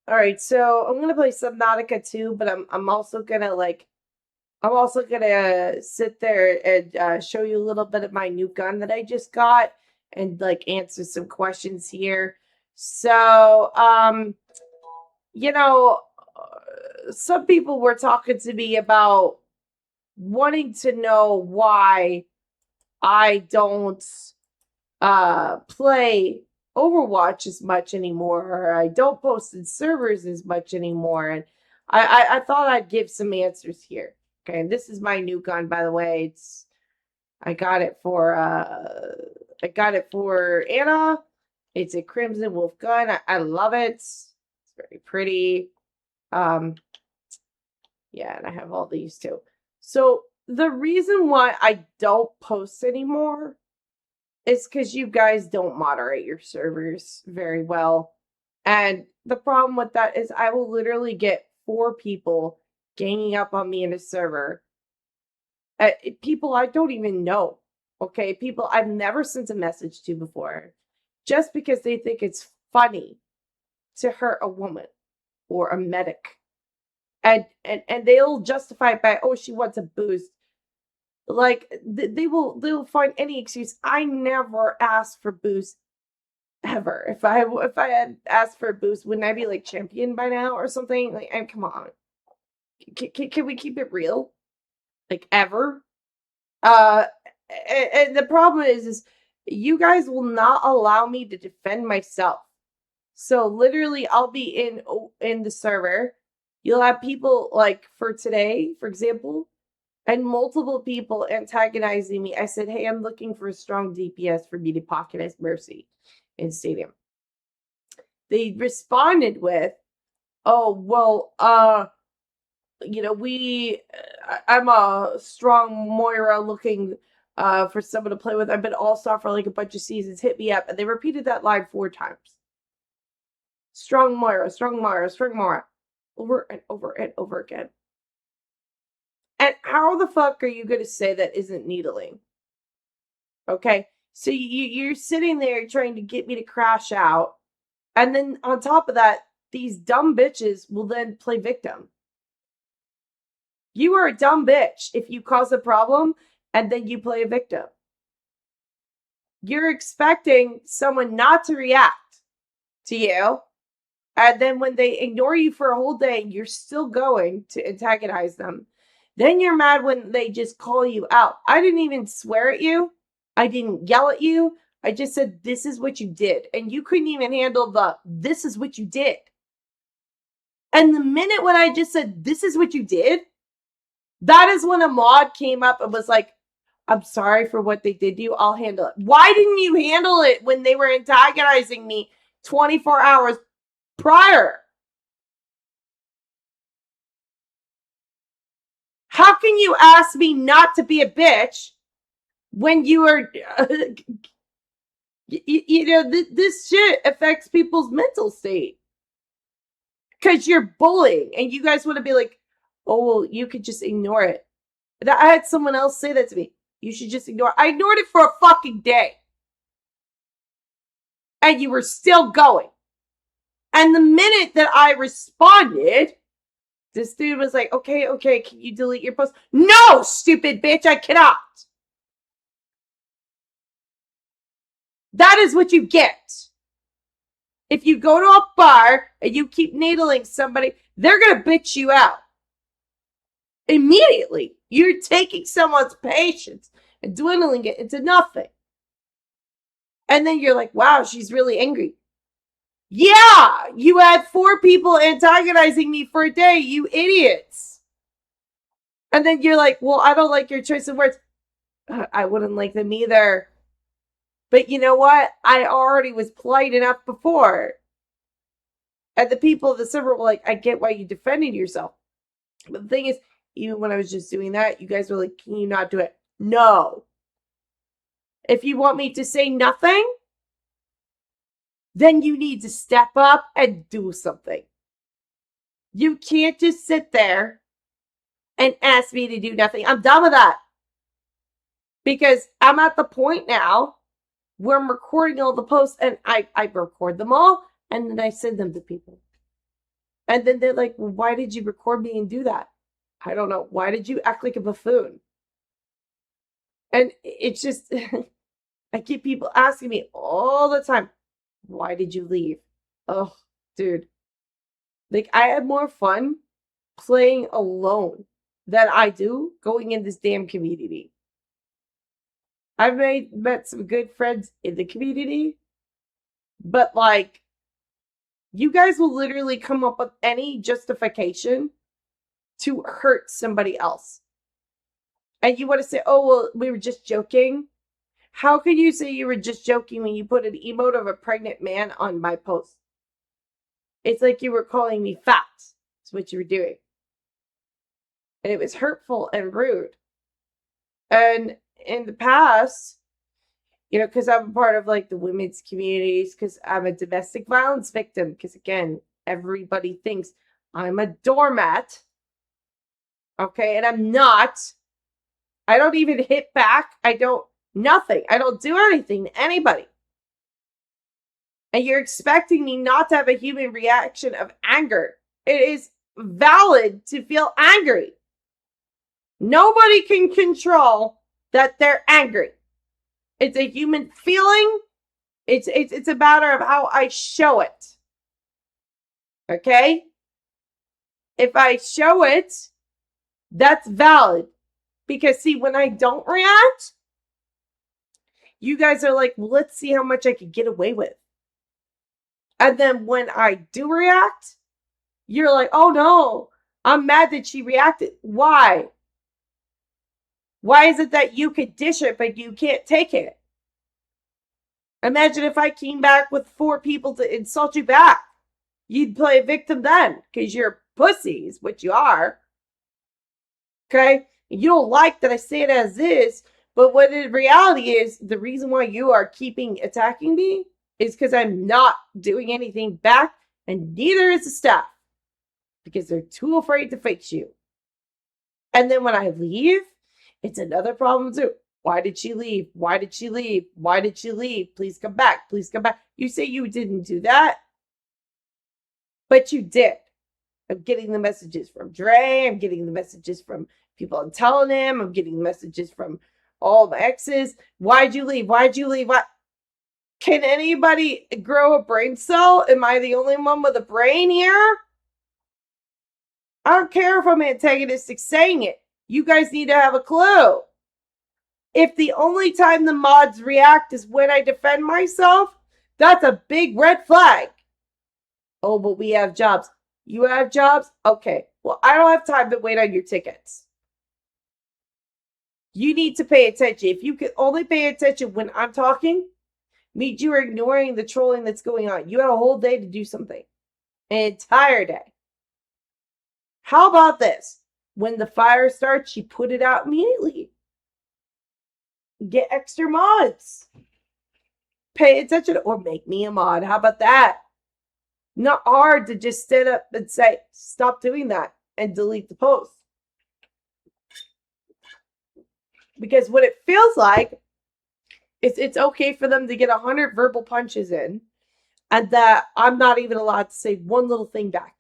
All right, so I'm gonna play Subnautica 2, but I'm also gonna sit there and show you a little bit of my new gun that I just got and like answer some questions here. So, you know, some people were talking to me about wanting to know why I don't play Overwatch as much anymore, or I don't post in servers as much anymore. And I thought I'd give some answers here. Okay, and this is my new gun, by the way. It's I got it for Anna. It's a Crimson Wolf gun. I love it. It's very pretty. Um, yeah, and I have all these too. So the reason why I don't post anymore is because you guys don't moderate your servers very well. And the problem with that is I will literally get four people ganging up on me in a server. People I don't even know. Okay, people I've never sent a message to before, just because they think it's funny to hurt a woman or a medic, and they'll justify it by, oh, she wants a boost. Like they will find any excuse. I never asked for boost ever. If I had asked for a boost, wouldn't I be like champion by now or something? Like, and come on, can we keep it real? Like ever? Uh, and the problem is you guys will not allow me to defend myself. So literally, I'll be in the server. You'll have people like for today, for example, and multiple people antagonizing me. I said, "Hey, I'm looking for a strong DPS for me to pocket as Mercy in Stadium." They responded with, "Oh, well, I'm a strong Moira looking for someone to play with. I've been all-star for like a bunch of seasons. Hit me up." And they repeated that line 4 times. Strong Moira, strong Moira, strong Moira. Over and over and over again. And how the fuck are you going to say that isn't needling? Okay? So you're sitting there trying to get me to crash out. And then on top of that, these dumb bitches will then play victim. You are a dumb bitch if you cause a problem and then you play a victim. You're expecting someone not to react to you. And then when they ignore you for a whole day, you're still going to antagonize them. Then you're mad when they just call you out. I didn't even swear at you. I didn't yell at you. I just said, this is what you did. And you couldn't even handle this is what you did. And the minute when I just said, this is what you did, that is when a mod came up and was like, I'm sorry for what they did to you. I'll handle it. Why didn't you handle it when they were antagonizing me 24 hours prior? How can you ask me not to be a bitch when you are, this shit affects people's mental state because you're bullying and you guys want to be like, oh, well, you could just ignore it. I had someone else say that to me. You should just ignore it. I ignored it for a fucking day. And you were still going. And the minute that I responded, this dude was like, okay, can you delete your post? No, stupid bitch, I cannot. That is what you get. If you go to a bar and you keep needling somebody, they're going to bitch you out. Immediately, you're taking someone's patience and dwindling it into nothing. And then you're like, wow, she's really angry. Yeah, you had 4 people antagonizing me for a day, you idiots. And then you're like, well, I don't like your choice of words. I wouldn't like them either. But you know what? I already was polite enough before. And the people of the server were like, I get why you defended yourself. But the thing is, even when I was just doing that, you guys were like, can you not do it? No. If you want me to say nothing, then you need to step up and do something. You can't just sit there and ask me to do nothing. I'm done with that. Because I'm at the point now where I'm recording all the posts and I record them all and then I send them to people. And then they're like, well, why did you record me and do that? I don't know. Why did you act like a buffoon? And it's just, I keep people asking me all the time, why did you leave? Oh, dude. Like, I have more fun playing alone than I do going in this damn community. I've met some good friends in the community, but like, you guys will literally come up with any justification to hurt somebody else. And you want to say, oh, well, we were just joking. How can you say you were just joking when you put an emote of a pregnant man on my post? It's like you were calling me fat. That's what you were doing. And it was hurtful and rude. And in the past, because I'm a part of like the women's communities, because I'm a domestic violence victim, because again, everybody thinks I'm a doormat. Okay, and I'm not. I don't even hit back. Nothing. I don't do anything to anybody. And you're expecting me not to have a human reaction of anger. It is valid to feel angry. Nobody can control that they're angry. It's a human feeling. It's a matter of how I show it. Okay? If I show it, that's valid. Because see, when I don't react, you guys are like, well, let's see how much I could get away with. And then when I do react, you're like, oh no, I'm mad that she reacted. Why? Why is it that you could dish it, but you can't take it? Imagine if I came back with 4 people to insult you back. You'd play a victim then, because you're pussies, which you are. Okay? You don't like that I say it as is, but what in reality is, the reason why you are keeping attacking me is because I'm not doing anything back, and neither is the staff. Because they're too afraid to face you. And then when I leave, it's another problem too. Why did she leave? Why did she leave? Why did she leave? Please come back. Please come back. You say you didn't do that, but you did. I'm getting the messages from Dre. I'm getting the messages from people I'm telling him. I'm getting messages from all my exes. Why'd you leave? Why'd you leave? What? Can anybody grow a brain cell? Am I the only one with a brain here? I don't care if I'm antagonistic saying it. You guys need to have a clue. If the only time the mods react is when I defend myself, that's a big red flag. Oh, but we have jobs. You have jobs? Okay. Well, I don't have time to wait on your tickets. You need to pay attention. If you could only pay attention when I'm talking, means you are ignoring the trolling that's going on. You had a whole day to do something. An entire day. How about this? When the fire starts, you put it out immediately. Get extra mods. Pay attention or make me a mod. How about that? Not hard to just stand up and say, stop doing that and delete the post. Because what it feels like is it's okay for them to get 100 verbal punches in and that I'm not even allowed to say one little thing back.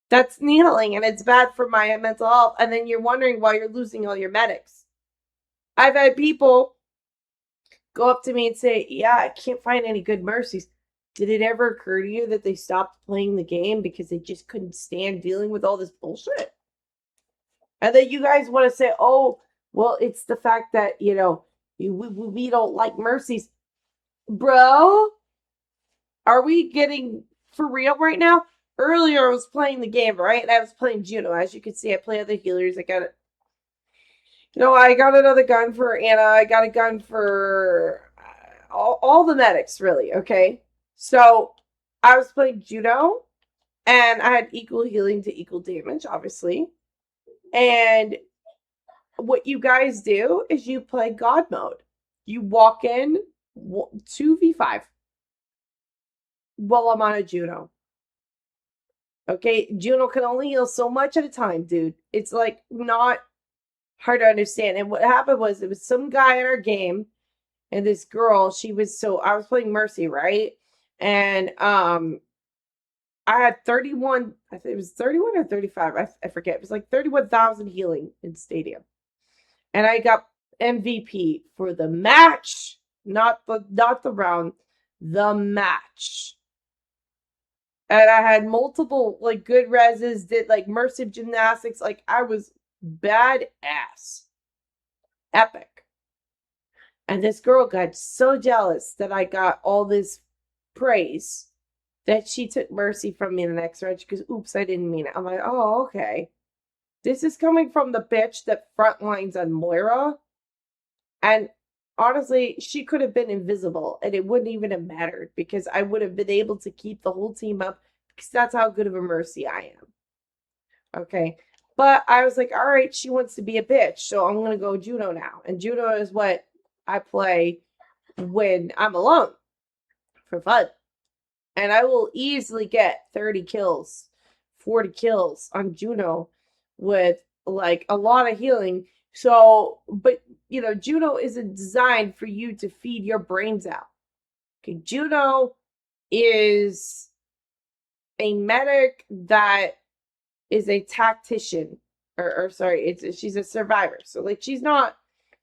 That's kneeling and it's bad for my mental health. And then you're wondering why you're losing all your medics. I've had people go up to me and say, yeah, I can't find any good mercies. Did it ever occur to you that they stopped playing the game because they just couldn't stand dealing with all this bullshit? And then you guys want to say, oh, well, it's the fact that, we don't like mercies. Bro, are we getting for real right now? Earlier, I was playing the game, right? And I was playing Juno. As you can see, I play other healers. I got it. I got another gun for Anna. I got a gun for all the medics, really, okay? So, I was playing Juno, and I had equal healing to equal damage, obviously. And what you guys do is you play God mode. You walk in 2v5 while I'm on a Juno. Okay, Juno can only heal so much at a time, dude. It's like not hard to understand. And what happened was it was some guy in our game and this girl, I was playing Mercy, right? And I had 31, I think it was 31 or 35. I forget. It was like 31,000 healing in Stadium. And I got MVP for the match, not the round, the match. And I had multiple like good reses, did like immersive gymnastics. Like I was badass. Epic. And this girl got so jealous that I got all this praise that she took mercy from me in the next match because, oops, I didn't mean it. I'm like, oh, okay. This is coming from the bitch that frontlines on Moira. And honestly, she could have been invisible and it wouldn't even have mattered because I would have been able to keep the whole team up because that's how good of a mercy I am. Okay. But I was like, all right, she wants to be a bitch. So I'm going to go Juno now. And Juno is what I play when I'm alone for fun. And I will easily get 30 kills, 40 kills on Juno with like a lot of healing. So, but you know, Juno isn't designed for you to feed your brains out. Okay, Juno is a medic that is a tactician, or sorry, she's a survivor. So like she's not,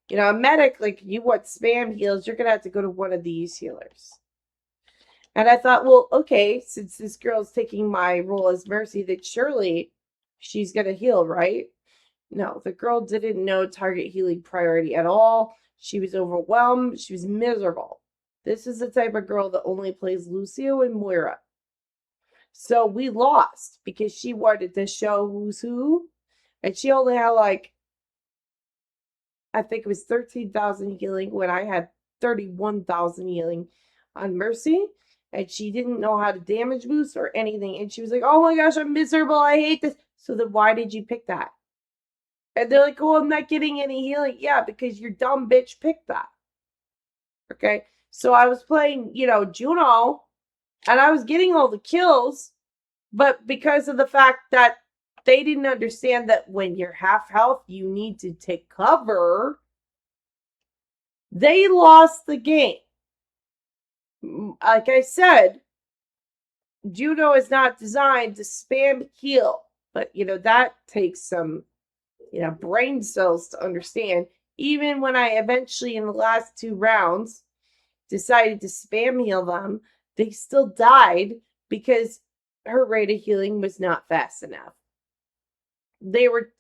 you know, a medic. Like you want spam heals, you're gonna have to go to one of these healers. And I thought, well, okay, since this girl's taking my role as Mercy, that surely she's gonna heal, right? No, the girl didn't know target healing priority at all. She was overwhelmed. She was miserable. This is the type of girl that only plays Lucio and Moira. So we lost because she wanted to show who's who. And she only had like, I think it was 13,000 healing when I had 31,000 healing on Mercy. And she didn't know how to damage boost or anything. And she was like, oh my gosh, I'm miserable. I hate this. So then why did you pick that? And they're like, oh, I'm not getting any healing. Yeah, because your dumb bitch picked that. Okay. So I was playing, you know, Juno, and I was getting all the kills, but because of the fact that they didn't understand that when you're half health, you need to take cover, they lost the game. Like I said, Juno is not designed to spam heal, but you know, that takes some, you know, brain cells to understand. Even when I eventually, in the last 2 rounds, decided to spam heal them, they still died because her rate of healing was not fast enough. They were,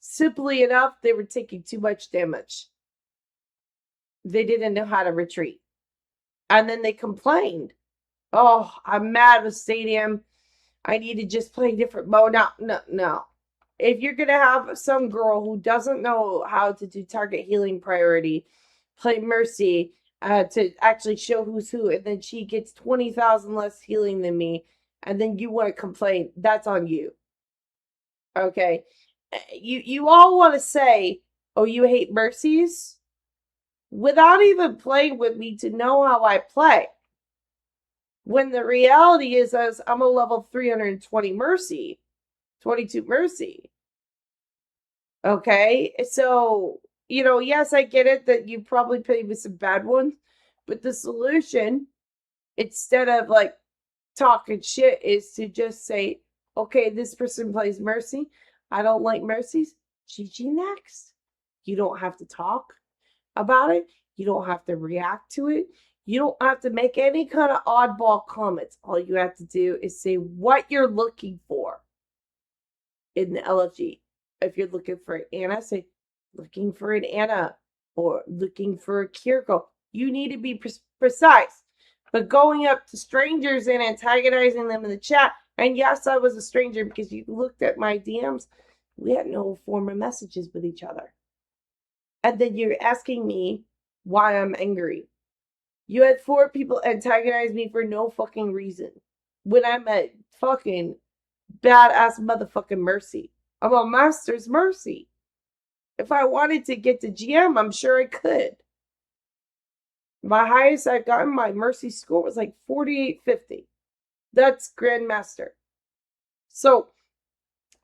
simply enough, they were taking too much damage. They didn't know how to retreat. And then they complained. Oh, I'm mad with Stadium. I need to just play a different mode. No. If you're going to have some girl who doesn't know how to do target healing priority, play Mercy to actually show who's who, and then she gets 20,000 less healing than me, and then you want to complain, that's on you. Okay? You all want to say, oh, you hate Mercies? Without even playing with me to know how I play. When the reality is, as I'm a level 320 Mercy, 22 Mercy. Okay, so, you know, yes, I get it that you probably played with some bad ones, but the solution, instead of like talking shit, is to just say, okay, this person plays Mercy. I don't like Mercies. GG next. You don't have to talk about it. You don't have to react to it. You don't have to make any kind of oddball comments. All you have to do is say what you're looking for in the LFG. If you're looking for an Anna, say looking for an Anna or looking for a Kiriko. You need to be precise. But going up to strangers and antagonizing them in the chat, and yes, I was a stranger because you looked at my DMs, we had no form of messages with each other. And then you're asking me why I'm angry. You had 4 people antagonize me for no fucking reason. When I'm at fucking badass motherfucking Mercy. I'm a Master's Mercy. If I wanted to get to GM, I'm sure I could. My highest I've gotten my Mercy score was like 4850. That's Grandmaster. So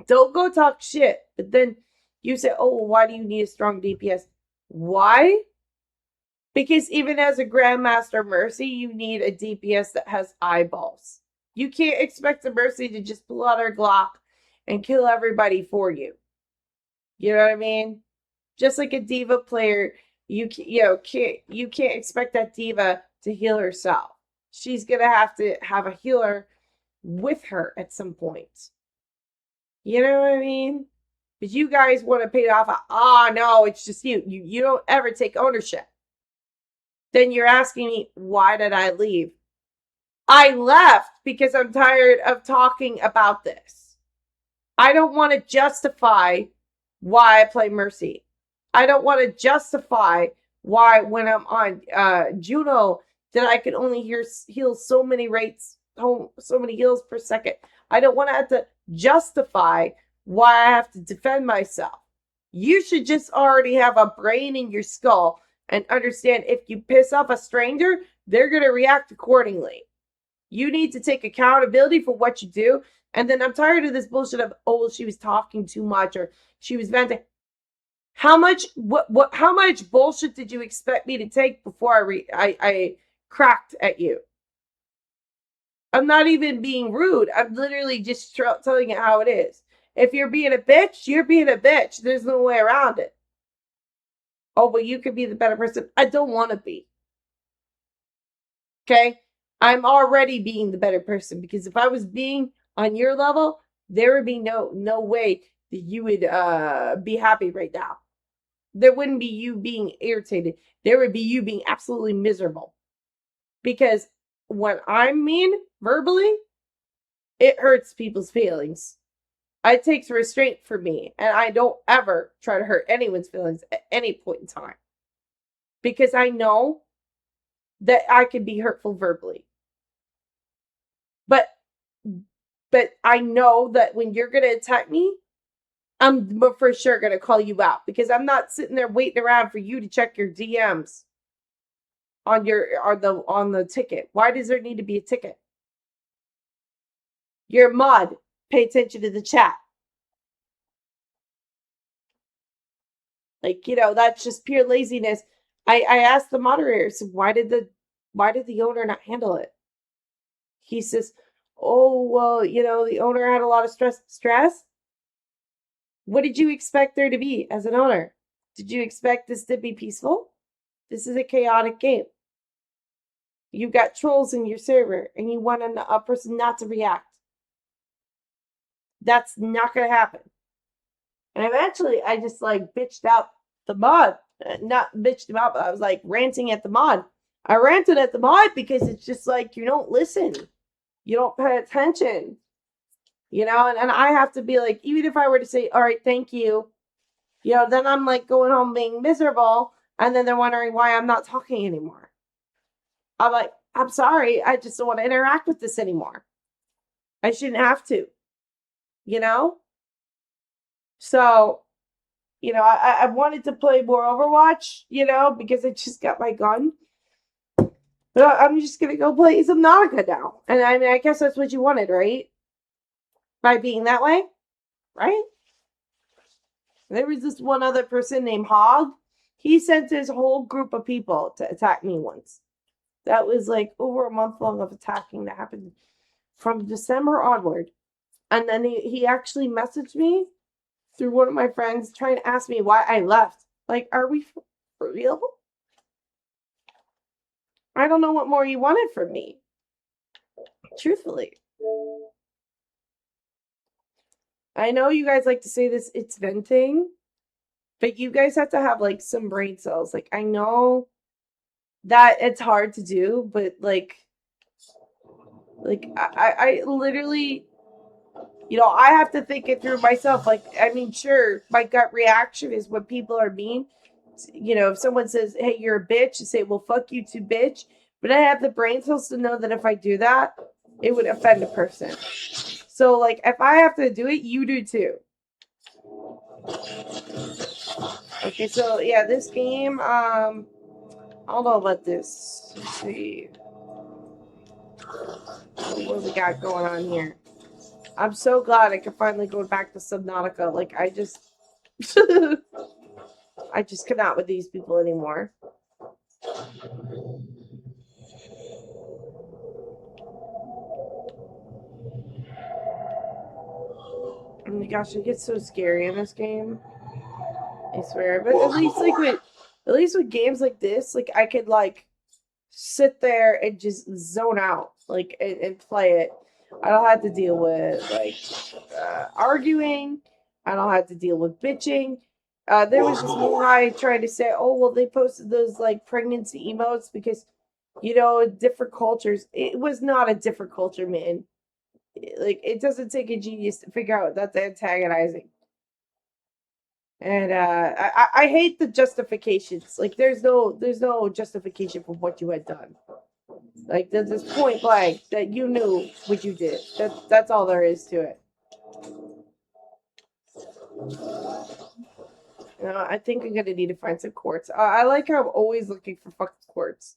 don't go talk shit. But then you say, oh, well, why do you need a strong DPS? Why? Because even as a Grandmaster Mercy, you need a DPS that has eyeballs. You can't expect a Mercy to just pull out her Glock and kill everybody for you. You know what I mean? Just like a D.Va player, you can't expect that D.Va to heal herself. She's gonna have to have a healer with her at some point. You know what I mean? But you guys want to pay it off. No, it's just you. You don't ever take ownership. Then you're asking me, why did I leave? I left because I'm tired of talking about this. I don't want to justify why I play Mercy. I don't want to justify why when I'm on Juno that I can only heal so many so many heals per second. I don't want to have to justify why I have to defend myself. You should just already have a brain in your skull and understand if you piss off a stranger, they're going to react accordingly. You need to take accountability for what you do. And then I'm tired of this bullshit of, oh, she was talking too much or she was venting. How much bullshit did you expect me to take before I cracked at you? I'm not even being rude. I'm literally just telling it how it is. If you're being a bitch, you're being a bitch. There's no way around it. Oh, but you could be the better person. I don't want to be. Okay? I'm already being the better person because if I was being on your level, there would be no way that you would be happy right now. There wouldn't be you being irritated. There would be you being absolutely miserable. Because when I'm mean verbally, it hurts people's feelings. It takes restraint for me, and I don't ever try to hurt anyone's feelings at any point in time. Because I know that I can be hurtful verbally. But I know that when you're going to attack me, I'm for sure going to call you out because I'm not sitting there waiting around for you to check your DMs on the ticket. Why does there need to be a ticket? You're a mod. Pay attention to the chat. Like, that's just pure laziness. I asked the moderator, so why did the owner not handle it? He says, oh, well, the owner had a lot of stress. What did you expect there to be as an owner? Did you expect this to be peaceful? This is a chaotic game. You got trolls in your server and you want a person not to react. That's not going to happen. And eventually I just bitched out the mod. Not bitched him out, but I was ranting at the mod. I ranted at the mod because it's just you don't listen. You don't pay attention. And I have to be even if I were to say, all right, thank you, then I'm going home being miserable. And then they're wondering why I'm not talking anymore. I'm I'm sorry. I just don't want to interact with this anymore. I shouldn't have to, So, I wanted to play more Overwatch, because I just got my gun. But I'm just going to go play some Nautica now. And I mean, I guess that's what you wanted, right? By being that way, right? There was this one other person named Hog. He sent his whole group of people to attack me once. That was over a month long of attacking that happened from December onward. And then he actually messaged me through one of my friends trying to ask me why I left. Are we for real? I don't know what more you wanted from me. Truthfully. I know you guys like to say this, it's venting, but you guys have to have some brain cells. I know that it's hard to do, but I literally, I have to think it through myself. Sure, my gut reaction is when people are mean. If someone says, hey, you're a bitch, you say, well, fuck you too, bitch. But I have the brain cells to know that if I do that, it would offend a person. So, if I have to do it, you do too. Okay, so, yeah, this game, I don't know about this. Let's see. What we got going on here? I'm so glad I can finally go back to Subnautica. I just... I just cannot with these people anymore. Oh my gosh, it gets so scary in this game. I swear. But at least with games like this, like I could like sit there and just zone out, like and play it. I don't have to deal with like arguing. I don't have to deal with bitching. There was this one guy trying to say, "Oh, well, they posted those like pregnancy emotes because, different cultures." It was not a different culture, man. Like, it doesn't take a genius to figure out that's antagonizing. And I hate the justifications. Like, there's no justification for what you had done. Like, there's this point blank that you knew what you did. That's all there is to it. I think I'm gonna need to find some quartz. I like how I'm always looking for fucking quartz.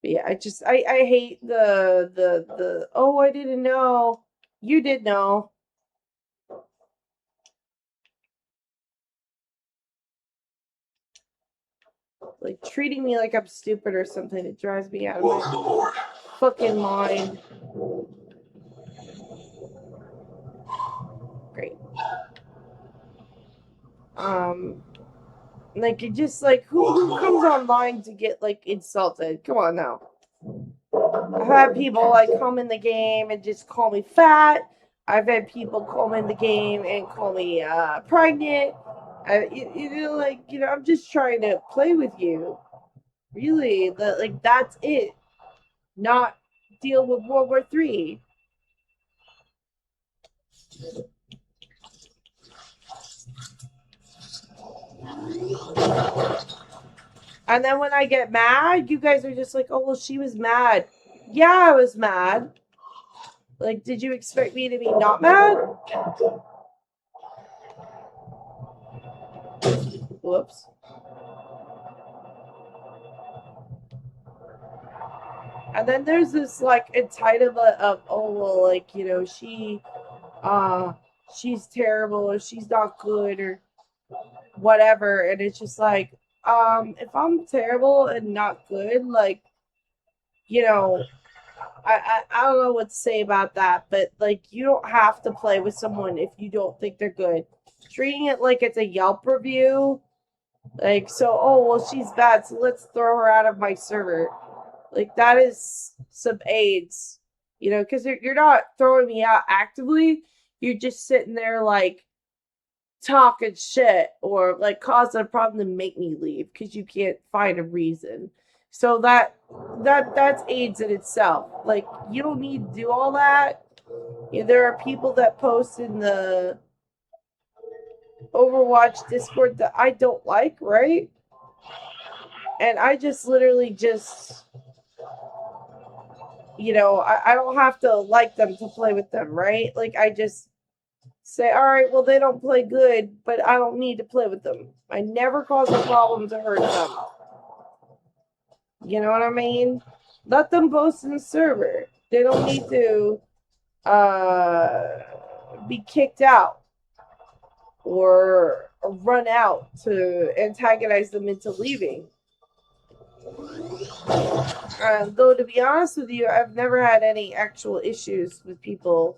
But yeah, I hate the oh, I didn't know. You did know. Like treating me like I'm stupid or something. It drives me out of my fucking mind. Great. Like it just like who comes online to get like insulted? Come on now. I've had people like come in the game and just call me fat. I've had people come in the game and call me pregnant. I'm just trying to play with you. Really, that's it. Not deal with World War III. And then when I get mad, you guys are just like, "Oh well, she was mad." Yeah, I was mad. Like, did you expect me to be not mad? Whoops. And then there's this like entitlement of, oh well, like uh she's terrible or she's not good or whatever, and it's just like, if I'm terrible and not good, like, you know, I don't know what to say about that, but like you don't have to play with someone if you don't think they're good. Treating it like it's a Yelp review, like, so, oh well, she's bad, so let's throw her out of my server. Like, that is some AIDS, because you're not throwing me out actively. You're just sitting there, like, talking shit or, like, causing a problem to make me leave because you can't find a reason. So that's AIDS in itself. Like, you don't need to do all that. There are people that post in the Overwatch Discord that I don't like, right? And I just literally just I don't have to like them to play with them, right? Like, I just say, all right, well, they don't play good, but I don't need to play with them. I never cause a problem to hurt them. You know what I mean? Let them boast in the server. They don't need to be kicked out or run out to antagonize them into leaving. Though, to be honest with you, I've never had any actual issues with people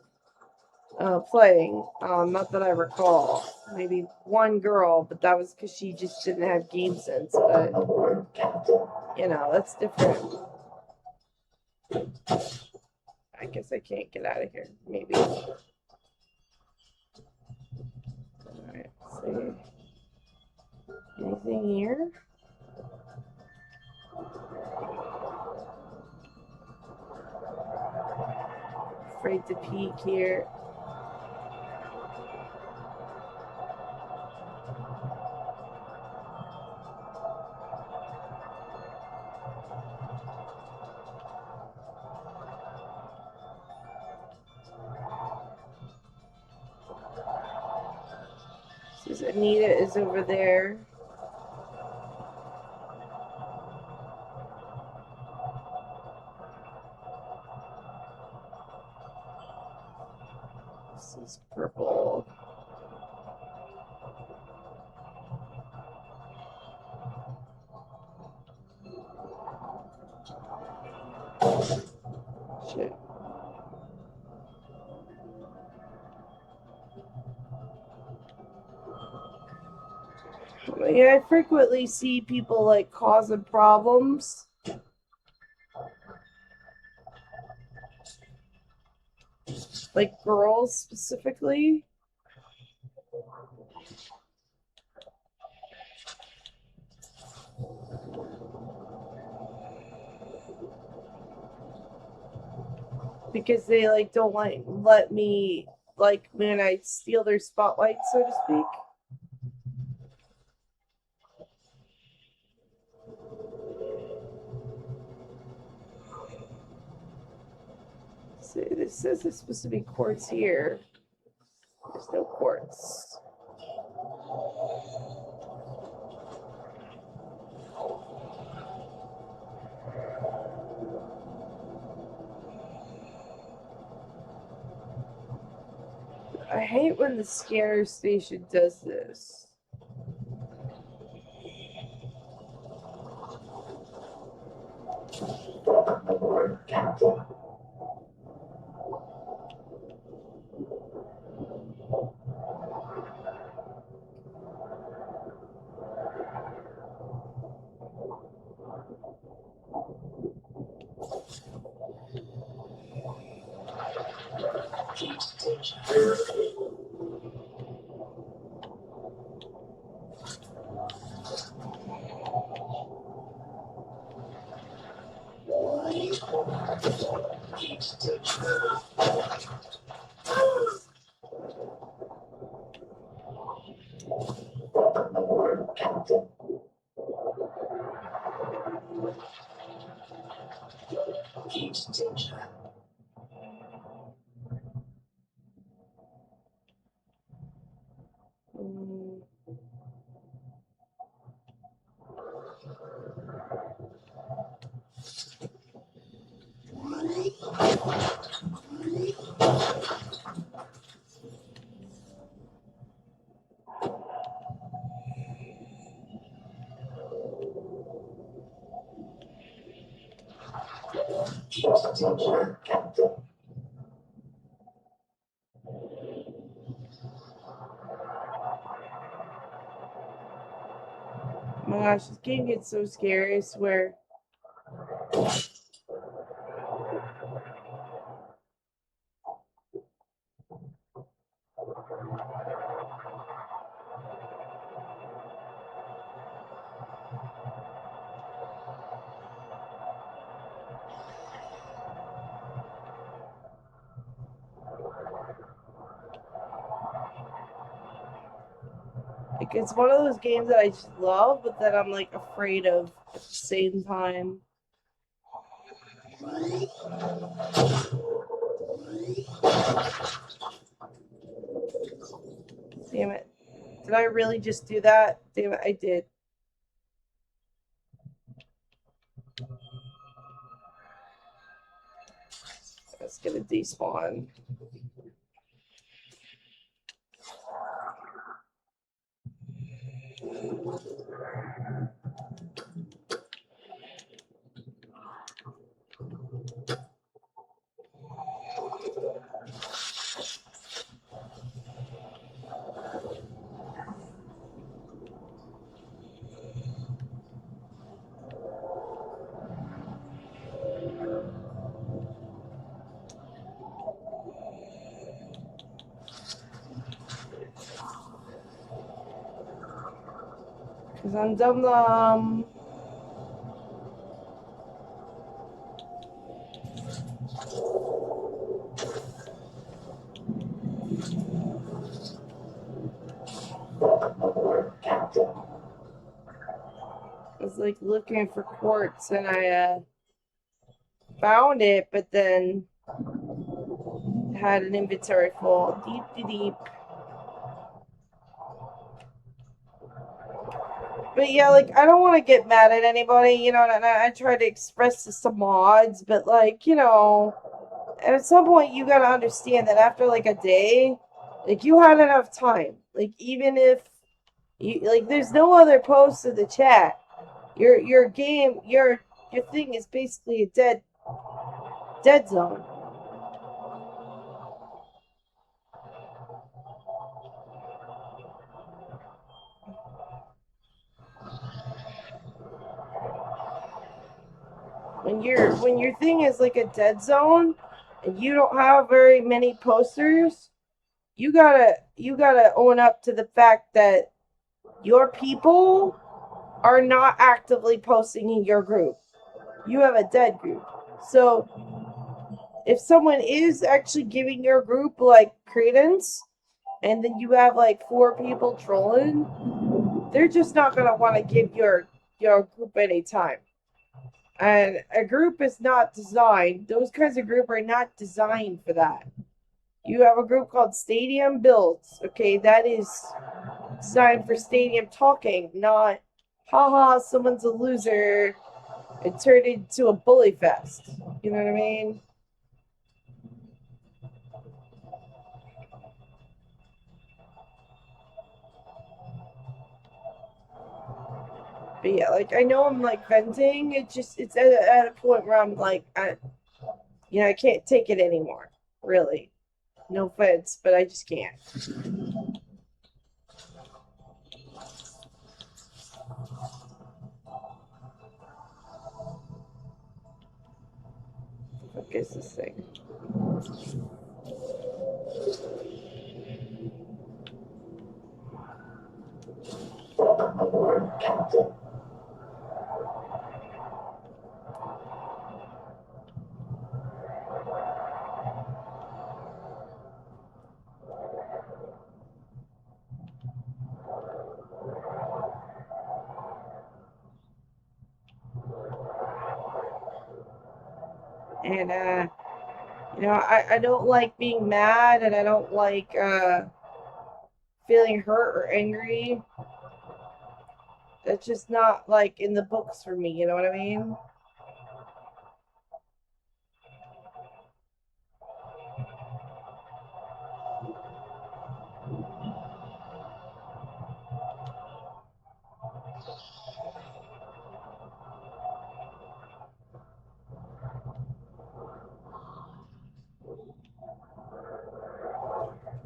playing. Not that I recall. Maybe one girl, but that was because she just didn't have game sense. But, that's different. I guess I can't get out of here. Maybe. Alright, let's see. Anything here? Afraid to peek here. Says Anita is over there. This is purple. Shit. Yeah, I frequently see people like causing problems. Like girls specifically. Because they like don't like let me like when I steal their spotlight, so to speak. So this says it's supposed to be quartz here. There's no quartz. I hate when the scanner station does this. Oh my gosh, this game gets so scary, I swear. Like, it's one of those games that I just love, but that I'm like afraid of at the same time. Damn it. Did I really just do that? Damn it, I did. That's gonna despawn. Because I'm dumb. I was like looking for quartz and I found it, but then had an inventory full. Deep. But yeah, like I don't want to get mad at anybody, you know, and I try to express this to mods, but like, you know, at some point you gotta understand that after like a day, like you had enough time. Like even if you like there's no other posts in the chat. Your game your thing is basically dead. dead zone. When your thing is like a dead zone and you don't have very many posters, you gotta own up to the fact that your people are not actively posting in your group. You have a dead group. So if someone is actually giving your group like credence and then you have like 4 people trolling, they're just not gonna want to give your group any time. And a group is not designed, those kinds of group are not designed for that. You have a group called Stadium Builds, okay? That is designed for stadium talking, not haha, someone's a loser. It turned into a bully fest. You know what I mean? But yeah, like I know I'm like venting. It's at a point where I'm like, I can't take it anymore. Really, no offense, but I just can't. What is this thing? And I don't like being mad, and I don't like feeling hurt or angry. That's just not like in the books for me. You know what I mean?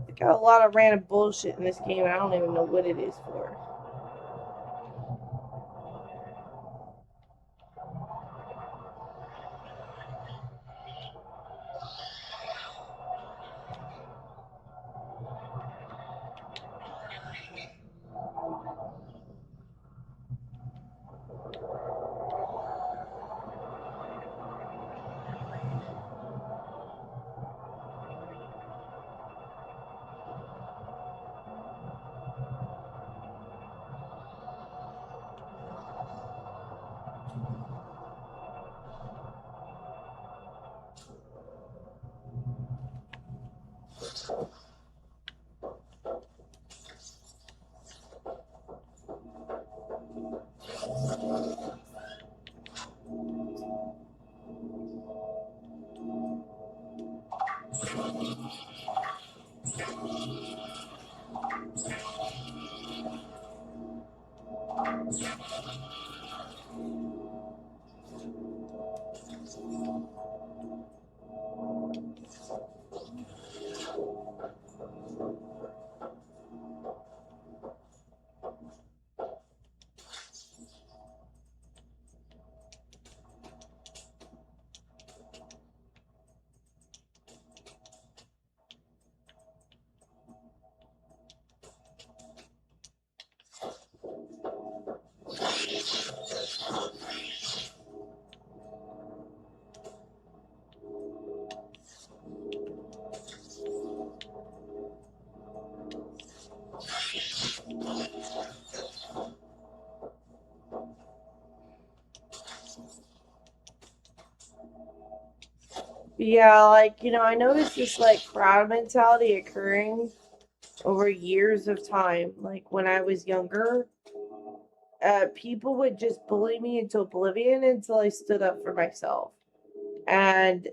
I got a lot of random bullshit in this game. I don't even know what it is for. Yeah, like, I noticed this like crowd mentality occurring over years of time. Like when I was younger, people would just bully me into oblivion until I stood up for myself. And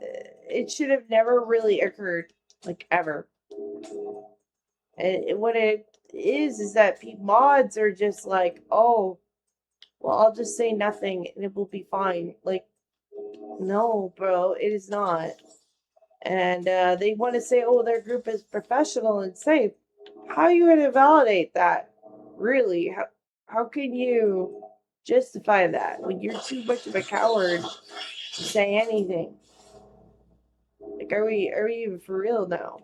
it should have never really occurred, like ever. And what it is that mods are just like, oh, well, I'll just say nothing and it will be fine. Like, No, bro, it is not. And they want to say, oh, their group is professional and safe. How are you going to validate that? Really? How can you justify that when you're too much of a coward to say anything? Like, are we even for real now?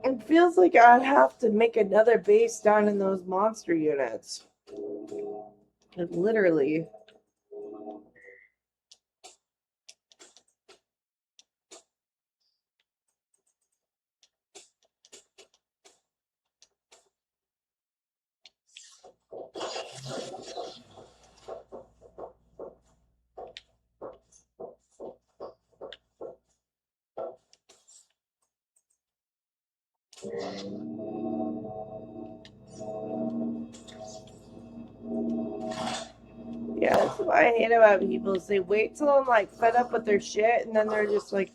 It feels like I'd have to make another base down in those monster units. Like, literally. Yeah, that's what I hate about people is they wait till I'm like fed up with their shit and then they're just like,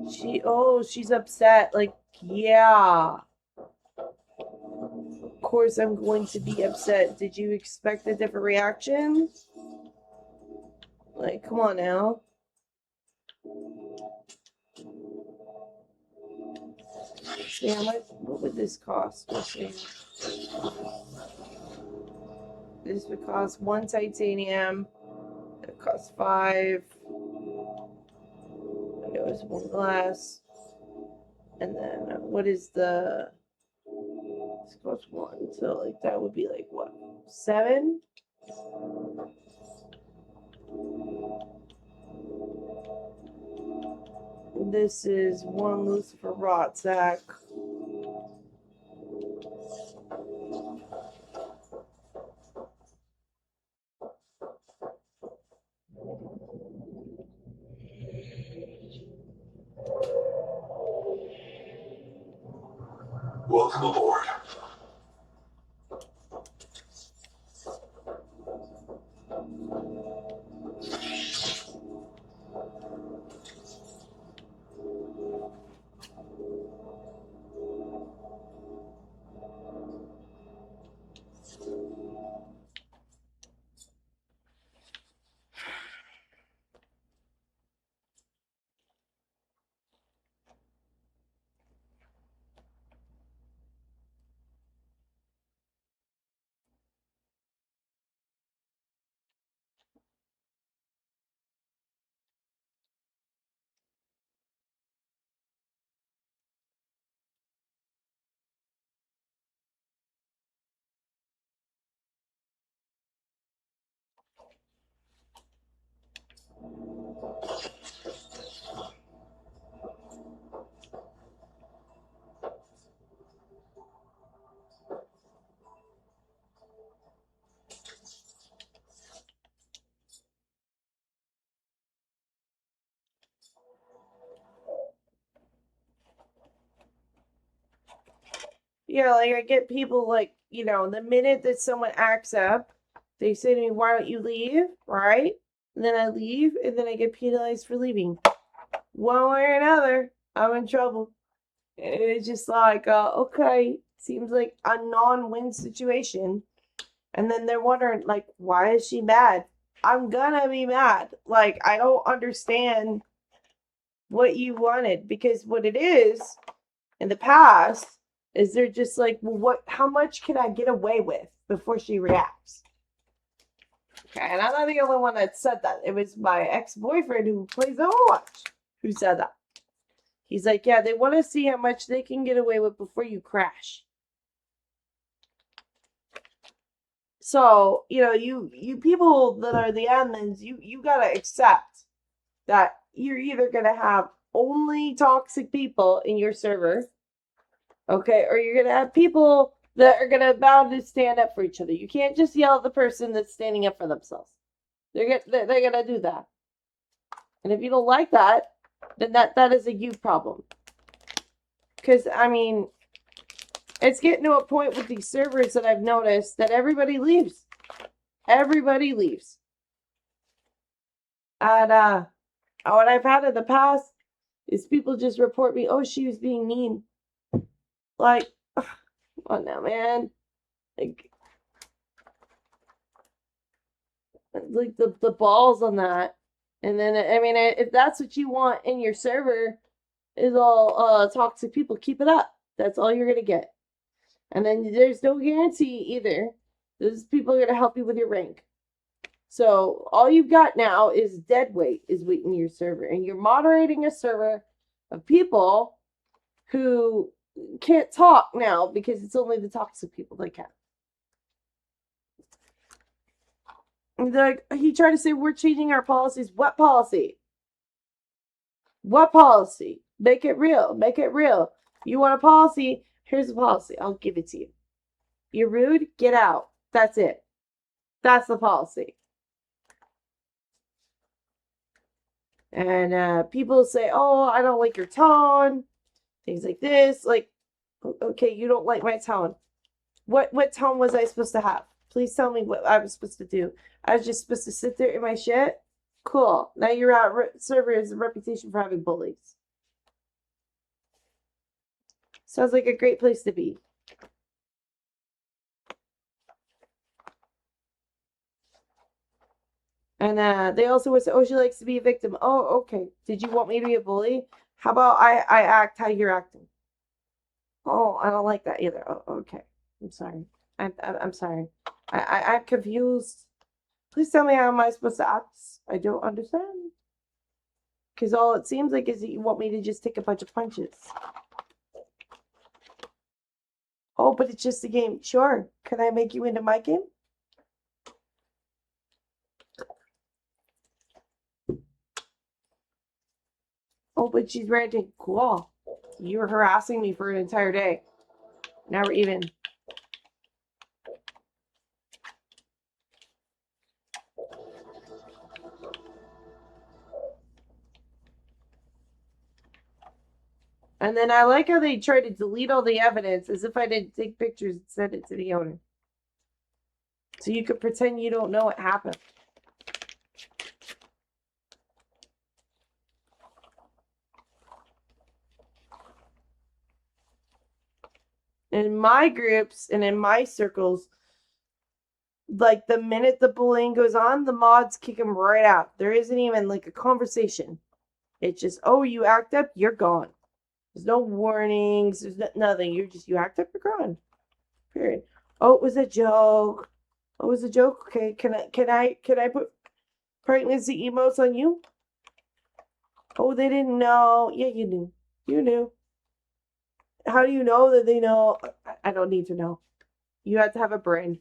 she's upset. Like, yeah. Of course I'm going to be upset. Did you expect a different reaction? Like, come on now. See how much, what would this cost? Let's see. This would cost 1 titanium. It costs 5. It was 1 glass. And then what is the, this costs 1. So like that would be like what? 7? This is 1 Lucifer rot sack. Welcome aboard. Yeah, like I get people like, the minute that someone acts up, they say to me, why don't you leave? Right? And then I leave and then I get penalized for leaving. One way or another, I'm in trouble. And it's just like, okay, seems like a non-win situation. And then they're wondering, like, why is she mad? I'm gonna be mad. Like, I don't understand what you wanted because what it is in the past is they're just like, well, how much can I get away with before she reacts? Okay, and I'm not the only one that said that. It was my ex-boyfriend who plays Overwatch who said that. He's like, yeah, they want to see how much they can get away with before you crash. So, you people that are the admins, you gotta accept that you're either gonna have only toxic people in your server, okay, or you're gonna have people that are gonna bound to stand up for each other. You can't just yell at the person that's standing up for themselves. They're gonna do that. And if you don't like that, then that is a you problem. Because I mean, it's getting to a point with these servers that I've noticed that everybody leaves. Everybody leaves. And what I've had in the past is people just report me, oh, she was being mean. Like, come on now, man. Like the balls on that. And then I mean, if that's what you want in your server, is all toxic people, keep it up. That's all you're gonna get. And then there's no guarantee either. Those people are gonna help you with your rank. So all you've got now is dead weight is waiting your server, and you're moderating a server of people who can't talk now because it's only the toxic people that can. He tried to say we're changing our policies. What policy? What policy? Make it real. Make it real. You want a policy? Here's a policy. I'll give it to you. You're rude? Get out. That's it. That's the policy. And people say, oh, I don't like your tone. Things like this. Like, okay, you don't like my tone. What tone was I supposed to have? Please tell me what I was supposed to do. I was just supposed to sit there in my shit? Cool. Now your server has a reputation for having bullies. Sounds like a great place to be. And they also would say, oh, she likes to be a victim. Oh, okay. Did you want me to be a bully? How about I act how you're acting? Oh, I don't like that either. Oh, okay. I'm sorry. I'm sorry. I'm confused. Please tell me how am I supposed to act? I don't understand. Because all it seems like is that you want me to just take a bunch of punches. Oh, but it's just a game. Sure. Can I make you into my game? Oh, but she's ranting. Cool. You were harassing me for an entire day. Now we're even. And then I like how they try to delete all the evidence as if I didn't take pictures and send it to the owner. So you could pretend you don't know what happened. In my groups and in my circles, like the minute the bullying goes on, the mods kick them right out. There isn't even like a conversation. It's just, oh, you act up, you're gone. There's no warnings. There's nothing. You act up, you're gone. Period. Oh, it was a joke. Oh, it was a joke. Okay, can I put pregnancy emotes on you? Oh, they didn't know. Yeah, you knew. You knew. How do you know that they know? I don't need to know. You have to have a brain.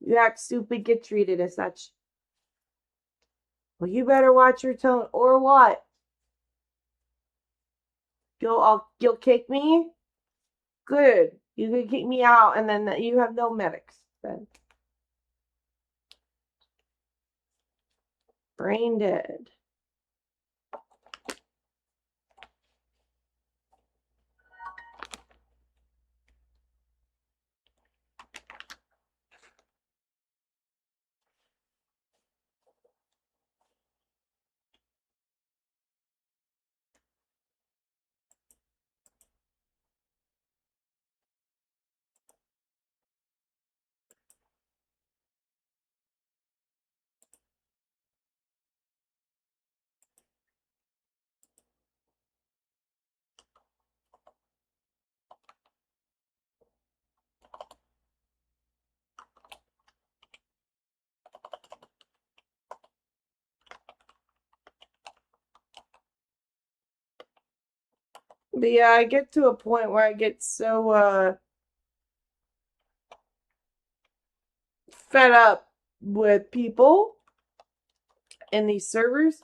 You act stupid, get treated as such. Well, you better watch your tone, or what? You'll kick me? Good. You can kick me out, and then you have no medics then. Brain dead. But yeah, I get to a point where I get so fed up with people in these servers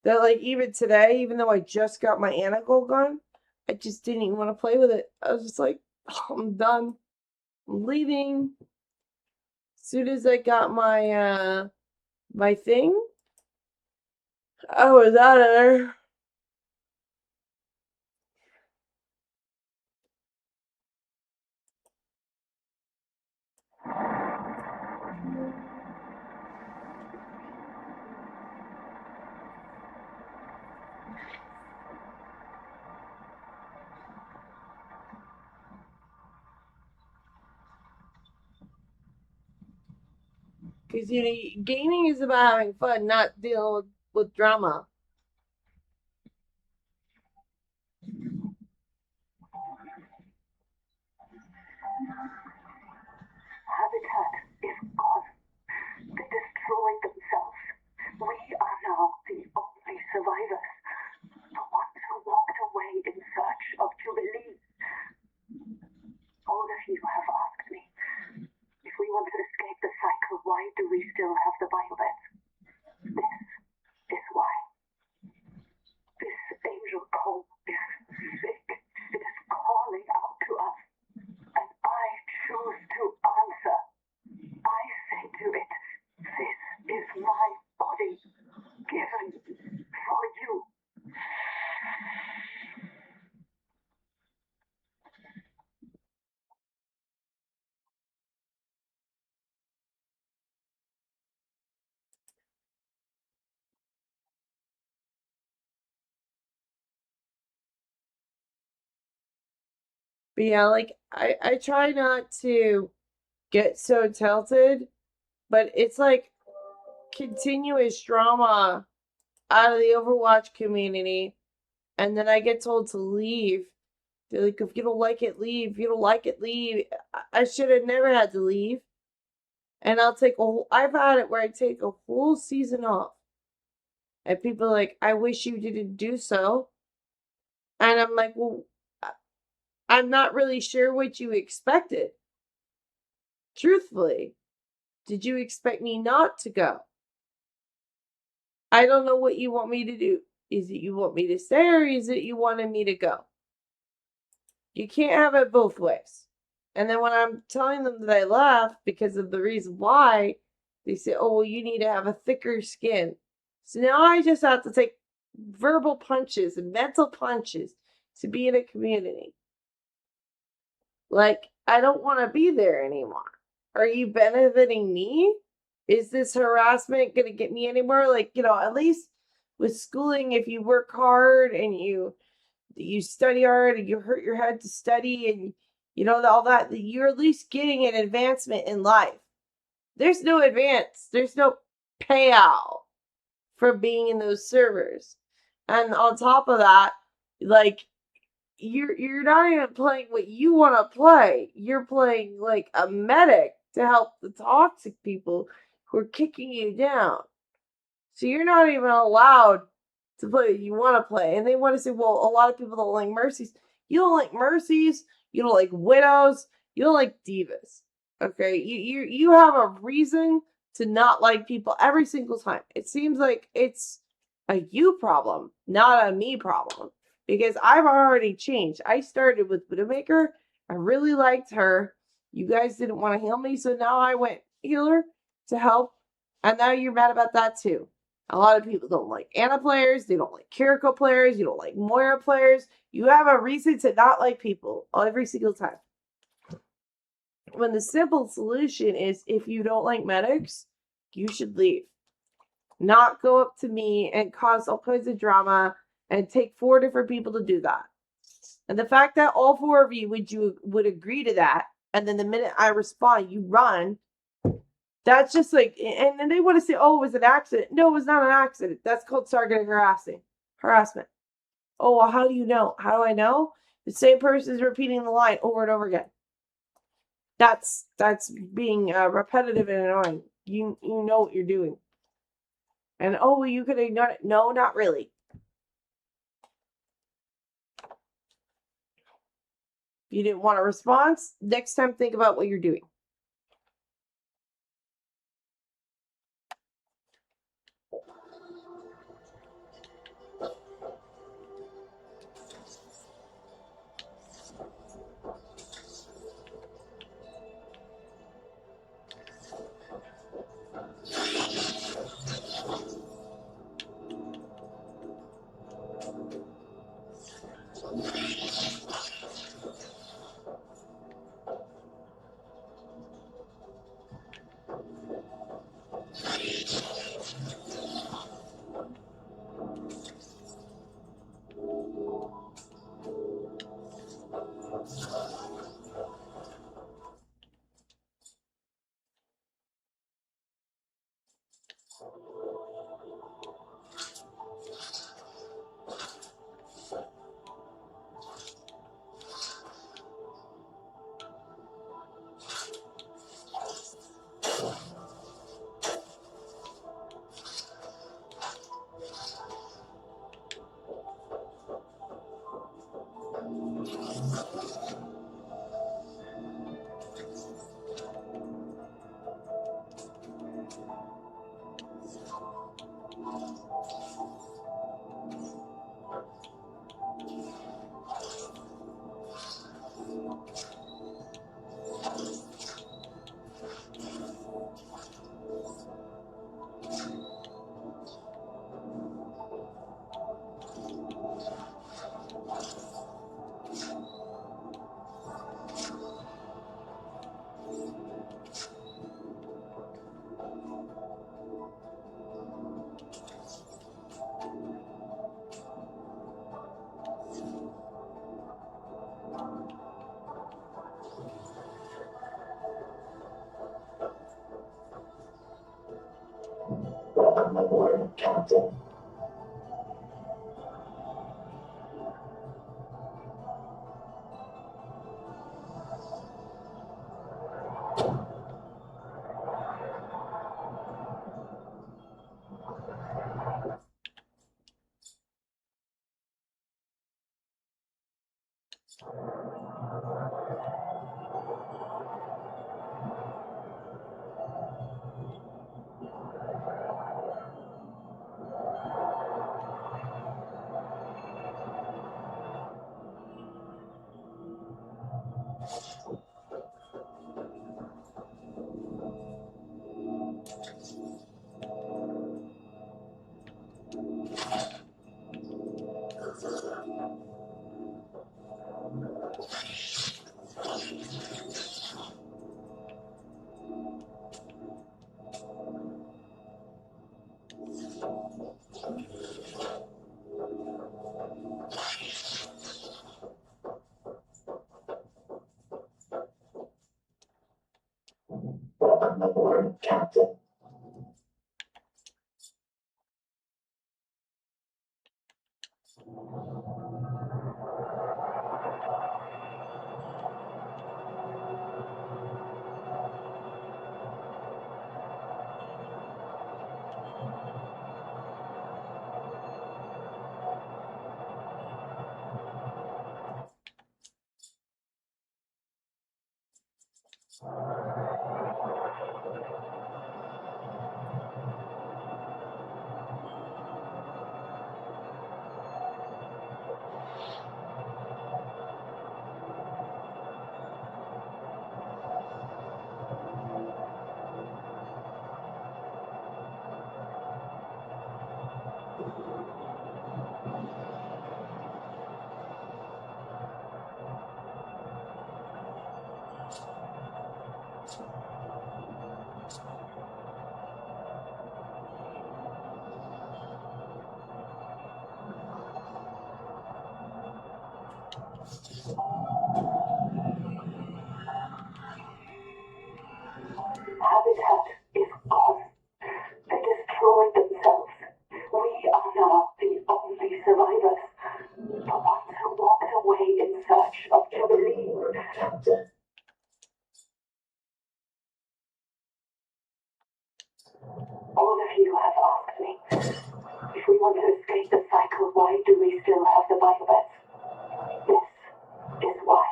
that like even today, even though I just got my Anacle gun, I just didn't even want to play with it. I was just like, oh, I'm done. I'm leaving. As soon as I got my thing, I was out of there. Because gaming is about having fun, not dealing with drama. Habitat is gone. They destroyed themselves. We are now the only survivors. The ones who walked away in search of Jubilee. All of you have asked me, if we want to escape the cycle, why do we still have the biobeds? This is why. This angel call is sick. It is calling out to us. And I choose to answer. I say to it, this is my body, given for you. But yeah, like I try not to get so tilted, but it's like continuous drama out of the Overwatch community, and then I get told to leave. They're like, if you don't like it, leave. If you don't like it, leave. I should have never had to leave. And I'll take a whole, I've had it where I take a whole season off. And people are like, I wish you didn't do so. And I'm like, well, I'm not really sure what you expected. Truthfully, did you expect me not to go? I don't know what you want me to do. Is it you want me to stay or is it you wanted me to go? You can't have it both ways. And then when I'm telling them that I left because of the reason why, they say, oh, well, you need to have a thicker skin. So now I just have to take verbal punches and mental punches to be in a community. Like, I don't want to be there anymore. Are you benefiting me? Is this harassment going to get me anywhere? Like, at least with schooling, if you work hard and you study hard and you hurt your head to study and all that, you're at least getting an advancement in life. There's no advance. There's no payout for being in those servers. And on top of that, like you're not even playing what you want to play. You're playing like a medic to help the toxic people who are kicking you down. So you're not even allowed to play what you want to play. And they want to say, well, a lot of people don't like Mercies. You don't like Mercies. You don't like Widows. You don't like Divas. Okay? You have a reason to not like people every single time. It seems like it's a you problem, not a me problem. Because I've already changed. I started with Widowmaker. I really liked her. You guys didn't want to heal me, so now I went healer to help. And now you're mad about that too. A lot of people don't like Ana players. They don't like Kiriko players. You don't like Moira players. You have a reason to not like people every single time. When the simple solution is if you don't like medics, you should leave. Not go up to me and cause all kinds of drama and take 4 different people to do that. And the fact that all 4 of you would agree to that, and then the minute I respond, you run, that's just like, and then they want to say, oh, it was an accident. No, it was not an accident. That's called targeted harassment. Oh, well, how do you know? How do I know? The same person is repeating the line over and over again. That's being repetitive and annoying. You know what you're doing. And oh, well, you could ignore it. No, not really. You didn't want a response? Next time, think about what you're doing. Habitat is gone. They destroyed themselves. We are now the only survivors. The ones who walked away in search of Jubilee. All of you have asked me, if we want to escape the cycle, why do we still have the biobets? This is why.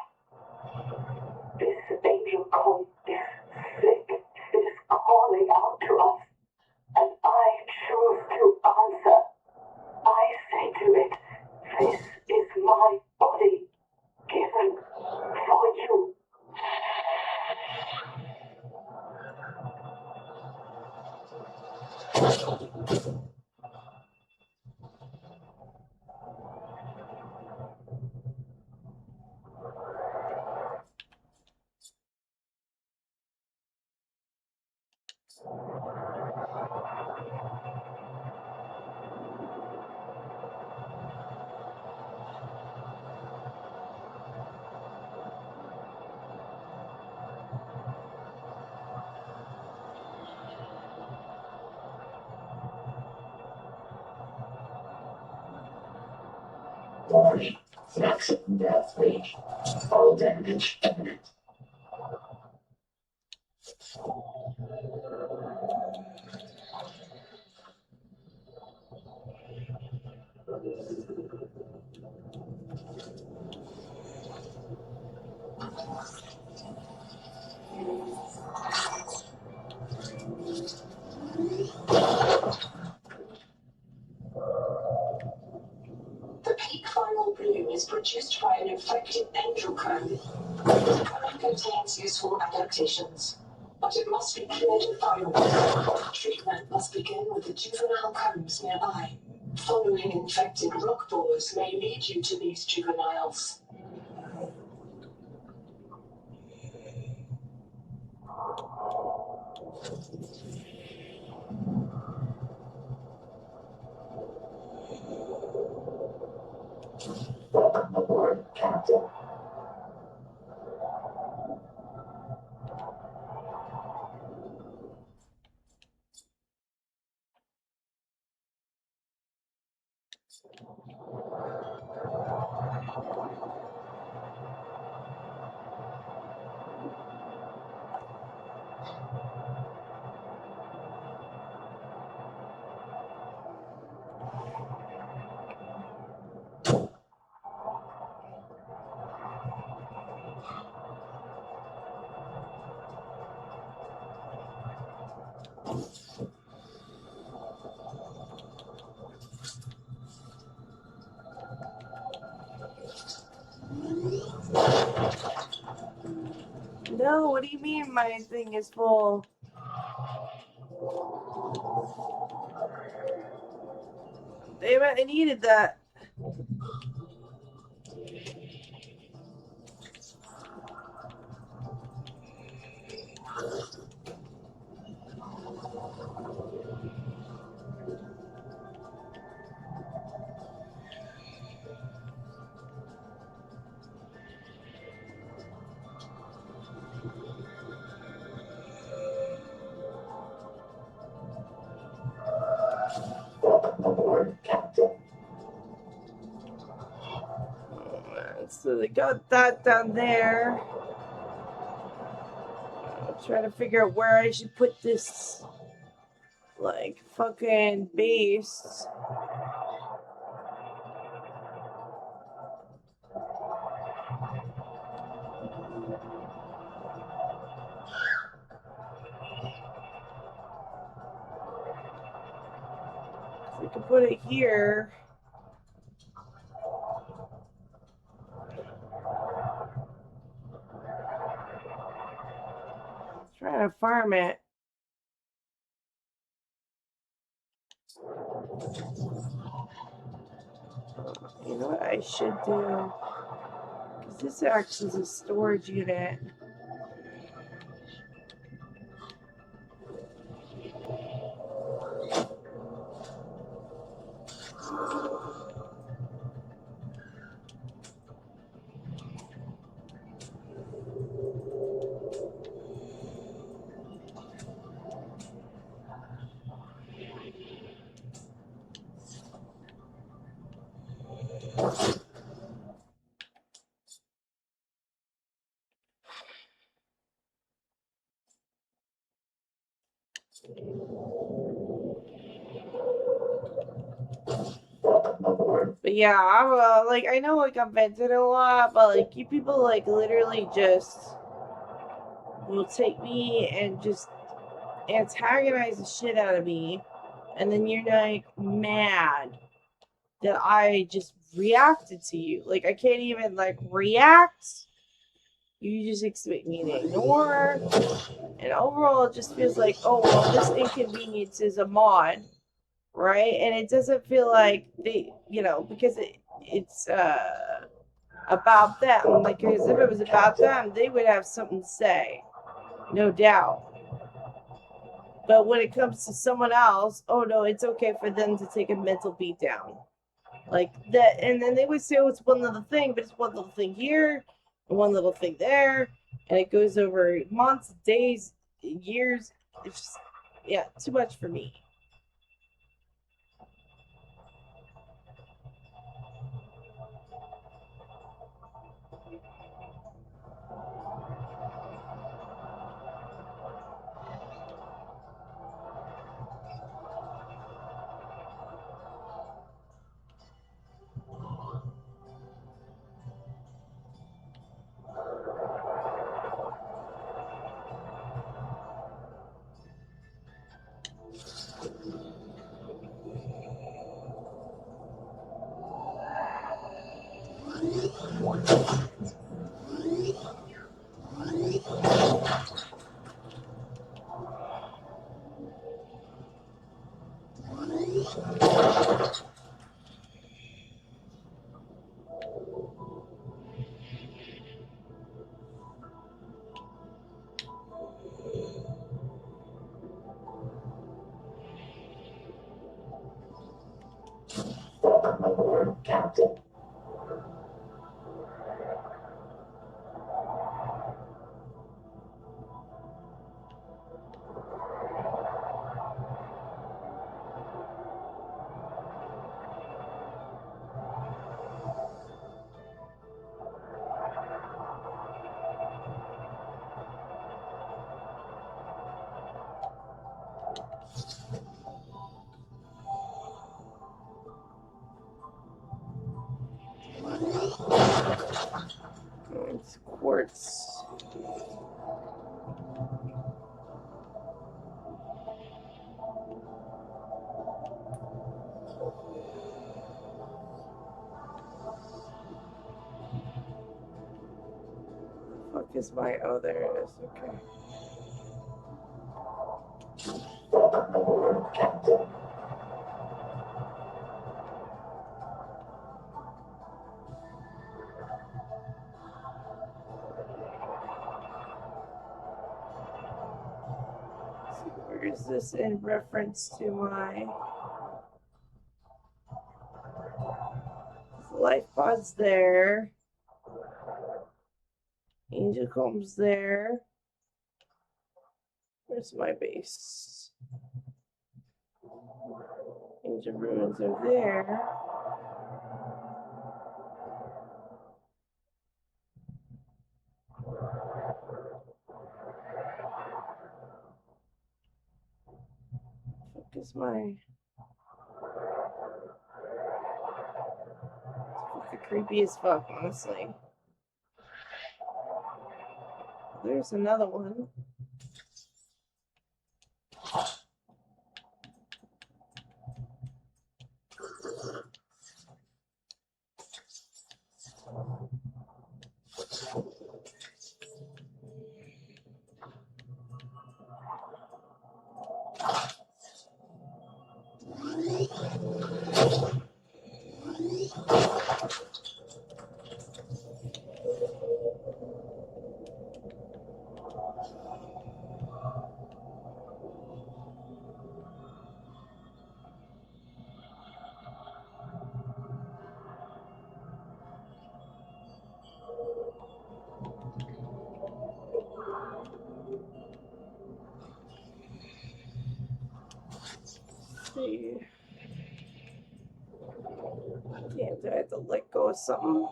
This angel call is sick. It is calling out to us. And I choose to answer. I say to it, this is my body, given for you. Warning. Maximum death rate. All damage imminent. The peak final bloom is produced by an infected angel comb. The comb contains useful adaptations, but it must be cleared environment. Treatment must begin with the juvenile combs nearby. Following infected rock boars may lead you to these juveniles. Welcome aboard, Captain. No, what do you mean my thing is full? Damn it, I needed that. Welcome aboard, Captain. So they got that down there. I'm trying to figure out where I should put this, like, fucking base. We can put it here. Trying to farm it. You know what I should do? Because this acts as a storage unit. Welcome aboard. But yeah, I'm like, I know like I'm venting a lot, but like you people like literally just will take me and just antagonize the shit out of me, and then you're like mad that I just reacted to you. Like I can't even like react. You just expect me to ignore. And overall it just feels like, oh well, this inconvenience is a mod, right? And it doesn't feel like they, you know, because it's about them. Like, because if it was about them, they would have something to say, no doubt. But when it comes to someone else, oh no, it's okay for them to take a mental beat down. Like that, and then they would say, oh, it's one little thing, but it's one little thing here, and one little thing there, and it goes over months, days, years. It's just, yeah, too much for me. Welcome aboard, Captain. It's quartz. Fuck is my, oh, there it is. Okay. Welcome aboard, Captain. So where is this in reference to my life pod's there? Angel Combs there. Where's my base? Angel Ruins are there. Fuck is my fucking creepy as fuck, honestly. There's another one. See. Damn, do I have to let go of something?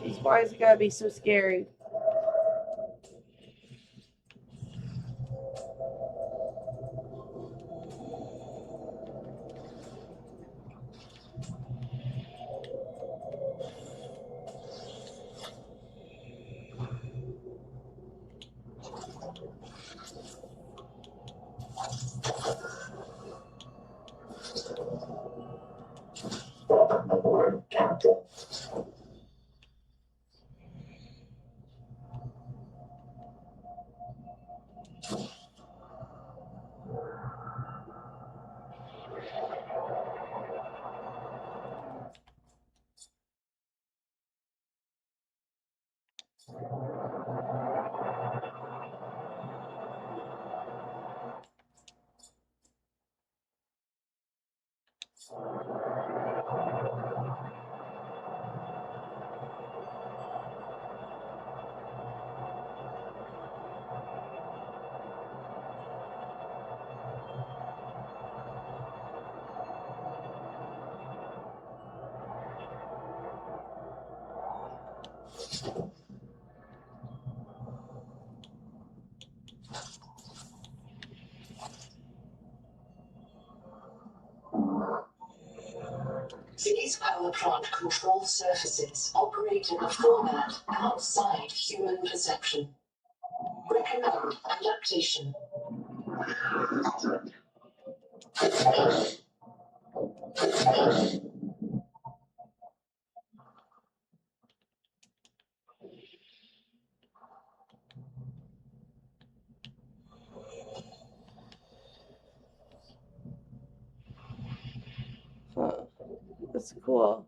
Jeez, why is it gotta be so scary? Welcome aboard, Captain. These power plant control surfaces operate in a format outside human perception. Recommend adaptation. Huh. That's cool.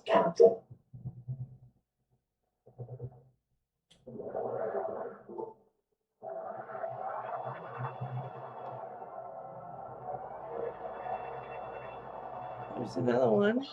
Captain. There's another one.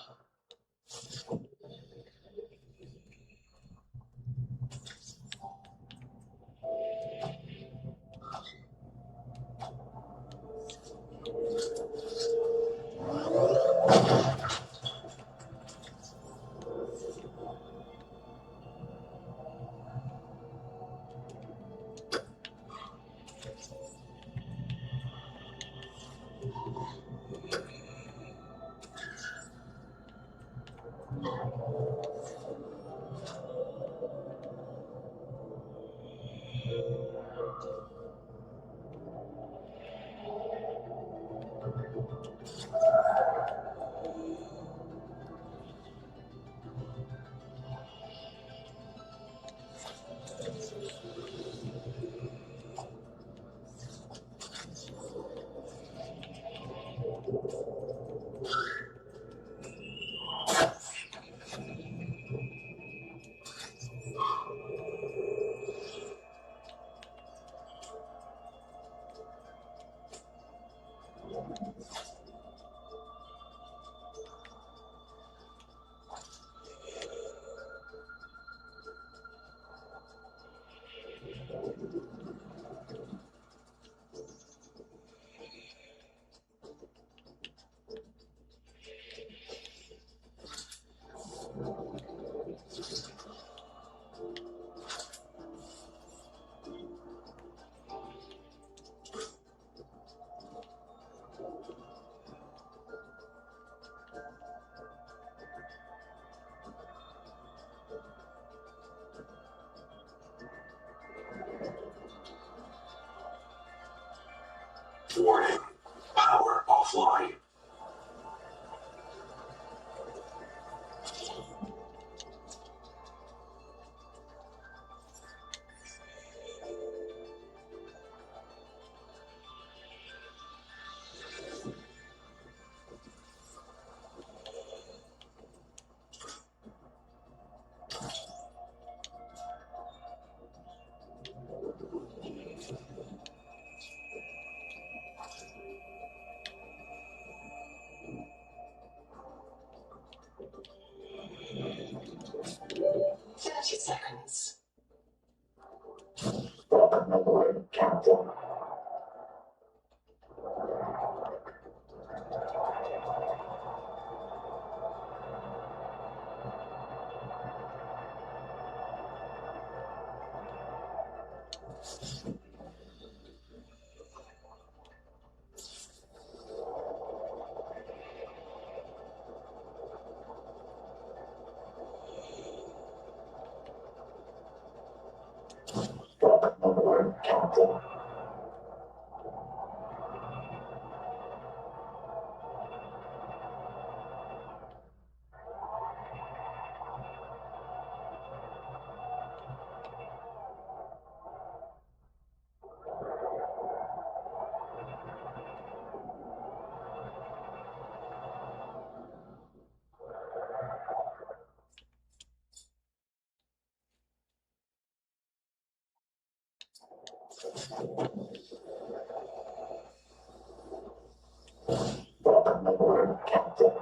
Warning. Power offline. Seconds. Welcome aboard, Captain. Welcome aboard, Captain. Welcome aboard, Captain.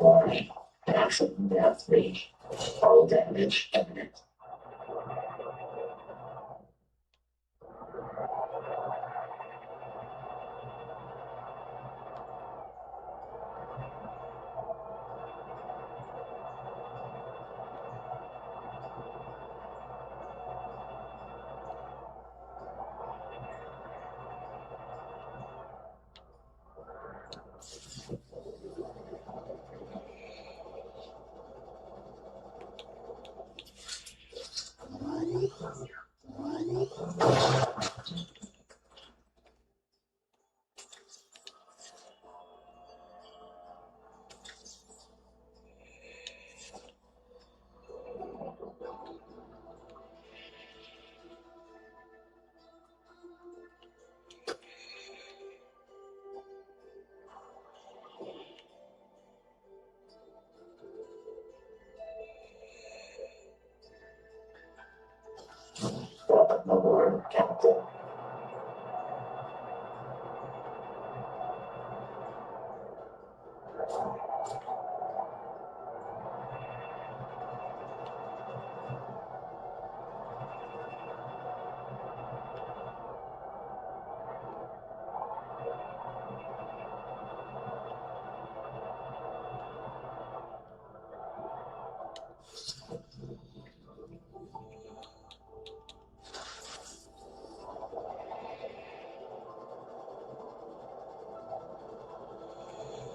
Warning. Maximum depth reach. All damage imminent.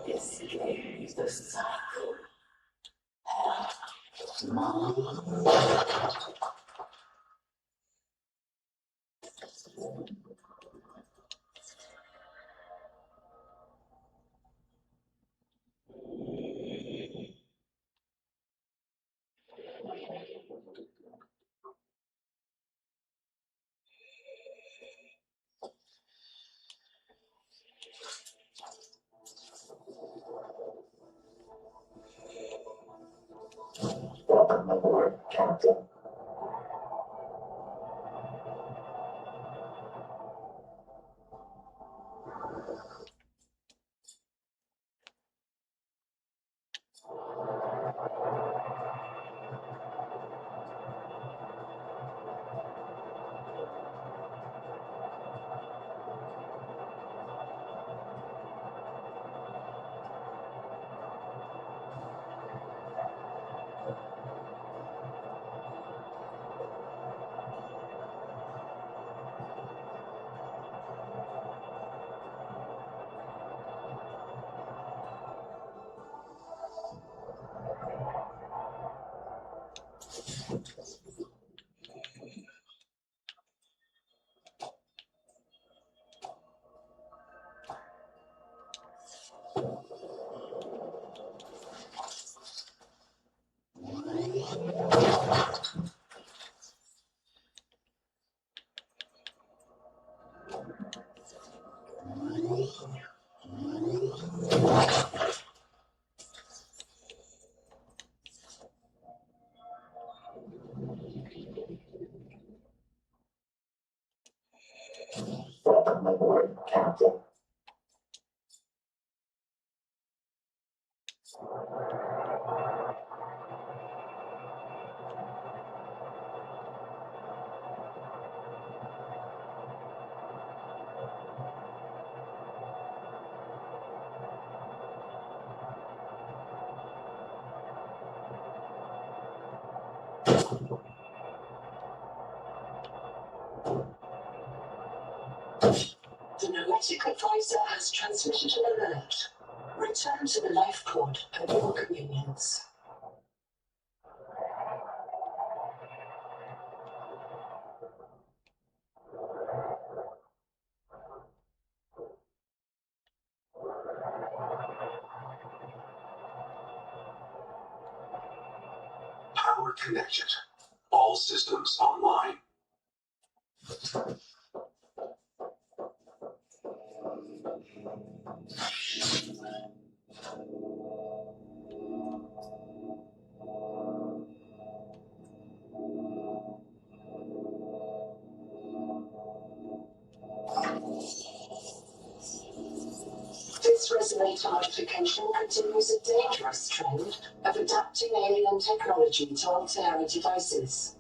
Escape the cycle. Mom. Welcome aboard, Captain. Welcome aboard, Captain. The Noetic Advisor has transmitted an alert. Return to the life pod at your convenience. Power connected. All systems online. This resonator modification continues a dangerous trend of adapting alien technology to Altera devices.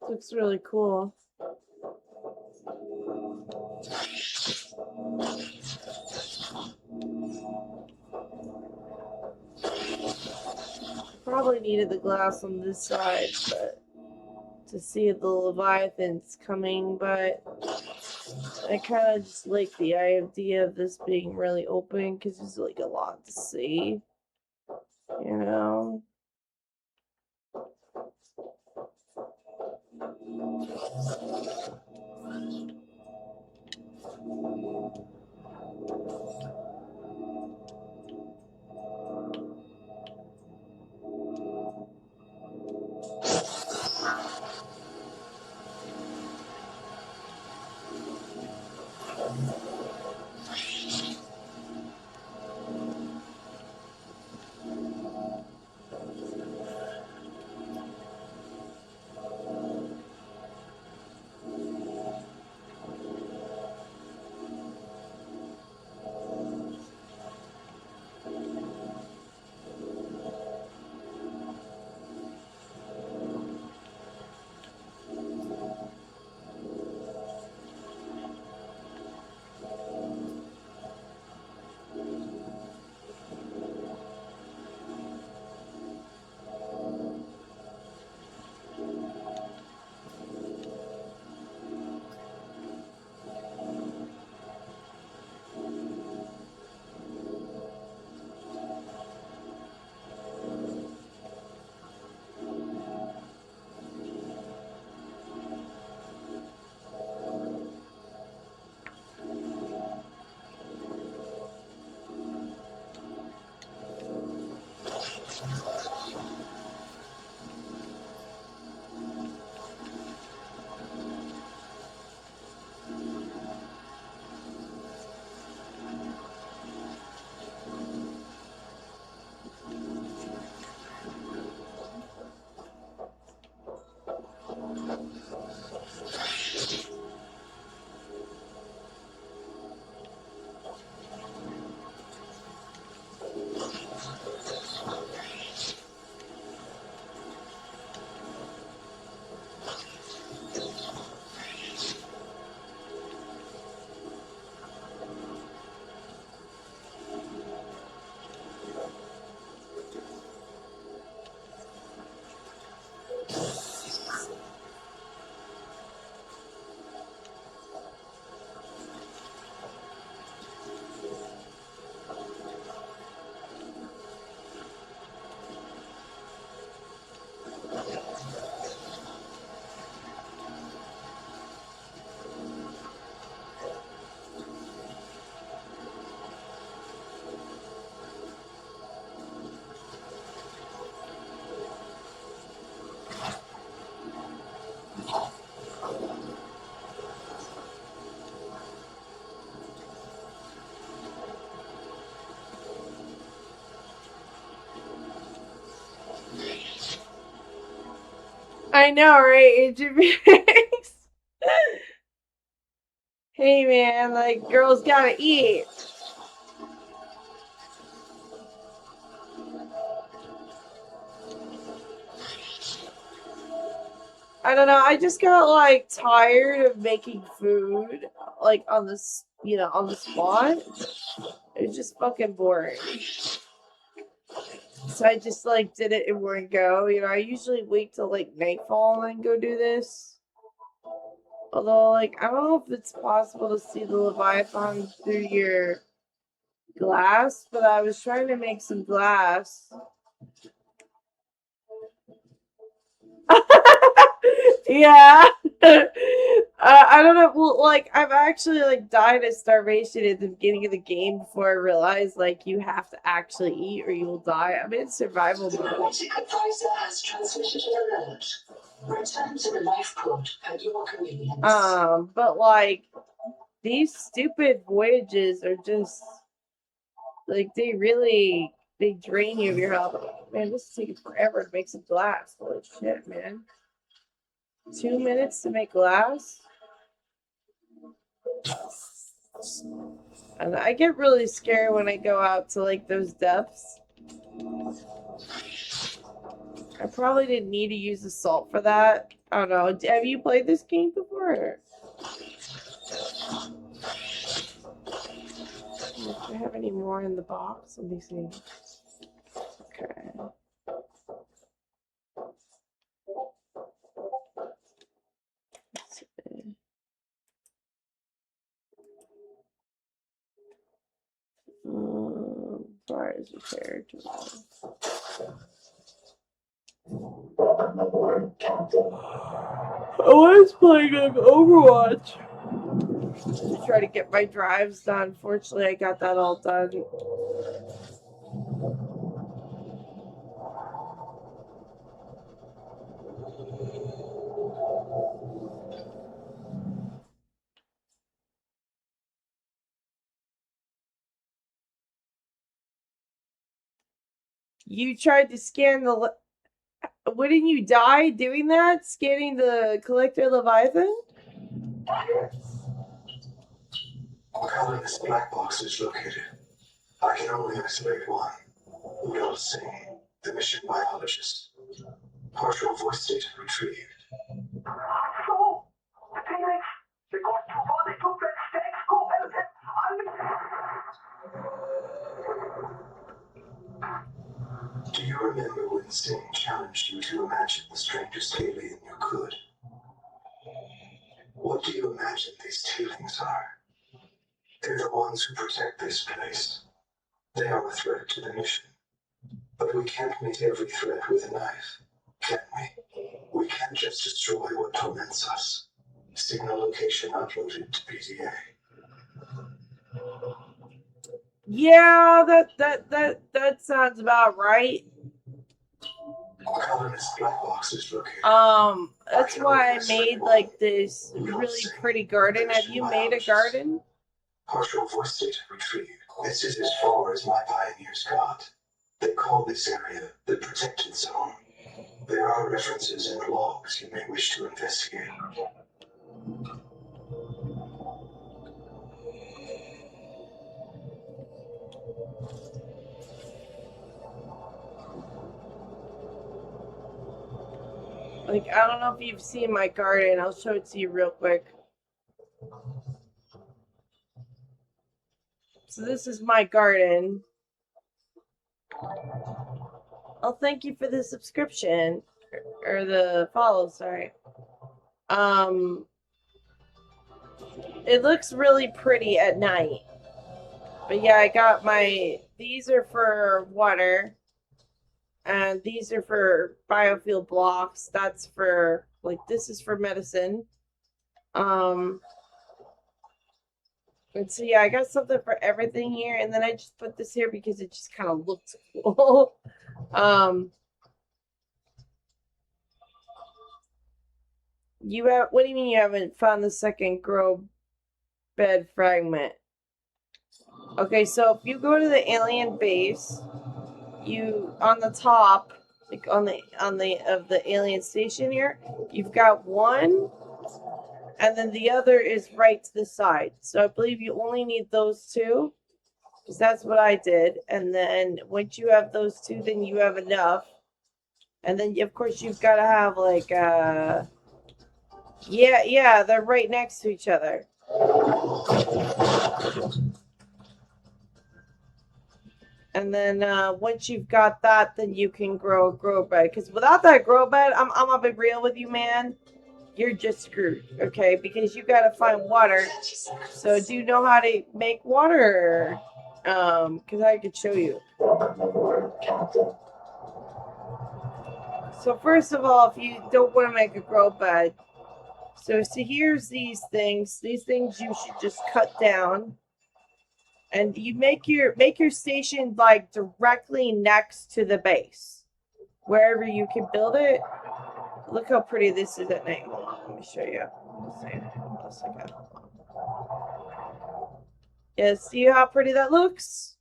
Looks really cool. Probably needed the glass on this side, but to see the Leviathans coming, but I kind of just like the idea of this being really open because there's like a lot to see, you know. I know, right? Agent Mix. Hey, man, like, girls gotta eat. I don't know. I just got like tired of making food like on this, on the spot. It was just fucking boring. So I just like did it in one go. I usually wait till like nightfall and then go do this. Although, like, I don't know if it's possible to see the Leviathan through your glass, but I was trying to make some glass. Yeah. I don't know. Well, like, I've actually like died of starvation at the beginning of the game before I realized like you have to actually eat or you'll die. I'm in survival The mode. robotic advisor has transmitted an alert. Return to the life pod at your convenience. But like these stupid voyages are just like they drain you of your health. Man, this is taking forever to make some glass. Holy shit, man. 2 minutes to make glass? And I get really scared when I go out to like those depths. I probably didn't need to use the salt for that. I don't know. Have you played this game before? Do I have any more in the box? Let me see. Okay. Let's see. Bars repaired. I was playing Overwatch to try to get my drives done. Fortunately, I got that all done. You tried to scan the. Wouldn't you die doing that? Scanning the Collector Leviathan? Where this black box is located, I can only isolate one. Will Singh, the mission biologist. Partial voice data retrieved. So, Felix, they got too far, they took that stake, go help him. Do you remember when Singh challenged you to imagine the strangest alien you could? What do you imagine these tailings are? They're the ones who protect this place. They are a threat to the mission. But we can't meet every threat with a knife, can we? We can't just destroy what torments us. Signal location uploaded to PDA. Yeah, that sounds about right. Colorless black box is located. That's why I made like this really pretty garden. Have you made a garden? Partial voice data retrieved. This is as far as my pioneers got. They call this area the protected zone. There are references and logs you may wish to investigate. Like, I don't know if you've seen my garden. I'll show it to you real quick. So this is my garden. Oh, thank you for the subscription. Or the follow, sorry. It looks really pretty at night. But yeah, I got these are for water. And these are for biofuel blocks. That's for, like, this is for medicine. And so yeah, I got something for everything here. And then I just put this here because it just kind of looks cool. What do you mean you haven't found the second grow bed fragment? Okay, so if you go to the alien base, on the top, like on the of the alien station here, you've got one, and then the other is right to the side. So I believe you only need those two, because that's what I did. And then once you have those two, then you have enough. And then of course you've got to have like yeah, they're right next to each other. And then once you've got that, then you can grow a grow bed. Because without that grow bed, I'm gonna be real with you, man. You're just screwed, okay? Because you gotta find water. 30 seconds. So do you know how to make water? Because I could show you. Word, Captain. So first of all, if you don't want to make a grow bed, so see here's these things. These things you should just cut down. And you make your station like directly next to the base. Wherever you can build it. Look how pretty this is at night. Hold on, let me show you. Hold on a second. Yeah, see how pretty that looks?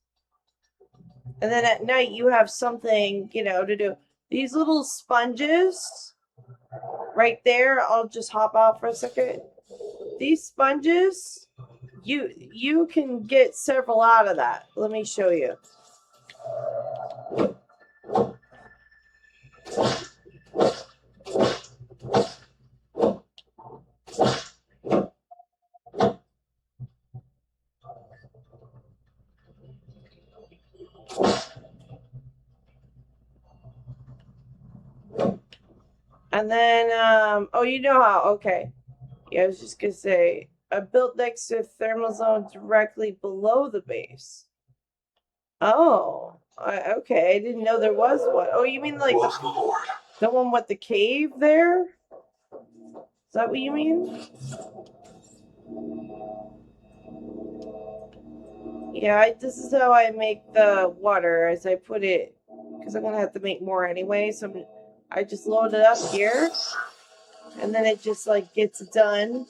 And then at night you have something, to do. These little sponges right there, I'll just hop out for a second. These sponges, you can get several out of that. Let me show you. And then, oh, you know how, okay. Yeah, I was just gonna say, I built next to a thermal zone directly below the base. Oh, okay. I didn't know there was one. Oh, you mean like Welcome aboard. the one with the cave there? Is that what you mean? Yeah, this is how I make the water as I put it, because I'm gonna have to make more anyway. So I just load it up here, and then it just like gets done.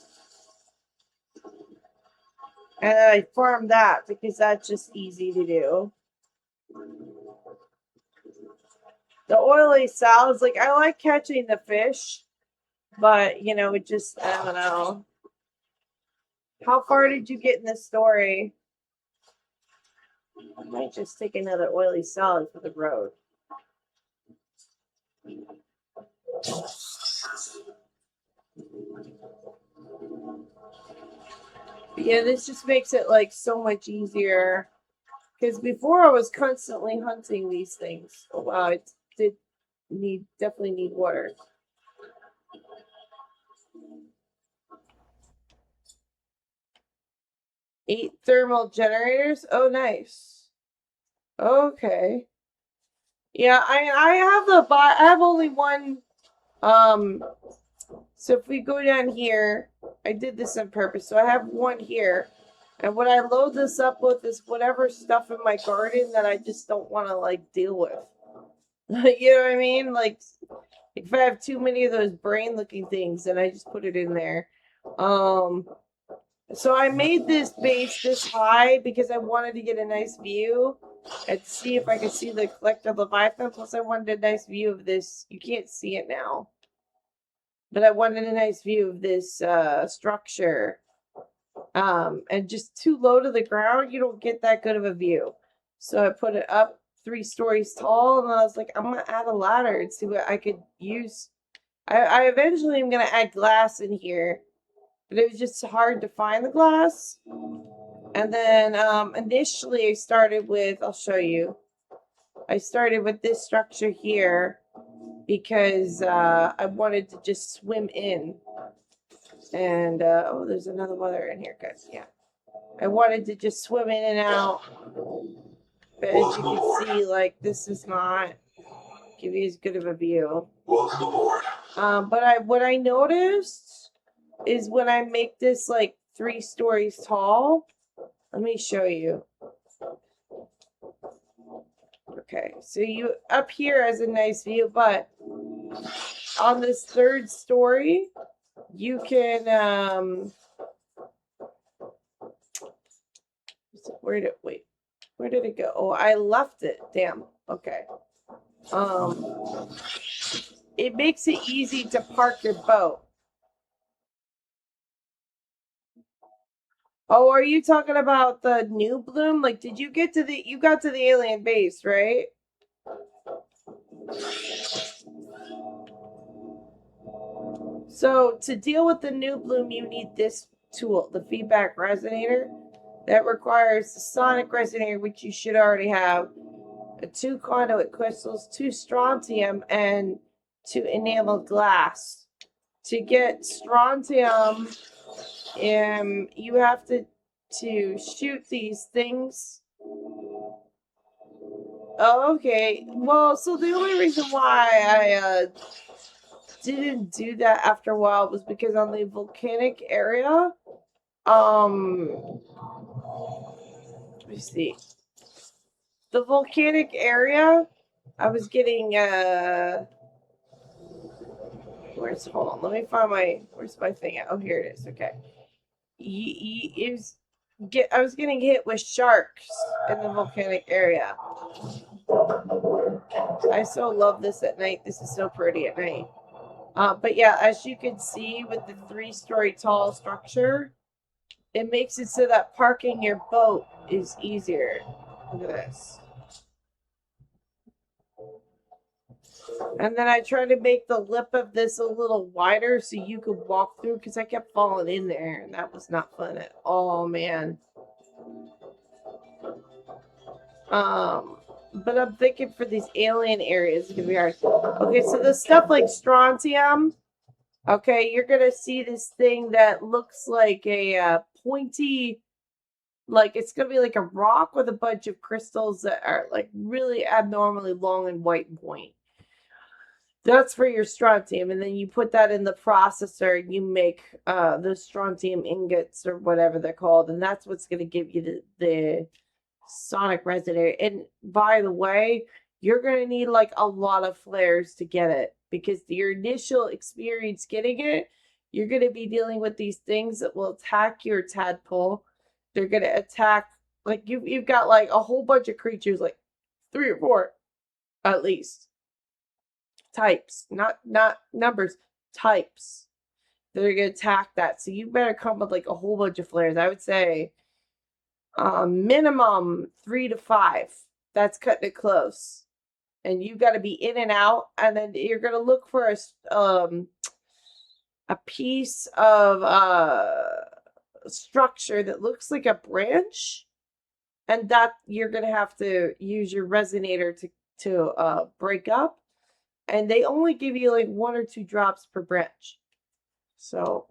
And then I farm that because that's just easy to do. The oily salads, like I like catching the fish, but it just I don't know. How far did you get in this story? I might just take another oily salad for the road. But yeah, this just makes it like so much easier. Because before I was constantly hunting these things. Oh wow, it did definitely need water. Eight thermal generators. Oh, nice. Okay. Yeah, I have I have only one. So if we go down here, I did this on purpose. So I have one here, and what I load this up with is whatever stuff in my garden that I just don't want to like deal with. You know what I mean? Like if I have too many of those brain-looking things, then I just put it in there. So I made this base this high because I wanted to get a nice view and see if I could see the Collector Leviathan. Plus, I wanted a nice view of this. You can't see it now, but I wanted a nice view of this structure. And just too low to the ground, you don't get that good of a view. So I put it up 3 stories tall, and I was like, I'm gonna add a ladder and see what I could use. I eventually am gonna add glass in here. But it was just hard to find the glass. And then initially I started with, I'll show you. I started with this structure here because I wanted to just swim in. And, oh, there's another weather in here, guys. Yeah. I wanted to just swim in and out. But as you can see, like, this is not give you as good of a view. Welcome aboard. But what I noticed is when I make this like 3 stories tall, let me show you. Okay, so you up here has a nice view, but on this 3rd story, you can where did it go? Oh, I left it. Damn. Okay. It makes it easy to park your boat. Oh, are you talking about the new bloom? Like, did you get to you got to the alien base, right? So to deal with the new bloom, you need this tool, the feedback resonator. That requires the sonic resonator, which you should already have, 2 conduit crystals, 2 strontium, and 2 enameled glass. To get strontium, you have to shoot these things. Oh, okay. Well, so the only reason why I didn't do that after a while was because on the volcanic area, let me see. The volcanic area, I was getting hold on, let me find where's my thing at? Oh, here it is. Okay. I was getting hit with sharks in the volcanic area. I so love this at night. This is so pretty at night. But yeah, as you can see with the 3-story tall structure, it makes it so that parking your boat is easier. Look at this. And then I tried to make the lip of this a little wider so you could walk through, because I kept falling in there and that was not fun at all, man. But I'm thinking for these alien areas, it's gonna be hard. Okay, so the stuff like strontium, okay, you're gonna see this thing that looks like a pointy, like it's gonna be like a rock with a bunch of crystals that are like really abnormally long and white and point. That's for your strontium, and then you put that in the processor and you make the strontium ingots or whatever they're called, and that's what's going to give you the sonic resonator. And by the way, you're going to need like a lot of flares to get it, because your initial experience getting it, you're going to be dealing with these things that will attack your tadpole. They're going to attack, like you've got like a whole bunch of creatures, like 3 or 4 at least. Types, not numbers, types. They're gonna attack that. So you better come with like a whole bunch of flares. I would say minimum 3 to 5. That's cutting it close. And you got to be in and out, and then you're gonna look for a piece of structure that looks like a branch, and that you're gonna have to use your resonator to break up. And they only give you like 1 or 2 drops per branch. So.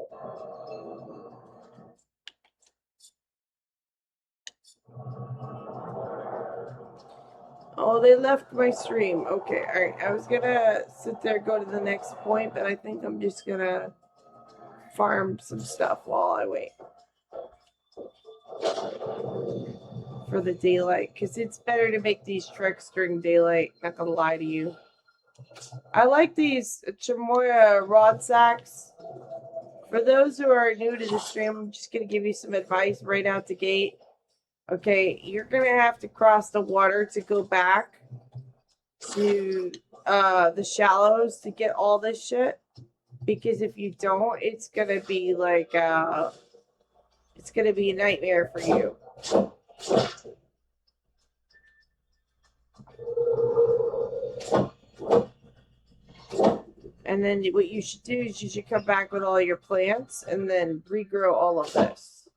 Oh, they left my stream. Okay, alright. I was gonna sit there, go to the next point, but I think I'm just gonna farm some stuff while I wait for the daylight. Because it's better to make these treks during daylight. Not gonna lie to you. I like these Chamoya rod sacks. For those who are new to the stream, I'm just going to give you some advice right out the gate. Okay, you're going to have to cross the water to go back to the shallows to get all this shit. Because if you don't, it's going to be like, it's going to be a nightmare for you. And then what you should do is you should come back with all your plants and then regrow all of this.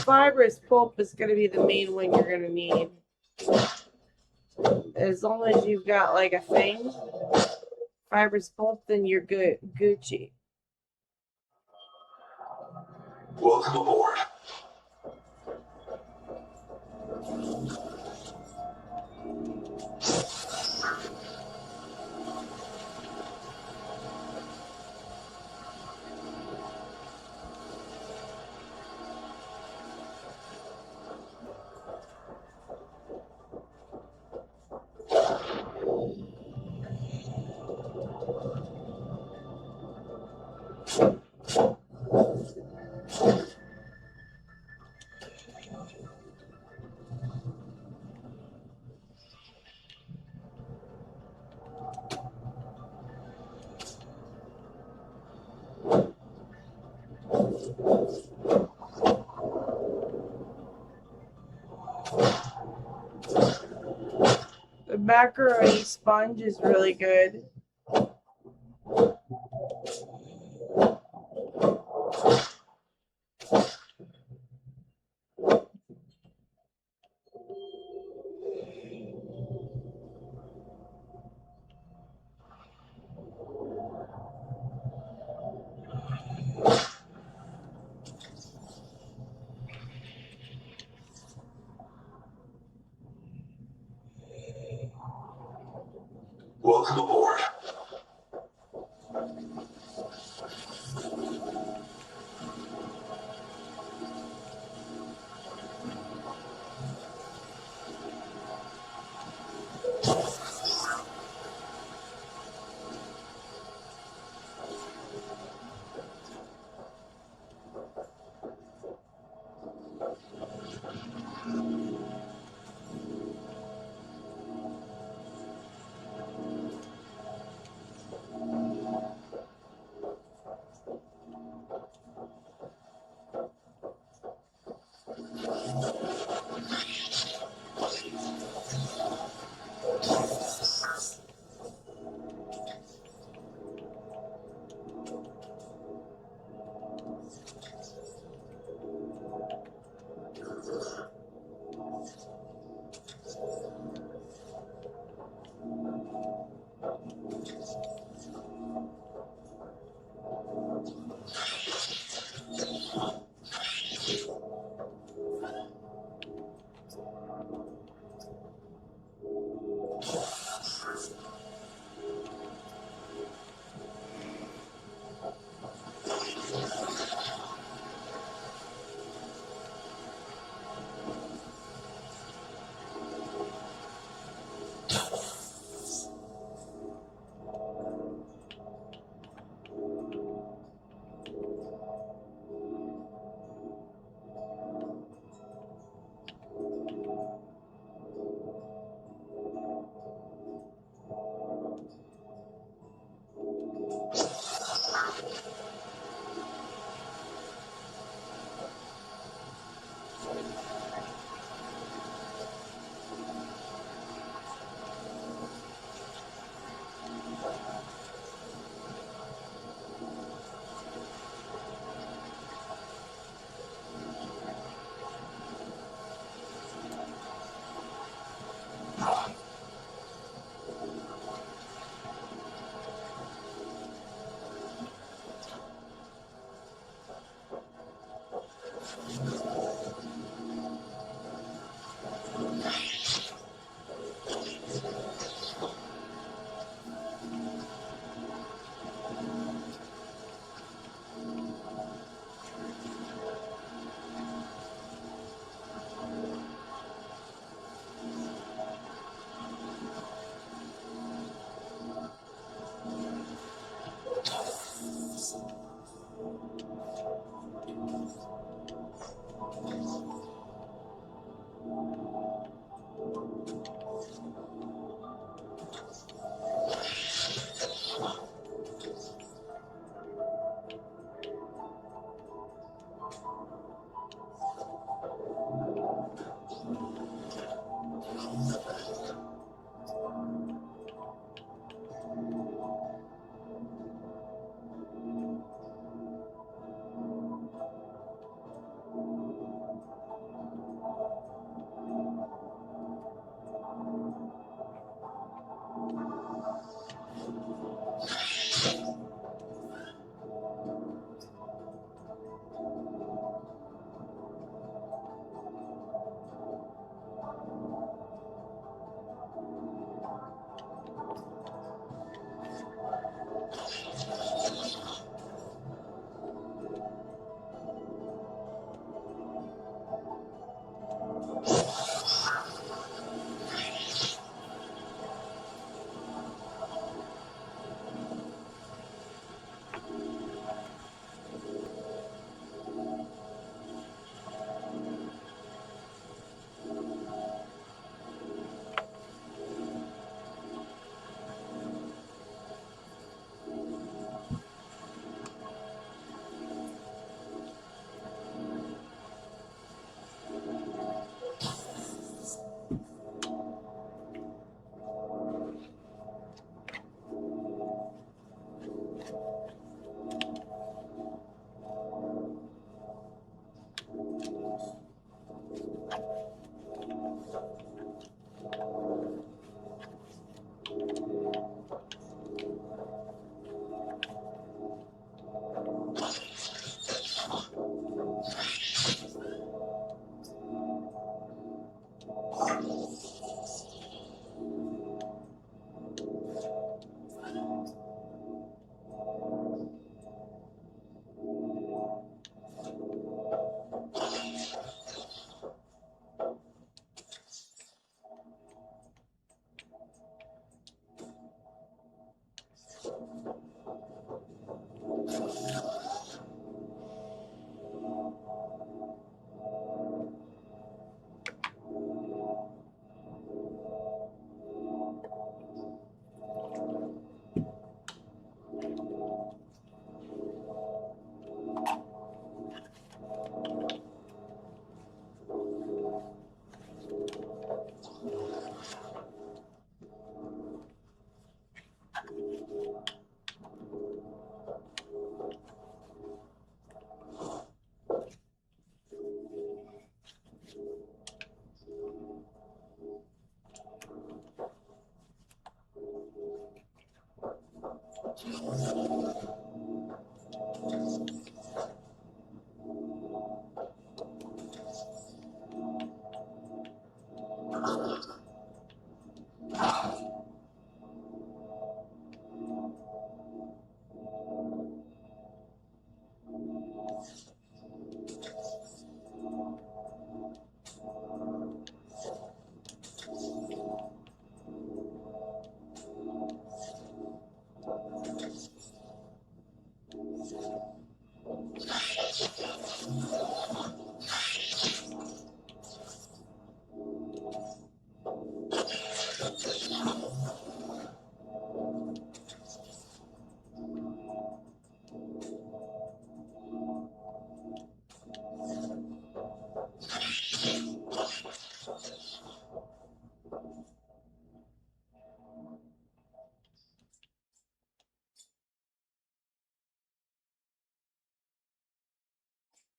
Fibrous pulp is going to be the main one you're going to need. As long as you've got like a thing, fibrous pulp, then you're good, Gucci. Welcome aboard. The macaroni sponge is really good. Welcome aboard.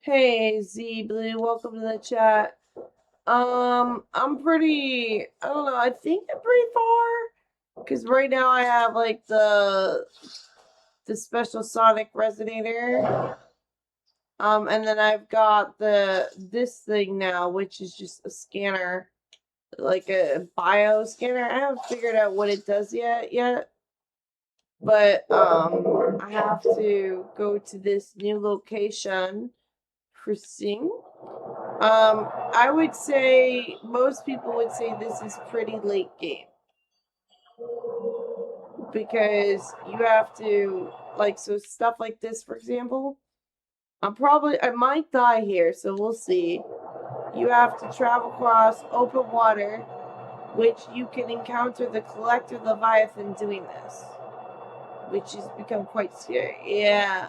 Hey Z Blue, welcome to the chat. I'm pretty, I don't know, I think I'm pretty far. Because right now I have like the special sonic resonator. And then I've got this thing now, which is just a scanner, like a bio scanner. I haven't figured out what it does yet. But I have to go to this new location for Sing. I would say most people would say this is pretty late game. Because you have to, like, so stuff like this, for example, I might die here, so we'll see. You have to travel across open water, which you can encounter the Collector Leviathan doing this, which has become quite scary. Yeah.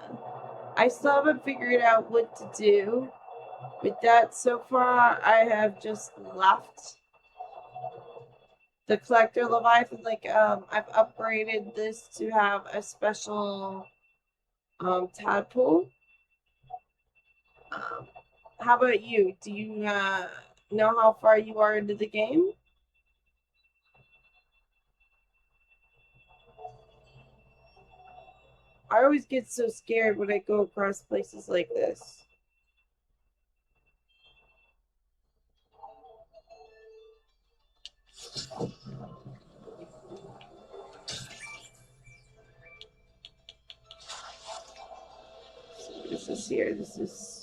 I still haven't figured out what to do with that so far. I have just left the Collector Leviathan. Like, I've upgraded this to have a special tadpole. How about you? Do you know how far you are into the game? I always get so scared when I go across places like this. This is here. This is.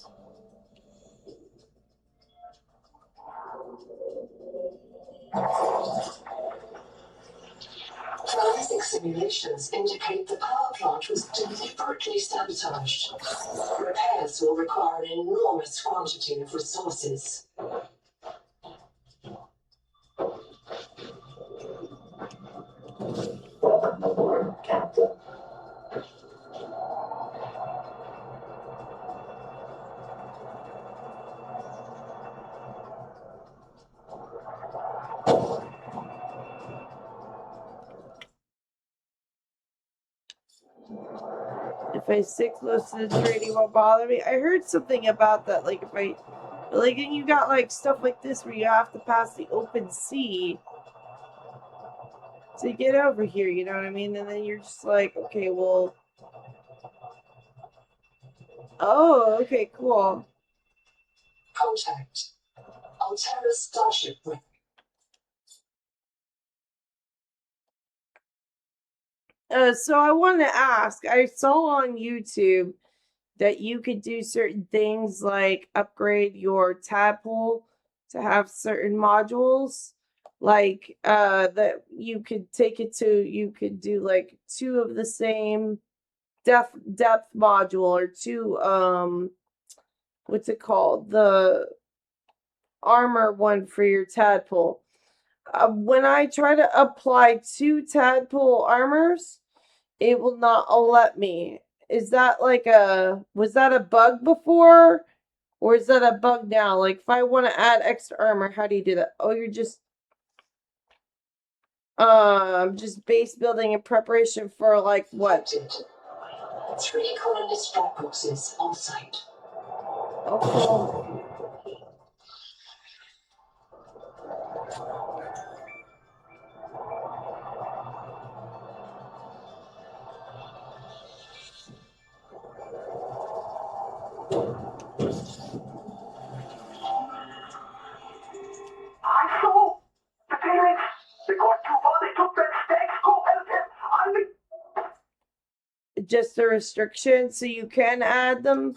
Forensic simulations indicate the power plant was deliberately sabotaged. Repairs will require an enormous quantity of resources. Captain. If I stick close to the tree, it won't bother me. I heard something about that. Like, if I. Like, and you got, like, stuff like this where you have to pass the open sea to get over here, you know what I mean? And then you're just like, okay, well. Oh, okay, cool. Contact. Altera Starship Bridge. So I wanted to ask, I saw on YouTube that you could do certain things like upgrade your tadpole to have certain modules. Like that you could take it to, you could do like 2 of the same depth module, or 2 what's it called? The armor one for your tadpole. When I try to apply 2 tadpole armors, it will not let me. Is that like was that a bug before? Or is that a bug now? Like, if I want to add extra armor, how do you do that? Oh, you're just base building in preparation for, like, what? 3 colonist black boxes on site. Okay. I saw the pyramids. They got too far. They took that stag. Go help him. Just a restriction, so you can add them.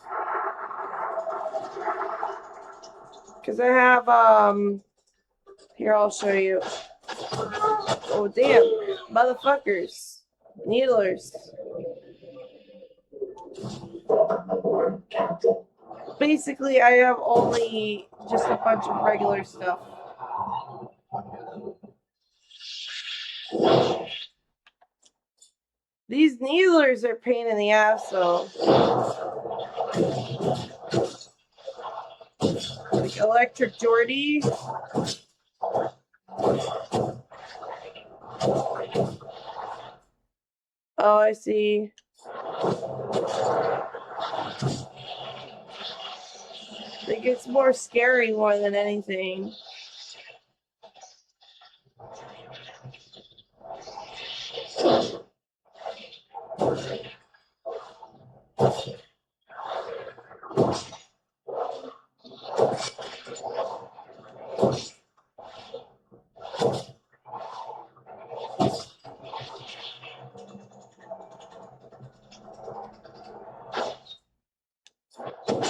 Because I have, here, I'll show you. Oh, damn. Motherfuckers. Needlers. Captain. basically, I have only just a bunch of regular stuff. These needlers are a pain in the ass, though. Like Electric Geordie. Oh, I see. Like, it's more scary more than anything.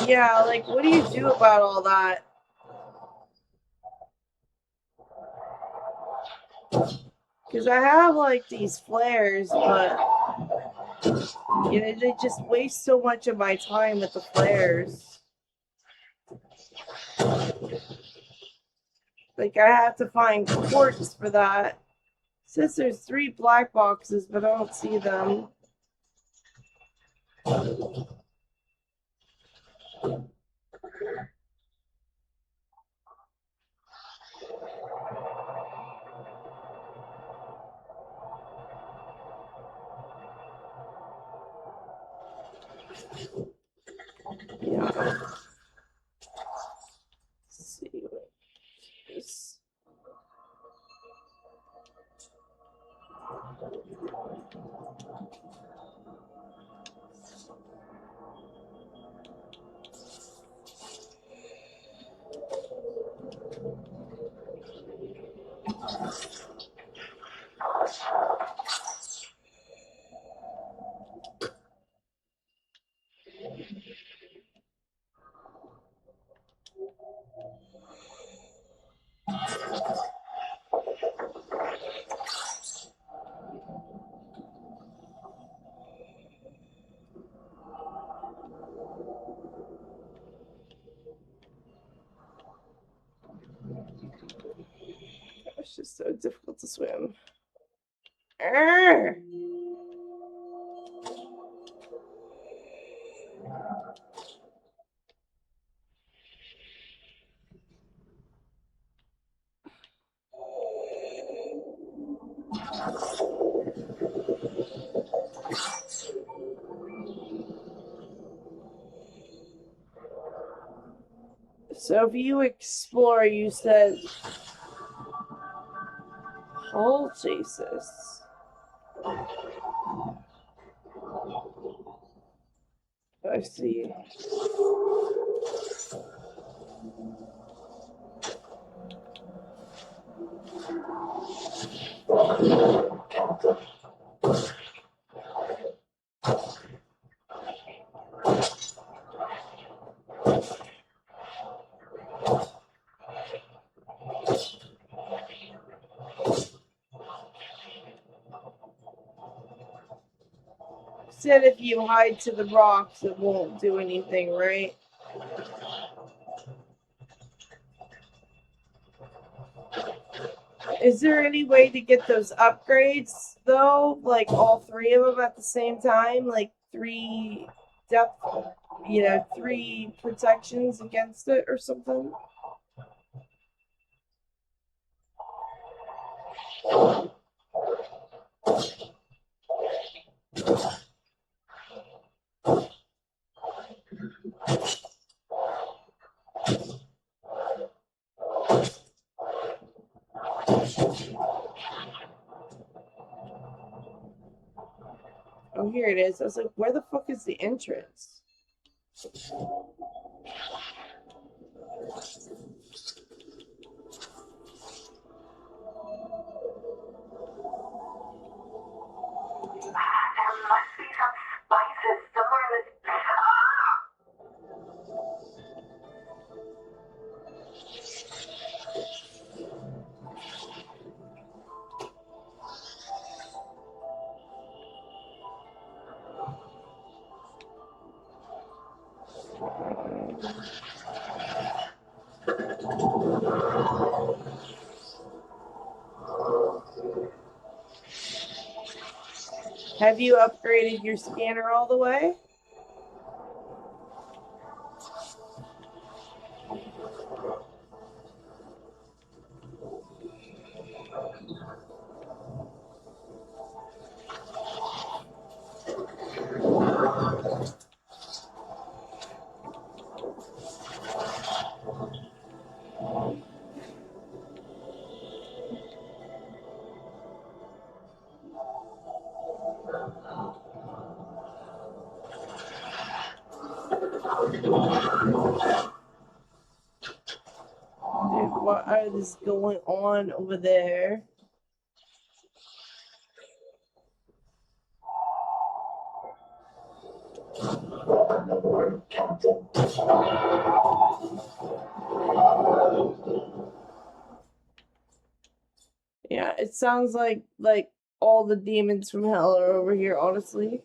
Yeah, like, what do you do about all that? Because I have, like, these flares, but, you know, they just waste so much of my time with the flares. Like, I have to find quartz for that. It says there's 3 black boxes, but I don't see them. Yeah. Let's see what this. It's just so difficult to swim. Arrgh! So if you explore, you said hull chases. I see. Said if you hide to the rocks, it won't do anything, right? Is there any way to get those upgrades though? Like all 3 of them at the same time? Like 3 depth, 3 protections against it or something? Oh, here it is. I was like, where the fuck is the entrance? There must be some spices somewhere in this. Have you upgraded your scanner all the way? Dude, what is going on over there? Welcome aboard, Captain. Yeah, it sounds like all the demons from hell are over here, honestly.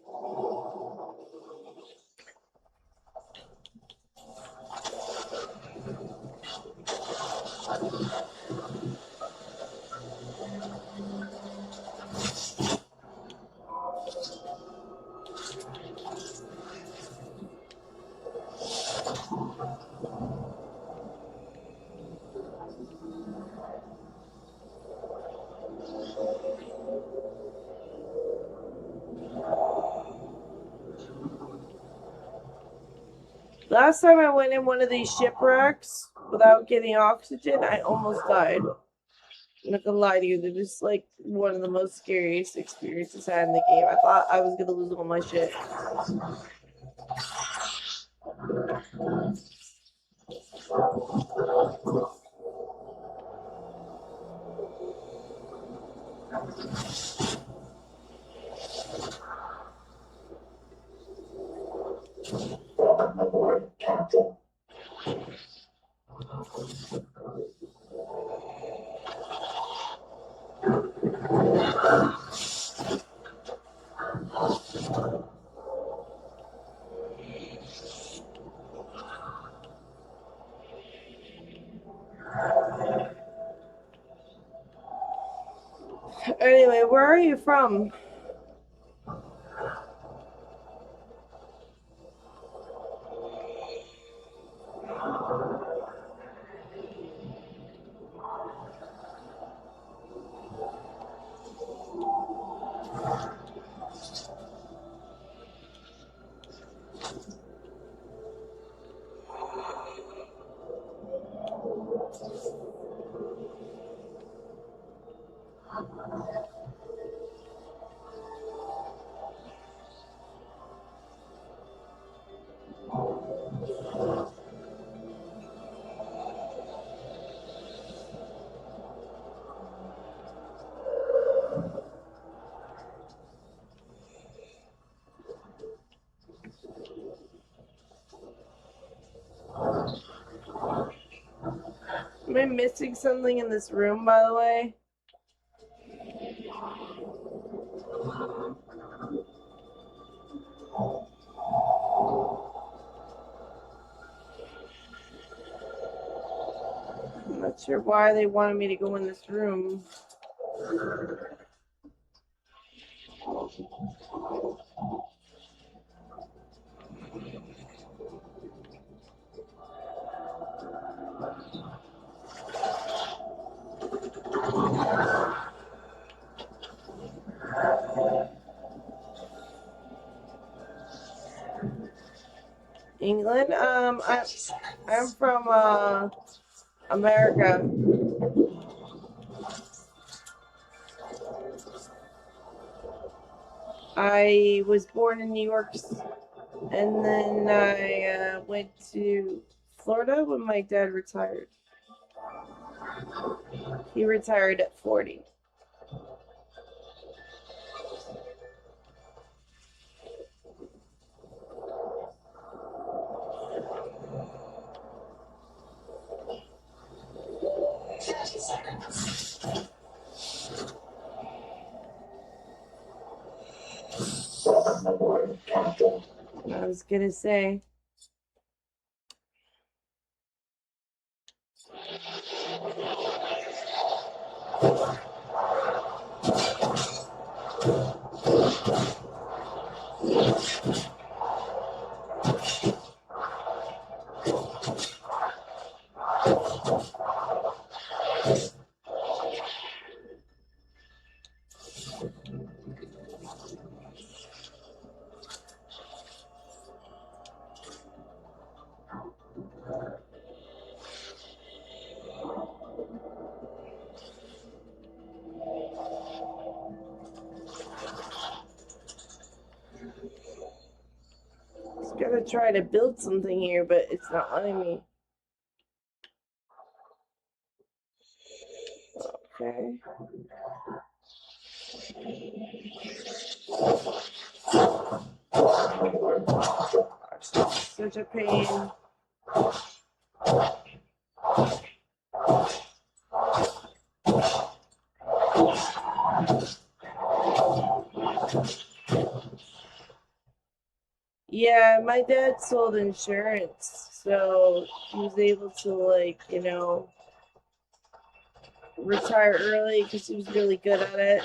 Last time I went in one of these shipwrecks without getting oxygen, I almost died. I'm not gonna lie to you, they're just like one of the most scariest experiences I had in the game. I thought I was gonna lose all my shit. Welcome aboard, Captain. Anyway, where are you from? Am I missing something in this room, by the way? I'm not sure why they wanted me to go in this room. England? I'm from America. I was born in New York, and then I went to Florida when my dad retired. He retired at 40. Welcome aboard, Captain. I was gonna say. Just gotta try to build something here, but it's not letting me. Okay. Such a pain. Yeah, my dad sold insurance, so he was able to, like, you know, retire early because he was really good at it.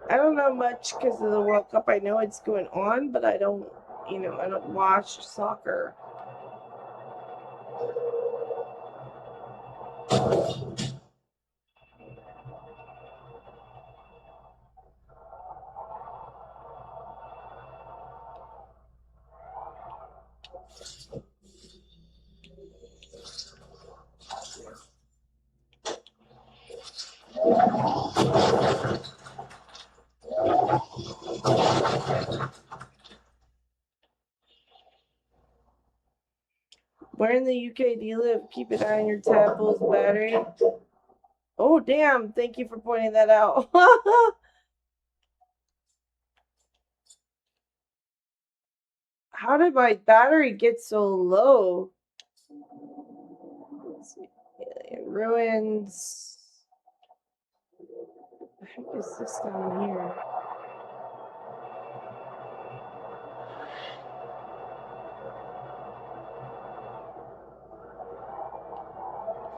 I don't know much because of the World Cup. I know it's going on, but I don't, you know, I don't watch soccer. Where in the UK do you live? Keep an eye on your tadpole's battery. Oh, damn. Thank you for pointing that out. How did my battery get so low? Let's see. Alien ruins. What the heck is this down here?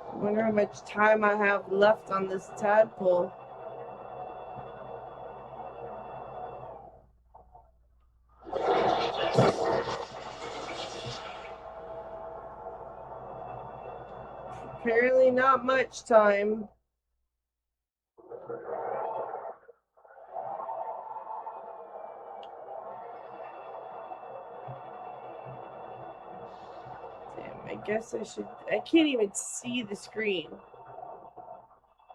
I wonder how much time I have left on this tadpole. Apparently not much time. Damn, I guess I should. I can't even see the screen.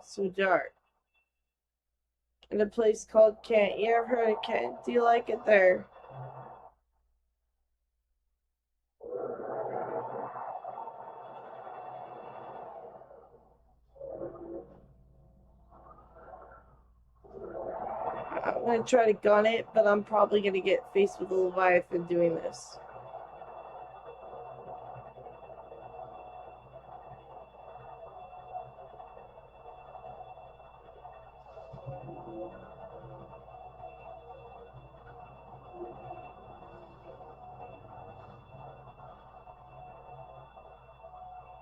So dark. In a place called Kent. You ever heard of Kent? Do you like it there? I'm gonna try to gun it, but I'm probably gonna get faced with a Leviathan doing this.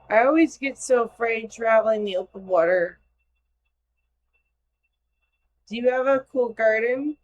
I always get so afraid traveling the open water. Do you have a cool garden?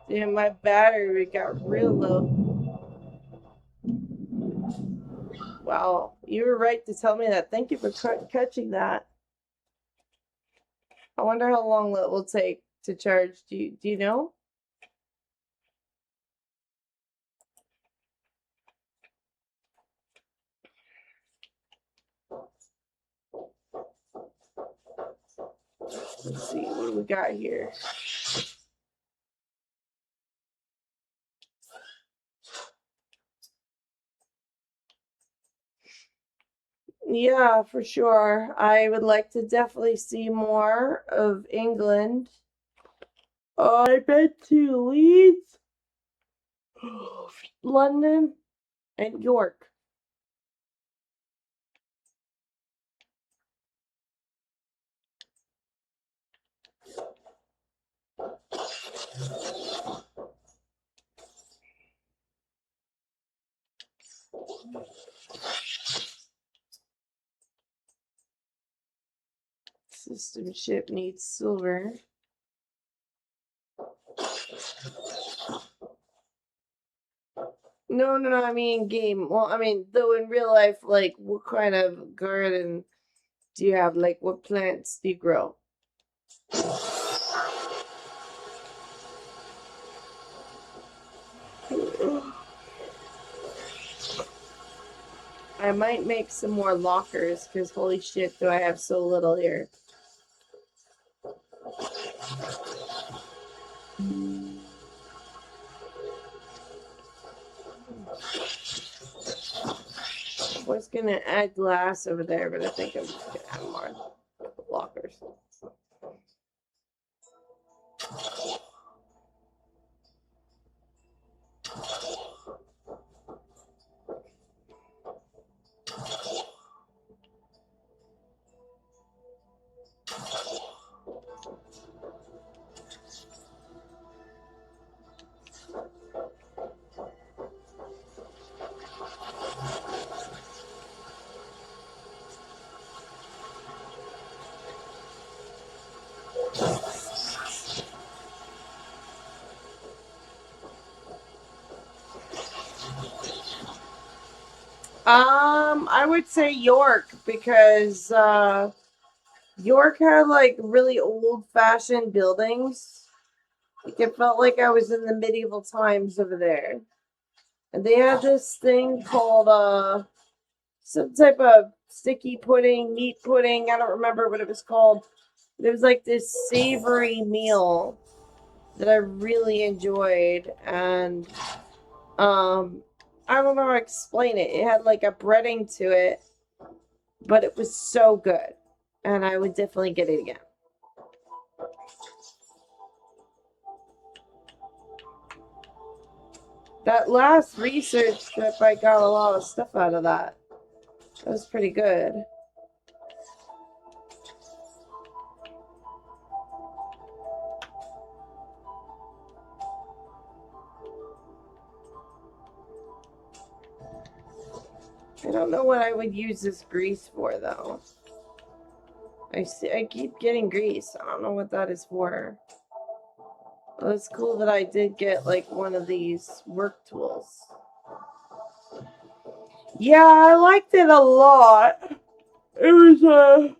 Damn, my battery got real low. Wow, you were right to tell me that. Thank you for catching that. I wonder how long that will take to charge. Do you know? Let's see, what do we got here? Yeah, for sure. I would like to definitely see more of England. I've been to Leeds, London, and York. System ship needs silver. No, I mean game. Well, I mean, though in real life, like, what kind of garden do you have? Like, what plants do you grow? I might make some more lockers, because holy shit, do I have so little here. I was gonna add glass over there, but I think I'm just gonna add more lockers. I would say York because York had like really old-fashioned buildings. Like it felt like I was in the medieval times over there. And they had this thing called some type of sticky pudding, meat pudding. I don't remember what it was called. But it was like this savory meal that I really enjoyed, and I don't know how to explain it. It had like a breading to it, but it was so good, and I would definitely get it again. That last research trip, I got a lot of stuff out of that. That was pretty good. I don't know what I would use this grease for, though. I keep getting grease. I don't know what that is for. Well, it's cool that I did get like one of these work tools. Yeah, I liked it a lot. It was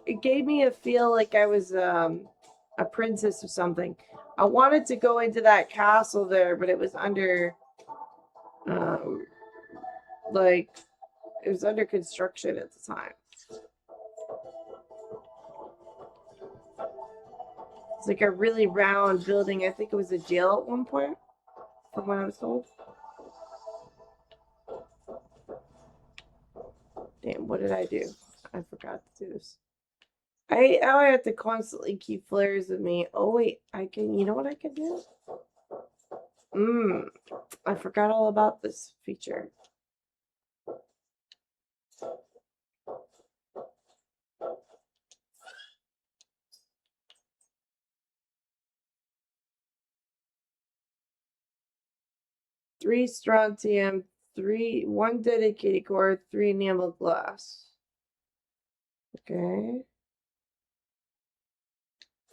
it gave me a feel like I was a princess or something. I wanted to go into that castle there, but it was under um like it was under construction at the time. It's like a really round building. I think it was a jail at one point, from what I was told. Damn, what did I do? I forgot to do this. I have to constantly keep flares with me. Oh wait, I can. You know what I can do? I forgot all about this feature. Three strontium, one dedicated core, three enamel glass. Okay.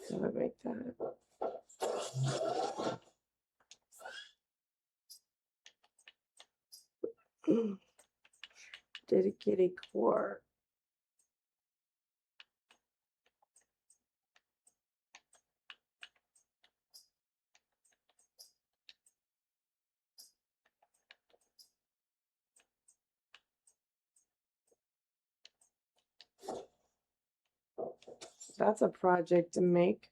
How do I make that? Dedicated core. That's a project to make.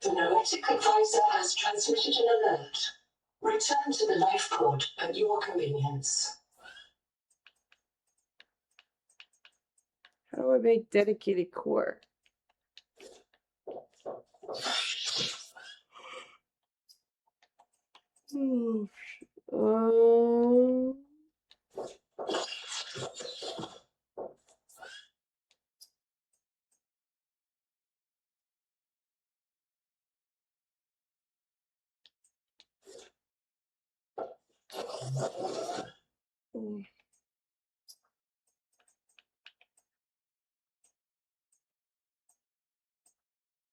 The Noetic Advisor has transmitted an alert. Return to the life pod at your convenience. How do I make dedicated core? Um,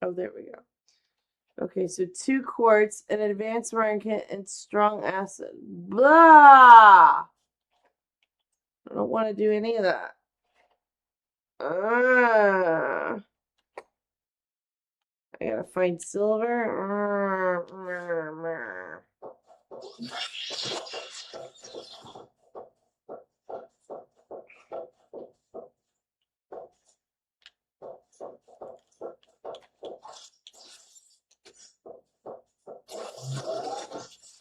oh, there we go. Okay, so 2 quartz, an advanced iron kit, and strong acid. Blah! I don't want to do any of that. I gotta find silver.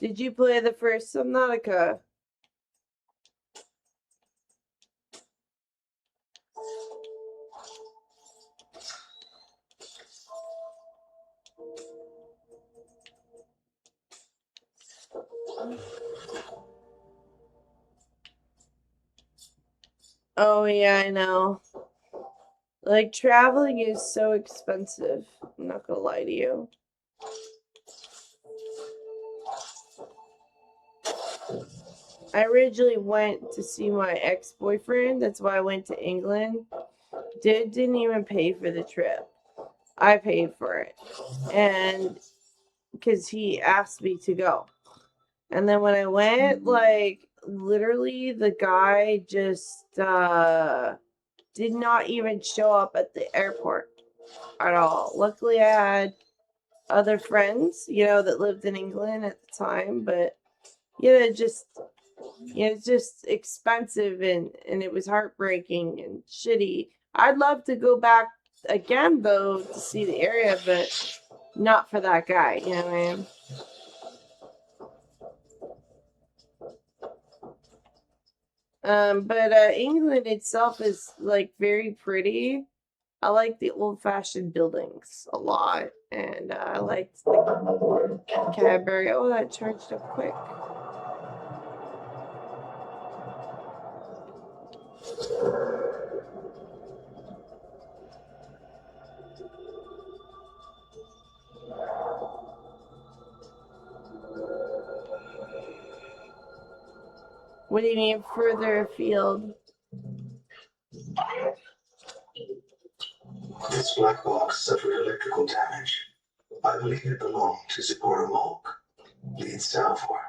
Did you play the first Subnautica? Oh yeah, I know. Like, traveling is so expensive. I'm not gonna lie to you. I originally went to see my ex-boyfriend. That's why I went to England. Dude didn't even pay for the trip. I paid for it. And because he asked me to go. And then when I went, like, literally the guy just did not even show up at the airport at all. Luckily, I had other friends, that lived in England at the time, but it's just expensive and it was heartbreaking and shitty. I'd love to go back again though to see the area, but not for that guy, you know what I mean? But England itself is like very pretty. I like the old-fashioned buildings a lot, and I liked the Cadbury. Oh, that charged up quick. What do you mean further afield? This black box suffered electrical damage. I believe it belonged to Zipporah Mulk, lead Salvor.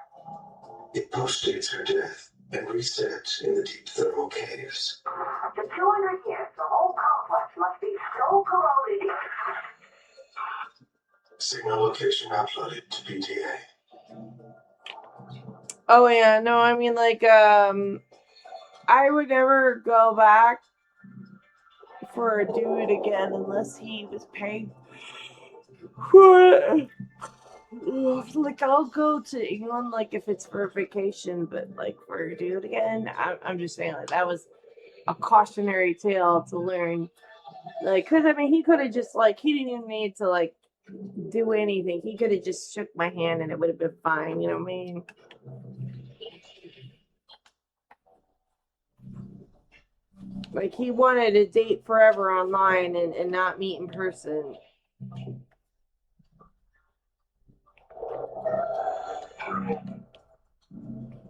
It postdates her death and reset in the deep thermal caves. After 200 years, the whole complex must be so corroded. Signal location uploaded to PTA. Oh yeah, no, I mean like I would never go back for a dude again unless he was paying for it. Like I'll go to England like if it's for a vacation, but like for a dude again, I'm just saying like that was a cautionary tale to learn. Like, cause I mean he could have just like he didn't even need to like do anything. He could have just shook my hand and it would have been fine. You know what I mean? Like he wanted to date forever online and not meet in person.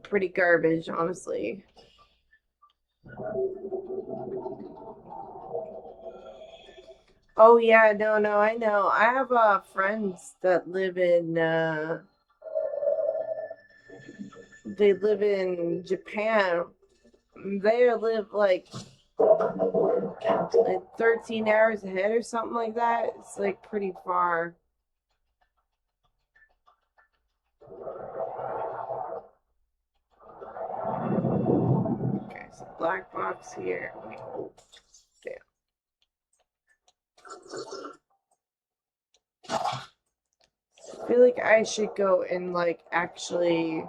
Pretty garbage, honestly. Oh yeah, no, I know. I have friends that live in they live in Japan. They live like 13 hours ahead or something like that. It's like pretty far. Okay, so black box here. Oh, damn. feel like I should go and like actually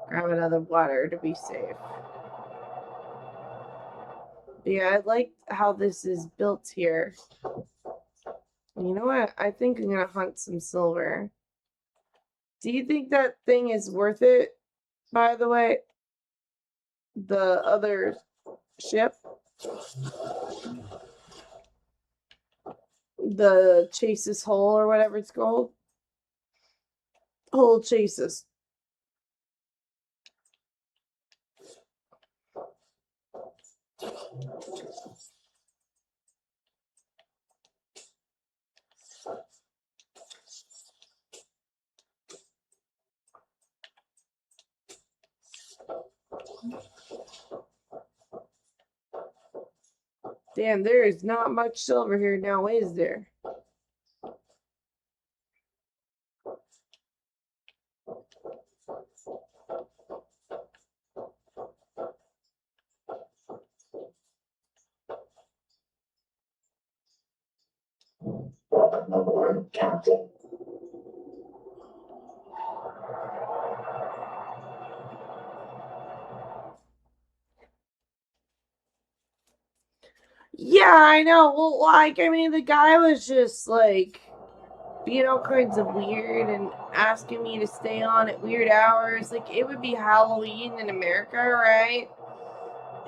grab another water to be safe. Yeah, I like how this is built here. You know what? I think I'm gonna hunt some silver. Do you think that thing is worth it, by the way? The other ship? The Chase's Hole or whatever it's called? Hole Chases. Damn, there is not much silver here now, is there? Welcome aboard, Captain. Yeah, I know. Well, like, I mean, the guy was just like being all kinds of weird and asking me to stay on at weird hours. Like, it would be Halloween in America, right?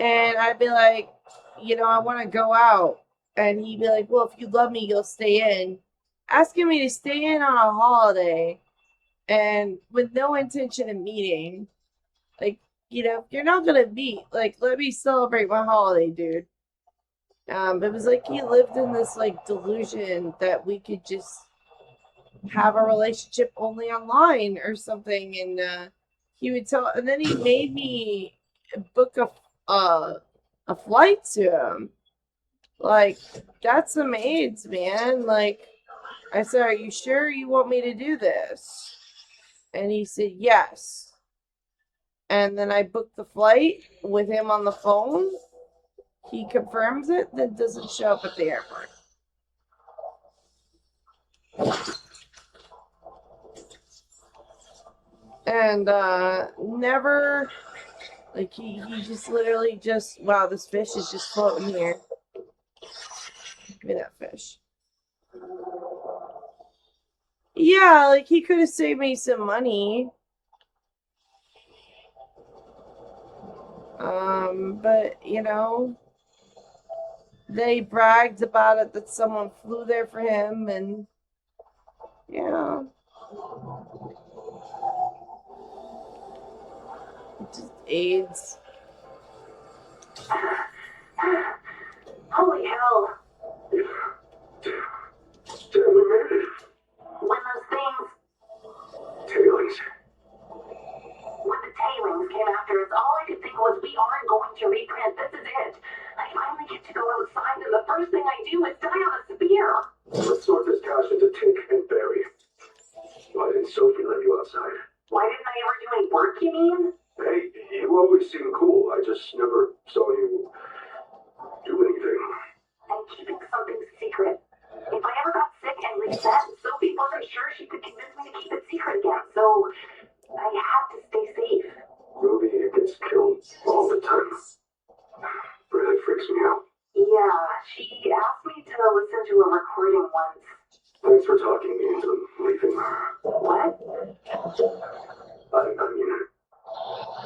And I'd be like, I want to go out. And he'd be like, well, if you love me, you'll stay in. Asking me to stay in on a holiday and with no intention of meeting. Like, if you're not going to meet, like, let me celebrate my holiday, dude. It was like he lived in this, like, delusion that we could just have a relationship only online or something. And he would tell, and then he made me book a flight to him. Like, that's some AIDS, man. Like, I said, are you sure you want me to do this? And he said, yes. And then I booked the flight with him on the phone. He confirms it, then doesn't show up at the airport. And never, like, he just literally just, wow, this fish is just floating here. Give me that fish. Yeah, like, he could have saved me some money. But, they bragged about it that someone flew there for him, and, just AIDS. Holy hell. Damn, we made it. When those things Tailings. when the tailings came after us, all I could think was we aren't going to reprint. This is it. I finally get to go outside, and the first thing I do is die on a spear. Let's sort this cash into take and bury. Why didn't Sophie let you outside? Why didn't I ever do any work, you mean? Hey, you always seem cool. I just never saw you do anything. I'm keeping something secret. If I ever got sick and reset, Sophie wasn't sure she could convince me to keep it secret again, so I had to stay safe. Ruby gets killed all the time. Really freaks me out. Yeah, she asked me to listen to a recording once. Thanks for talking me into leaving. What? I mean,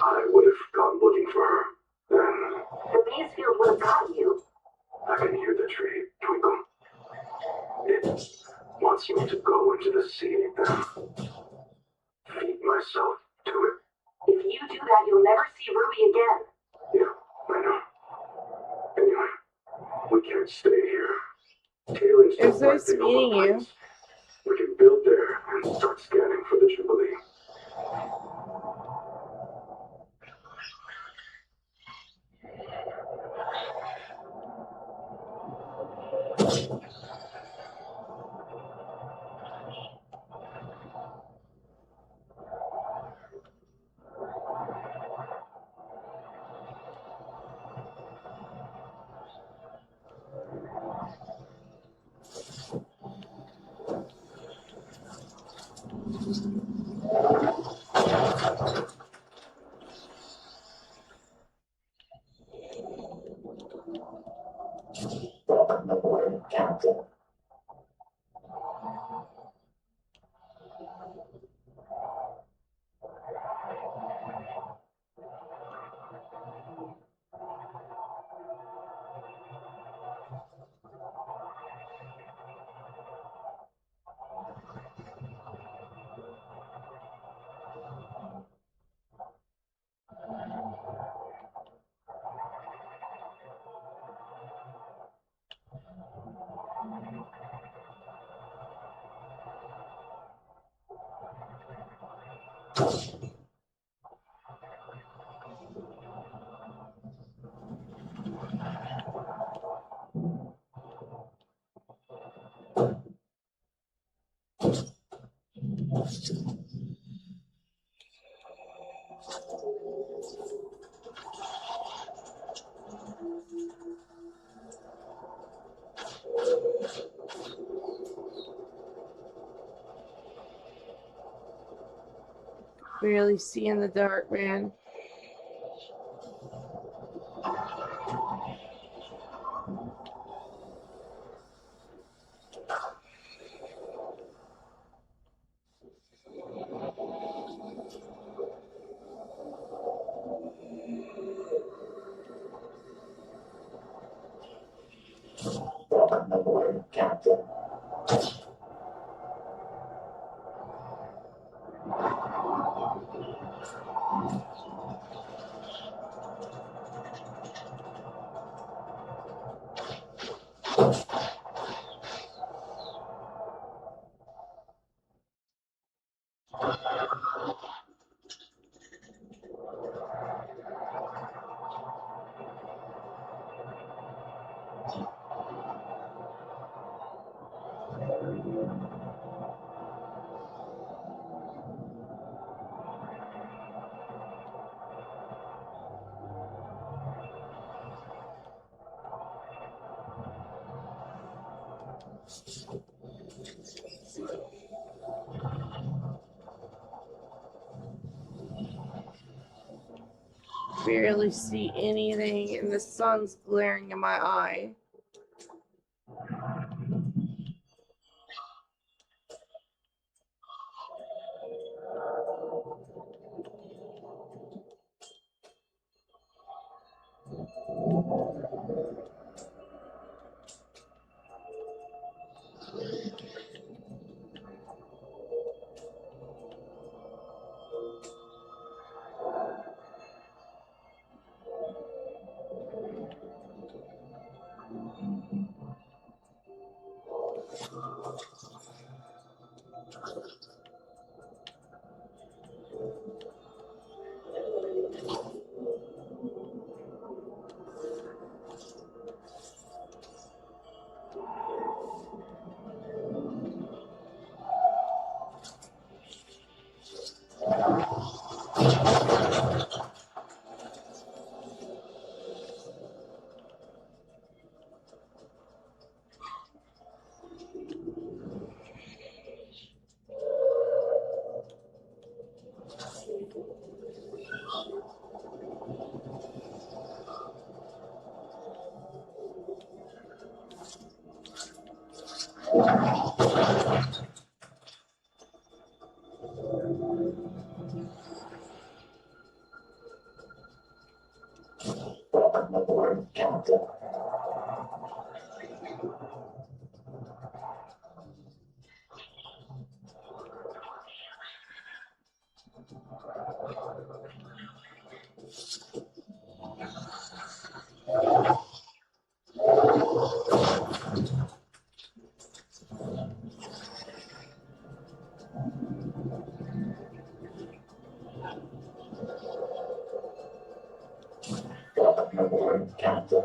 I would have gone looking for her. Then The Maysfield would have got you. I can hear the tree twinkle. It wants me to go into the sea and feed myself to it. If you do that, you'll never see Ruby again. Yeah, I know. Anyway, we can't stay here. Taylor's It's nice meeting you. We can build there and start scanning for the Jubilee. Barely see in the dark, man. Welcome aboard, Captain. Barely see anything, and the sun's glaring in my eye. Welcome aboard, Captain. Welcome aboard, Captain.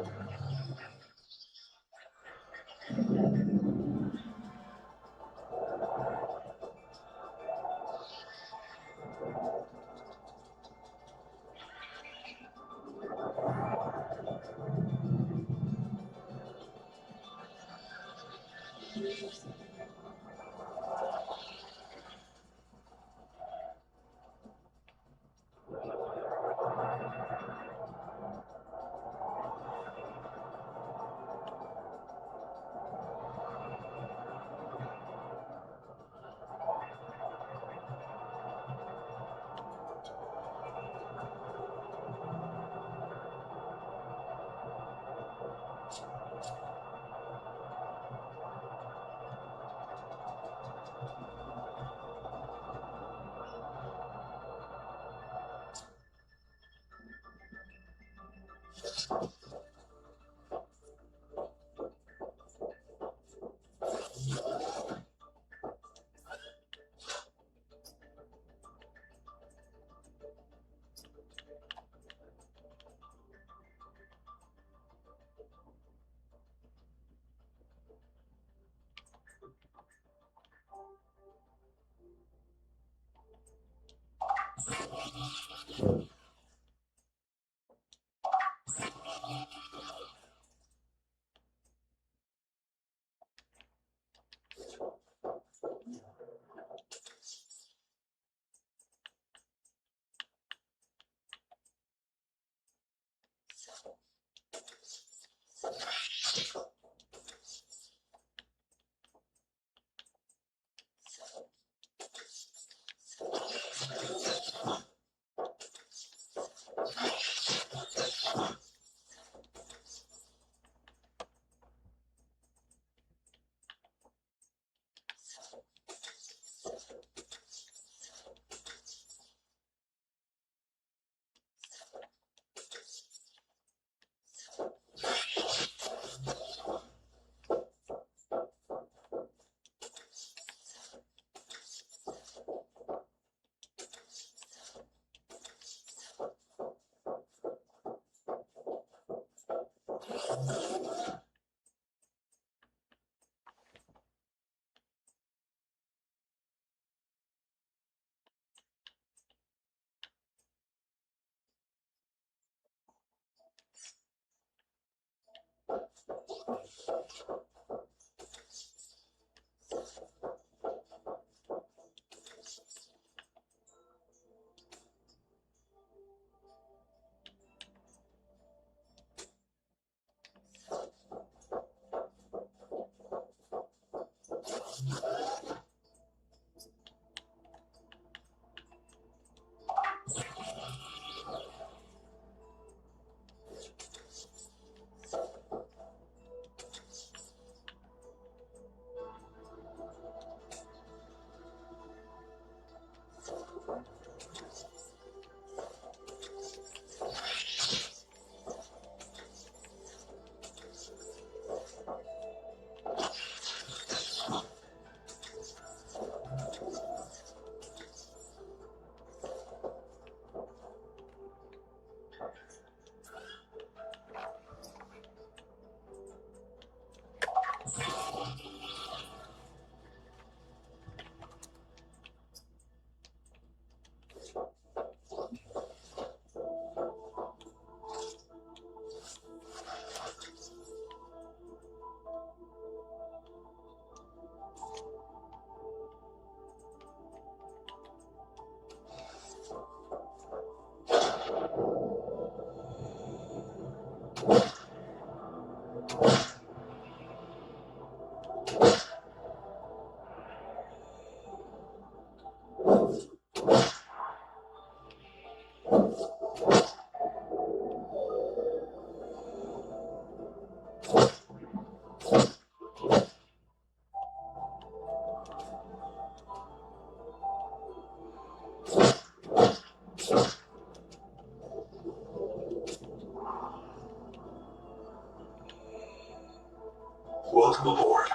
Welcome aboard.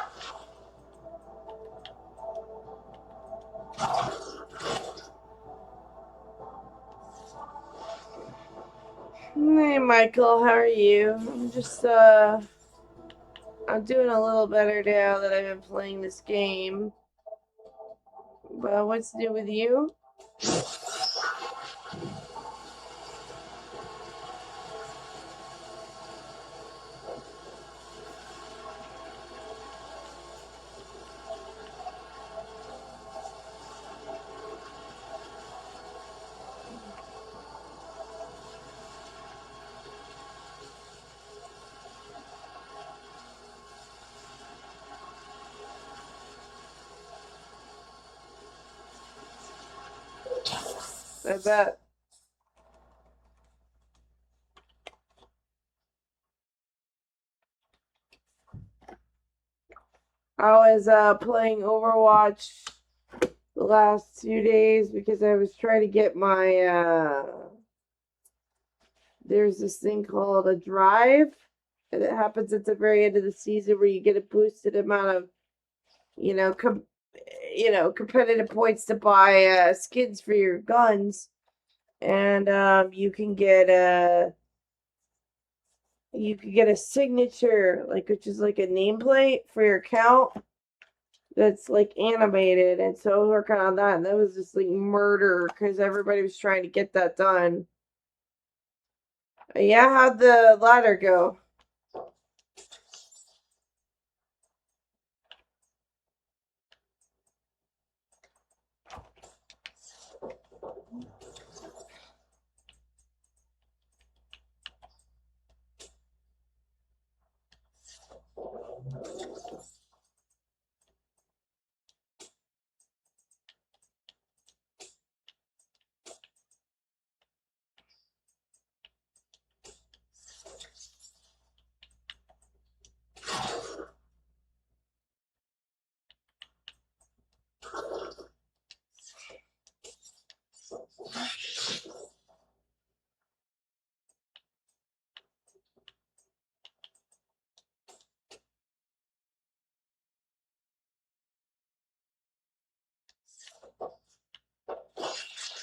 Hey, Michael, how are you? I'm doing a little better now that I've been playing this game. But what's new with you? I bet. I was playing Overwatch the last 2 days because I was trying to get my there's this thing called a drive, and it happens at the very end of the season where you get a boosted amount of you know competitive points to buy skins for your guns, and you can get a signature, like, which is like a nameplate for your account that's like animated, and so I was working on that, and that was just like murder because everybody was trying to get that done. Yeah, how'd the ladder go?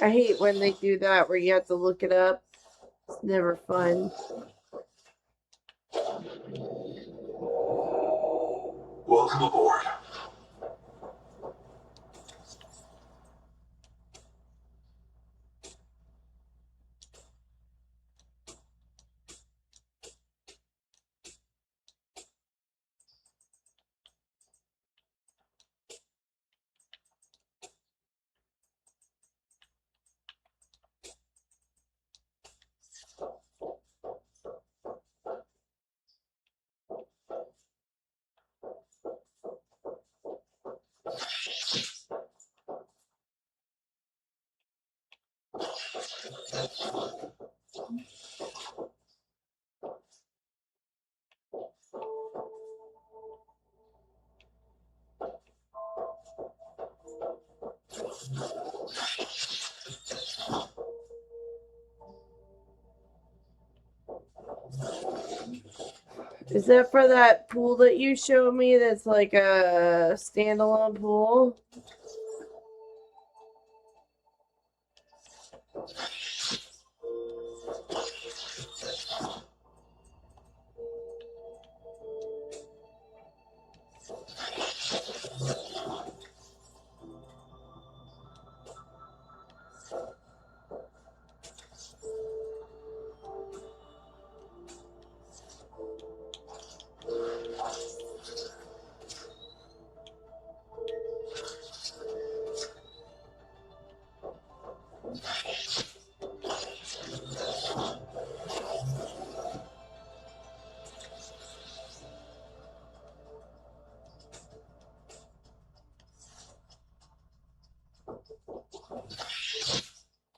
I hate when they do that where you have to look it up. It's never fun. Welcome aboard. Is that for that pool that you showed me that's like a standalone pool?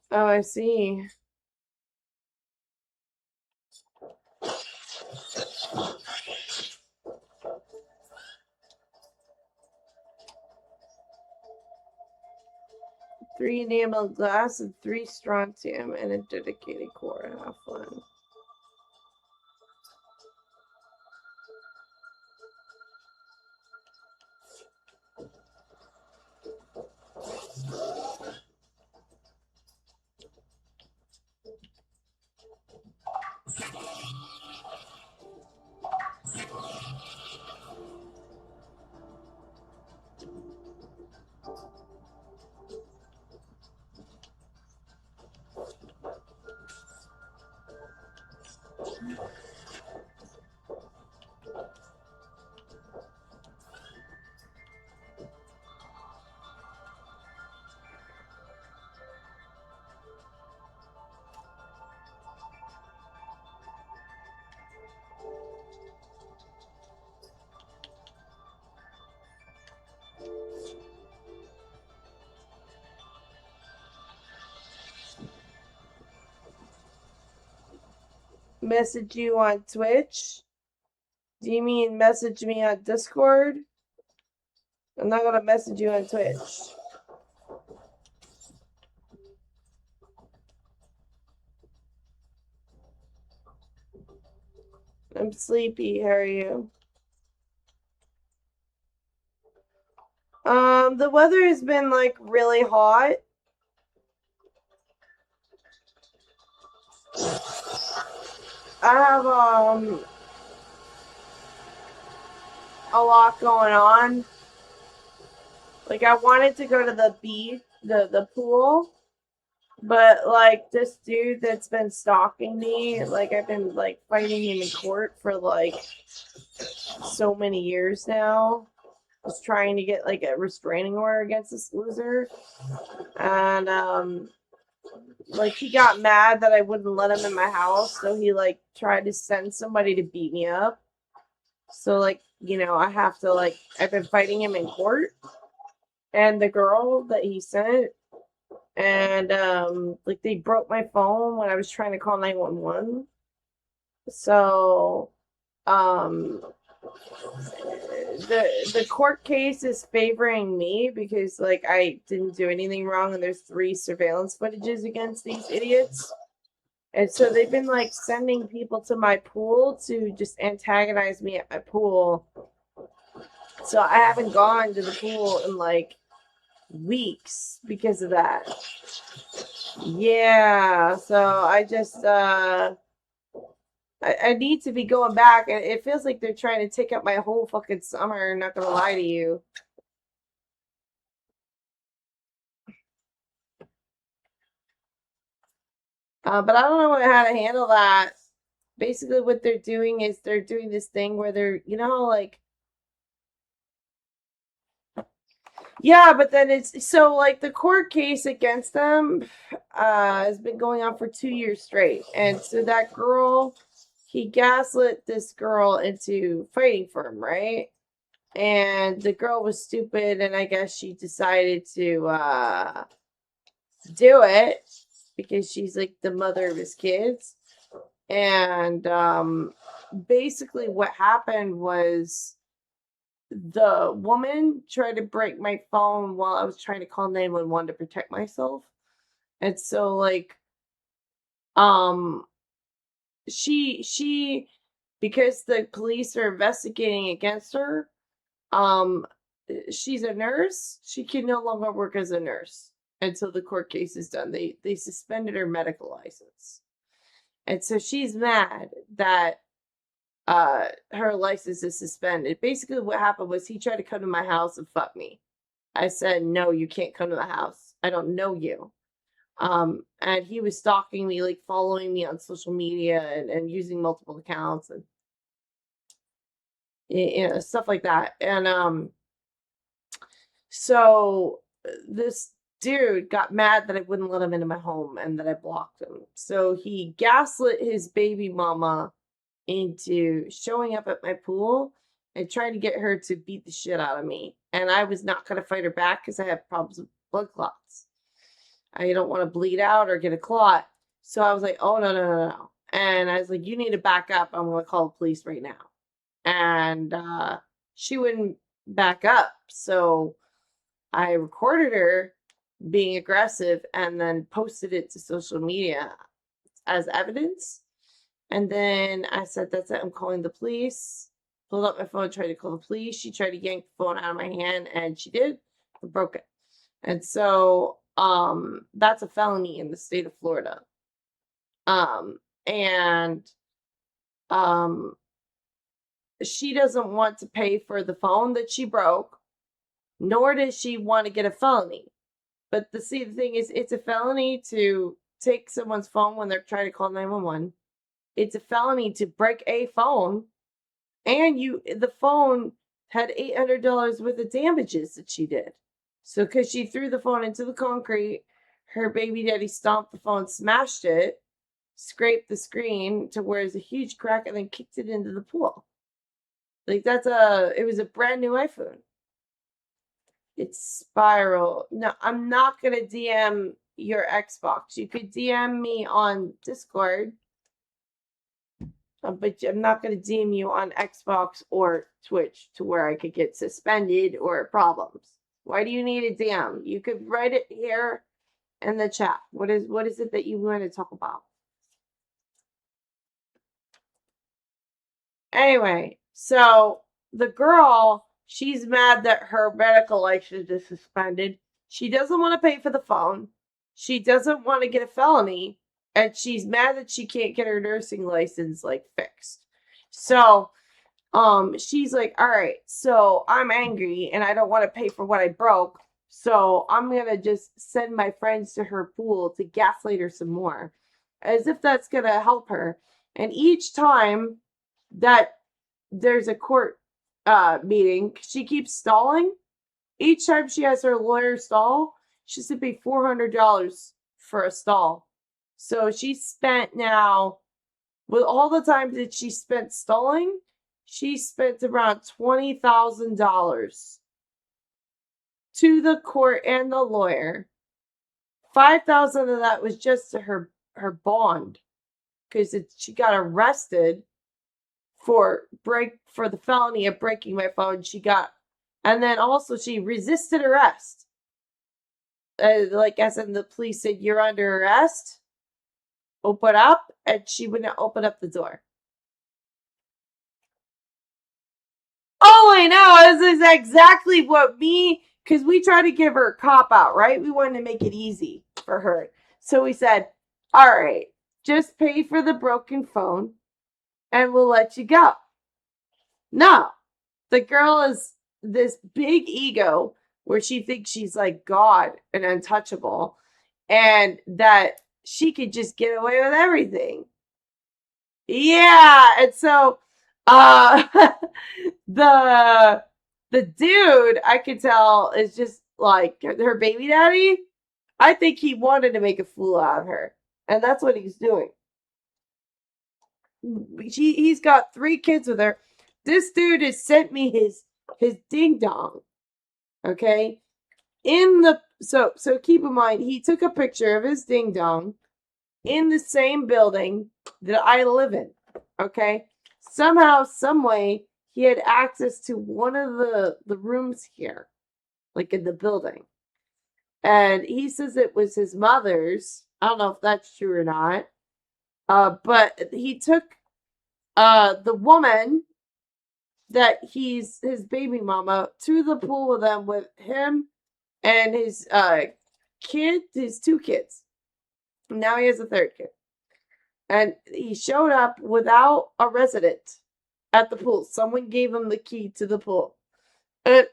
Oh, I see. Three enameled glass and 3 strontium and a dedicated core. Have fun. Message you on Twitch? Do you mean message me on Discord? I'm not gonna message you on Twitch. I'm sleepy. How are you? The weather has been like really hot. I have a lot going on. Like, I wanted to go to the pool, but like this dude that's been stalking me, like I've been like fighting him in court for like so many years now. Was trying to get like a restraining order against this loser. And like he got mad that I wouldn't let him in my house, so he like tried to send somebody to beat me up. So like, you know, I have to like I've been fighting him in court, and the girl that he sent, and like they broke my phone when I was trying to call 911. So um the court case is favoring me because like I didn't do anything wrong, and there's 3 surveillance footages against these idiots. And so they've been like sending people to my pool to just antagonize me at my pool. So I haven't gone to the pool in like weeks because of that. Yeah, so I just I need to be going back, and it feels like they're trying to take up my whole fucking summer, not gonna lie to you. But I don't know how to handle that. Basically, what they're doing is they're doing this thing where they're, you know, like, yeah, but then it's so like the court case against them has been going on for 2 years straight. And so that girl, he gaslit this girl into fighting for him, right? And the girl was stupid, and I guess she decided to do it because she's like the mother of his kids. And basically what happened was the woman tried to break my phone while I was trying to call 911 to protect myself. And so like um she because the police are investigating against her, um she's a nurse. She can no longer work as a nurse until the court case is done. They suspended her medical license. And so she's mad that her license is suspended. Basically what happened was he tried to come to my house and fuck me. I said, no, you can't come to the house. I don't know you. And he was stalking me, like following me on social media and using multiple accounts and you know, stuff like that. And so this dude got mad that I wouldn't let him into my home and that I blocked him. So he gaslit his baby mama into showing up at my pool and trying to get her to beat the shit out of me. And I was not going to fight her back because I have problems with blood clots. I don't want to bleed out or get a clot. So I was like, oh, no. And I was like, you need to back up. I'm going to call the police right now. And she wouldn't back up. So I recorded her being aggressive and then posted it to social media as evidence. And then I said, that's it, I'm calling the police. Pulled up my phone, tried to call the police. She tried to yank the phone out of my hand, and she did. I broke it. And so that's a felony in the state of Florida. And she doesn't want to pay for the phone that she broke, nor does she want to get a felony. But the thing is, it's a felony to take someone's phone when they're trying to call 911. It's a felony to break a phone, and the phone had $800 worth of damages that she did. So because she threw the phone into the concrete, her baby daddy stomped the phone, smashed it, scraped the screen to where there's a huge crack, and then kicked it into the pool. Like it was a brand new iPhone. It's Spiral. No, I'm not gonna DM your Xbox. You could DM me on Discord. But I'm not going to DM you on Xbox or Twitch to where I could get suspended or problems. Why do you need a DM? You could write it here in the chat. What is it that you want to talk about? Anyway, so the girl, she's mad that her medical license is suspended. She doesn't want to pay for the phone. She doesn't want to get a felony. And she's mad that she can't get her nursing license like fixed. So she's like, all right, so I'm angry and I don't want to pay for what I broke. So I'm going to just send my friends to her pool to gaslight her some more, as if that's going to help her. And each time that there's a court meeting, she keeps stalling. Each time she has her lawyer stall, she has to pay $400 for a stall. So she spent now, with all the time that she spent stalling, she spent around $20,000 to the court and the lawyer. $5,000 of that was just to her bond, because she got arrested for the felony of breaking my phone. And then also she resisted arrest. Like as in the police said, you're under arrest. Open up, and she wouldn't open up the door. Oh, I know. This is exactly what because we tried to give her a cop out, right? We wanted to make it easy for her. So we said, all right, just pay for the broken phone and we'll let you go. No, the girl is this big ego where she thinks she's like God and untouchable, and that she could just get away with everything. Yeah, and so the dude, I could tell, is just like her baby daddy. I think he wanted to make a fool out of her, and that's what he's doing. He's got 3 kids with her. This dude has sent me his ding dong. Okay, so keep in mind, he took a picture of his ding dong in the same building that I live in. Okay, somehow, some way, he had access to one of the rooms here, like in the building, and he says it was his mother's. I don't know if that's true or not. But he took the woman that he's his baby mama to the pool with him and his his 2 kids. Now he has a 3rd kid. And he showed up without a resident at the pool. Someone gave him the key to the pool. And,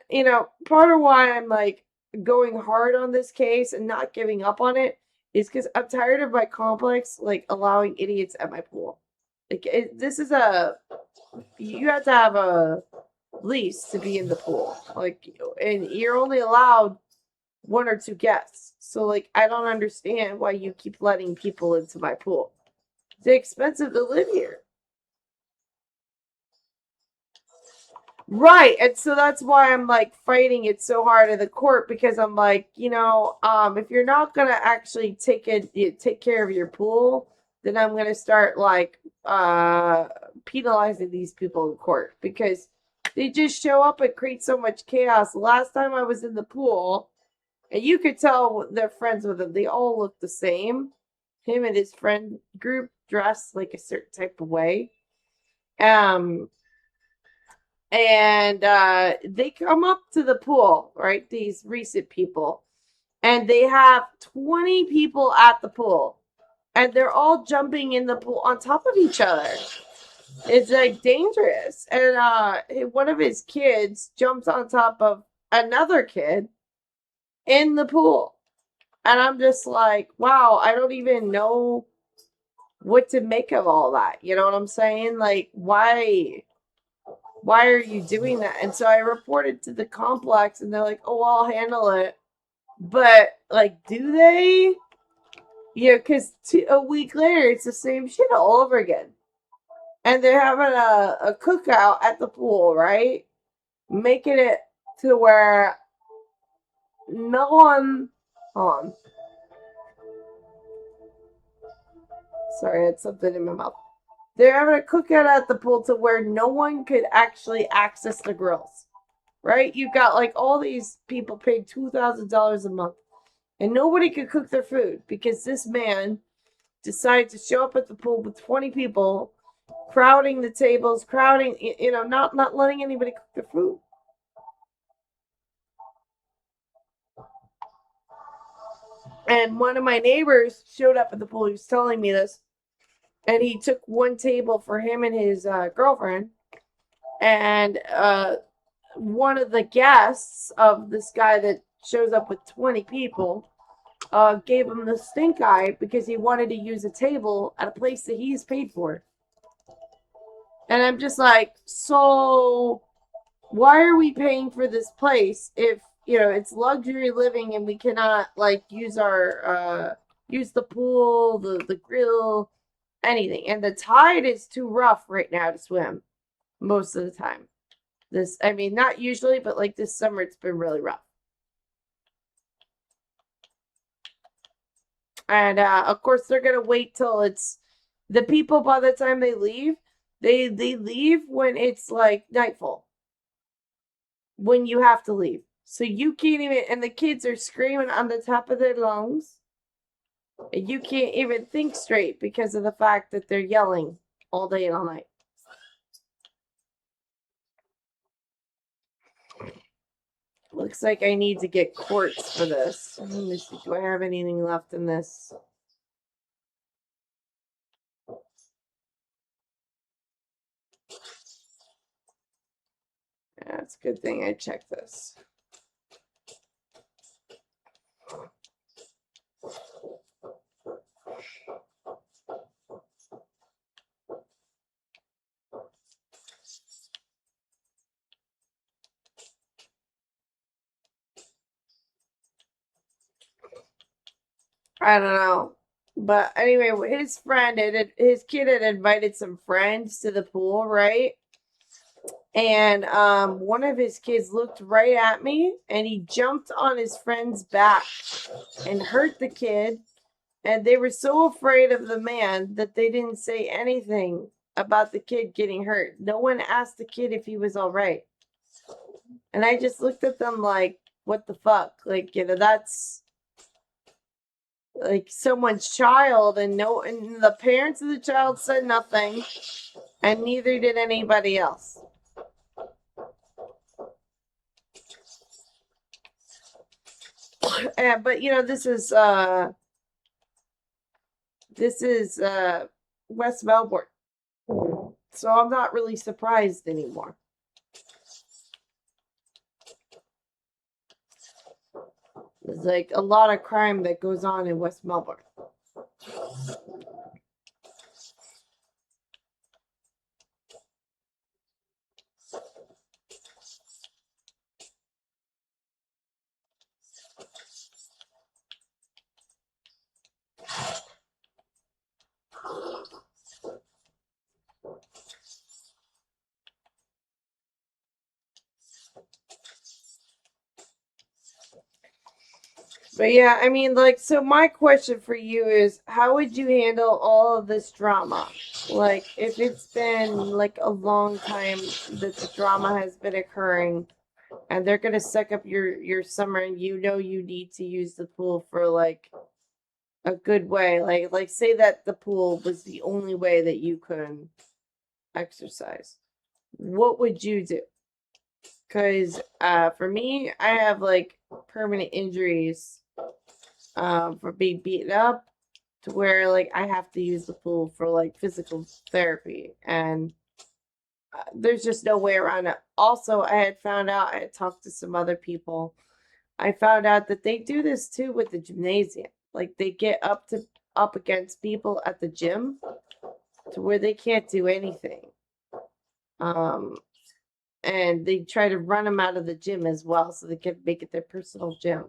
part of why I'm like going hard on this case and not giving up on it is because I'm tired of my complex like allowing idiots at my pool. Like you have to have a lease to be in the pool. Like, and you're only allowed 1 or 2 guests. So like, I don't understand why you keep letting people into my pool. It's expensive to live here. Right, and so that's why I'm like fighting it so hard in the court, because I'm like, if you're not gonna actually take care of your pool, then I'm gonna start like penalizing these people in court, because they just show up and create so much chaos. Last time I was in the pool, and you could tell they're friends with him. They all look the same. Him and his friend group dressed like a certain type of way. And they come up to the pool, right? These recent people. And they have 20 people at the pool. And they're all jumping in the pool on top of each other. It's like dangerous. And one of his kids jumps on top of another kid in the pool. And I'm just like, wow, I don't even know what to make of all that. You know what I'm saying? Like, why are you doing that? And so I reported to the complex, and they're like, oh, I'll handle it. But, like, do they? Yeah, because a week later, it's the same shit all over again. And they're having a cookout at the pool, right? Making it to where no one... Hold on. Sorry, I had something in my mouth. They're having a cookout at the pool to where no one could actually access the grills, right? You've got like all these people paying $2,000 a month, and nobody could cook their food because this man decided to show up at the pool with 20 people, crowding the tables, not letting anybody cook their food. And one of my neighbors showed up at the pool. He was telling me this. And he took one table for him and his girlfriend. And one of the guests of this guy that shows up with 20 people gave him the stink eye because he wanted to use a table at a place that he's paid for. And I'm just like, so why are we paying for this place if, you know, it's luxury living and we cannot like use our use the pool, the grill, anything. And the tide is too rough right now to swim most of the time. This, I mean, not usually, but like this summer it's been really rough. And of course they're gonna wait till it's the people by the time they leave, they leave when it's like nightfall. When you have to leave. So you can't even, and the kids are screaming on the top of their lungs. And you can't even think straight because of the fact that they're yelling all day and all night. Looks like I need to get quartz for this. Let me see. Do I have anything left in this? Yeah, it's a good thing I checked this. I don't know. But anyway, his friend his kid had invited some friends to the pool, right? And one of his kids looked right at me and he jumped on his friend's back and hurt the kid. And they were so afraid of the man that they didn't say anything about the kid getting hurt. No one asked the kid if he was all right. And I just looked at them like, what the fuck? Like, you know, that's like someone's child, and the parents of the child said nothing, and neither did anybody else. But you know, this is West Melbourne, so I'm not really surprised anymore. There's like a lot of crime that goes on in West Melbourne. But yeah, I mean, like, so my question for you is, how would you handle all of this drama? Like, if it's been like a long time that the drama has been occurring, and they're gonna suck up your summer, and you know you need to use the pool for like a good way. Like say that the pool was the only way that you could exercise. What would you do? Because for me, I have like permanent injuries for being beaten up to where like I have to use the pool for like physical therapy, and there's just no way around it. Also, I had found out, I had talked to some other people. I found out that they do this too with the gymnasium. Like they get up against people at the gym to where they can't do anything. Um, and they try to run them out of the gym as well so they can make it their personal gym.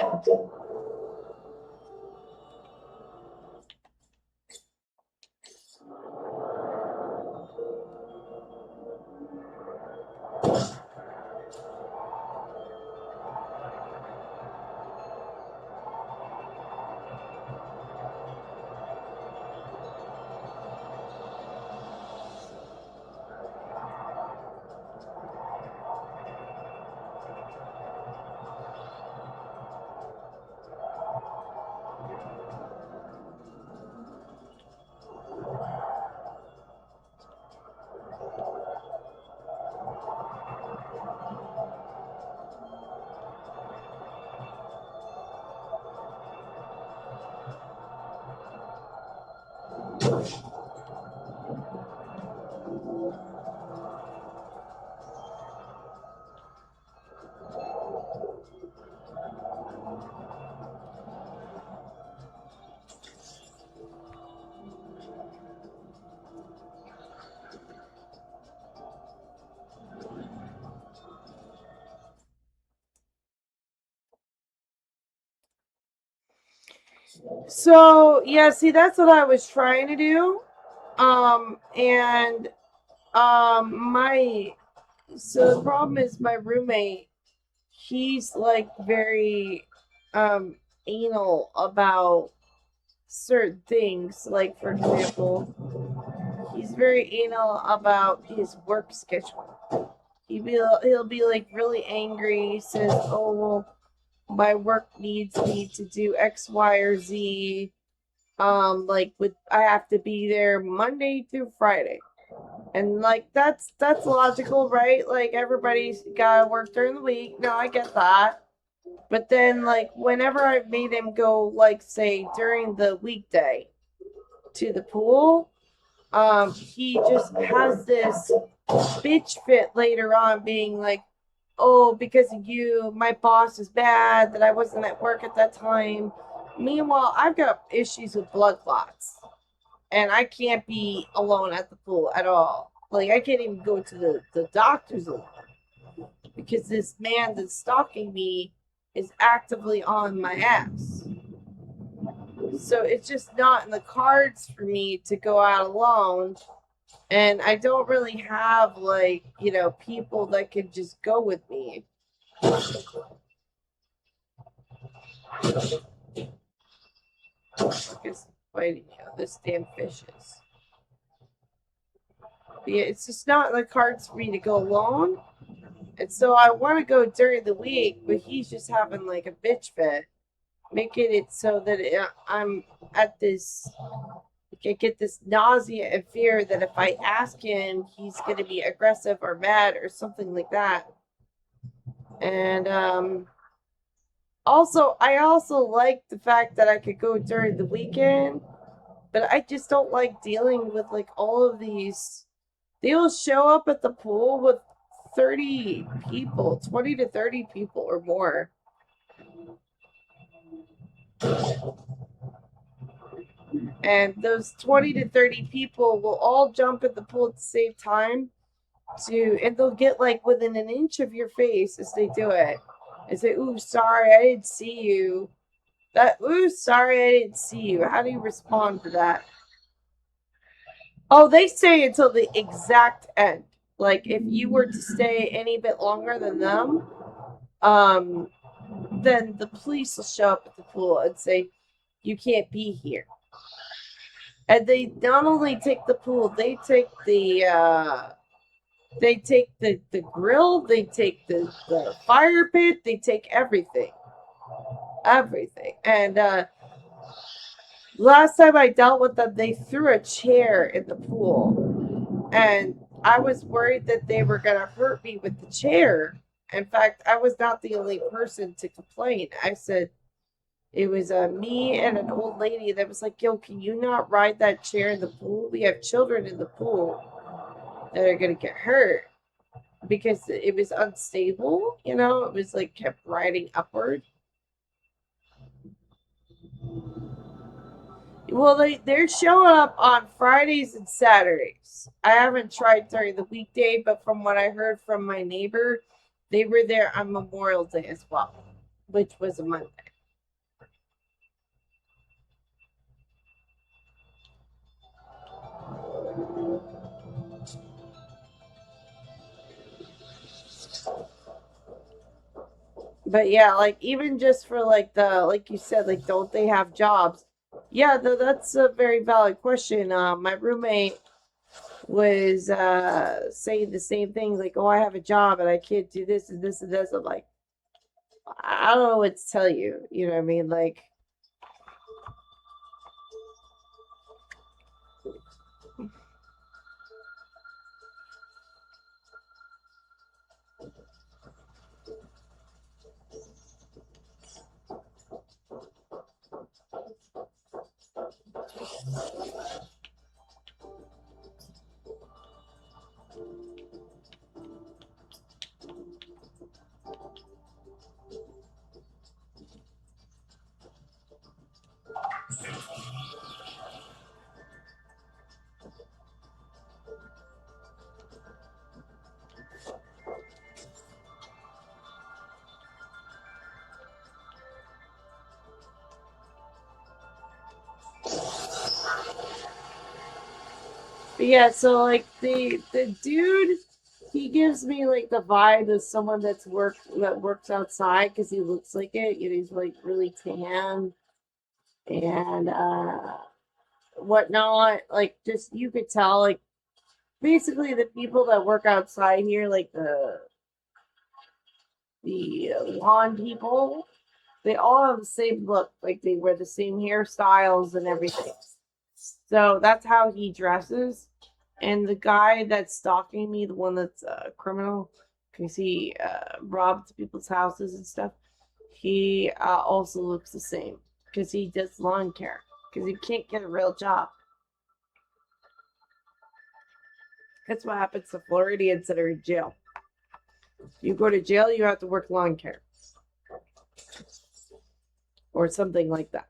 detected. So yeah, see, that's what I was trying to do. And my so the problem is my roommate, he's like very anal about certain things. Like for example, he's very anal about his work schedule. He'll be like really angry. He says, "Oh well, my work needs me to do X, Y, or Z. Like with I have to be there Monday through Friday." And like that's logical, right? Like everybody's gotta work during the week. No, I get that. But then like whenever I've made him go, like say during the weekday to the pool, he just has this bitch fit later on being like, "Oh, because of you, my boss is bad that I wasn't at work at that time." Meanwhile, I've got issues with blood clots and I can't be alone at the pool at all. Like I can't even go to the doctor's alone because this man that's stalking me is actively on my ass. So it's just not in the cards for me to go out alone. And I don't really have like, people that can just go with me. Just fighting this damn fishes. But yeah, it's just not in the cards for me to go alone. And so I want to go during the week, but he's just having like a bitch fit, making it so that I'm at this, I get this nausea and fear that if I ask him, he's going to be aggressive or mad or something like that. And I also like the fact that I could go during the weekend, but I just don't like dealing with like all of these. They'll show up at the pool with 30 people, 20 to 30 people or more. And those 20 to 30 people will all jump in the pool at the same time and they'll get like within an inch of your face as they do it and say, "Ooh, sorry, I didn't see you." "Ooh, sorry, I didn't see you." How do you respond to that? Oh, they stay until the exact end. Like if you were to stay any bit longer than them, then the police will show up at the pool and say, "You can't be here." And they not only take the pool, they take the grill, they take the fire pit, they take everything. Everything. And last time I dealt with them, they threw a chair in the pool. And I was worried that they were gonna hurt me with the chair. In fact, I was not the only person to complain. I said it was me and an old lady that was like, "Yo, can you not ride that chair in the pool? We have children in the pool that are gonna get hurt." Because it was unstable, it was like kept riding upward. Well, they're showing up on Fridays and Saturdays. I haven't tried during the weekday, but from what I heard from my neighbor, they were there on Memorial Day as well, which was a Monday. But yeah, like even just for like the like you said, like don't they have jobs? Yeah, that's a very valid question. My roommate was saying the same thing, like, oh, I have a job and I can't do this and this and this. I'm like, I don't know what to tell you. You know what I mean? Like, but yeah, so like the dude, he gives me like the vibe of someone that works outside because he looks like it. You know, he's like really tan and whatnot. Like just you could tell like basically the people that work outside here, like the lawn people, they all have the same look. Like they wear the same hairstyles and everything. So that's how he dresses. And the guy that's stalking me, the one that's a criminal, because he robbed people's houses and stuff, he also looks the same because he does lawn care because he can't get a real job. That's what happens to Floridians that are in jail. You go to jail, you have to work lawn care or something like that.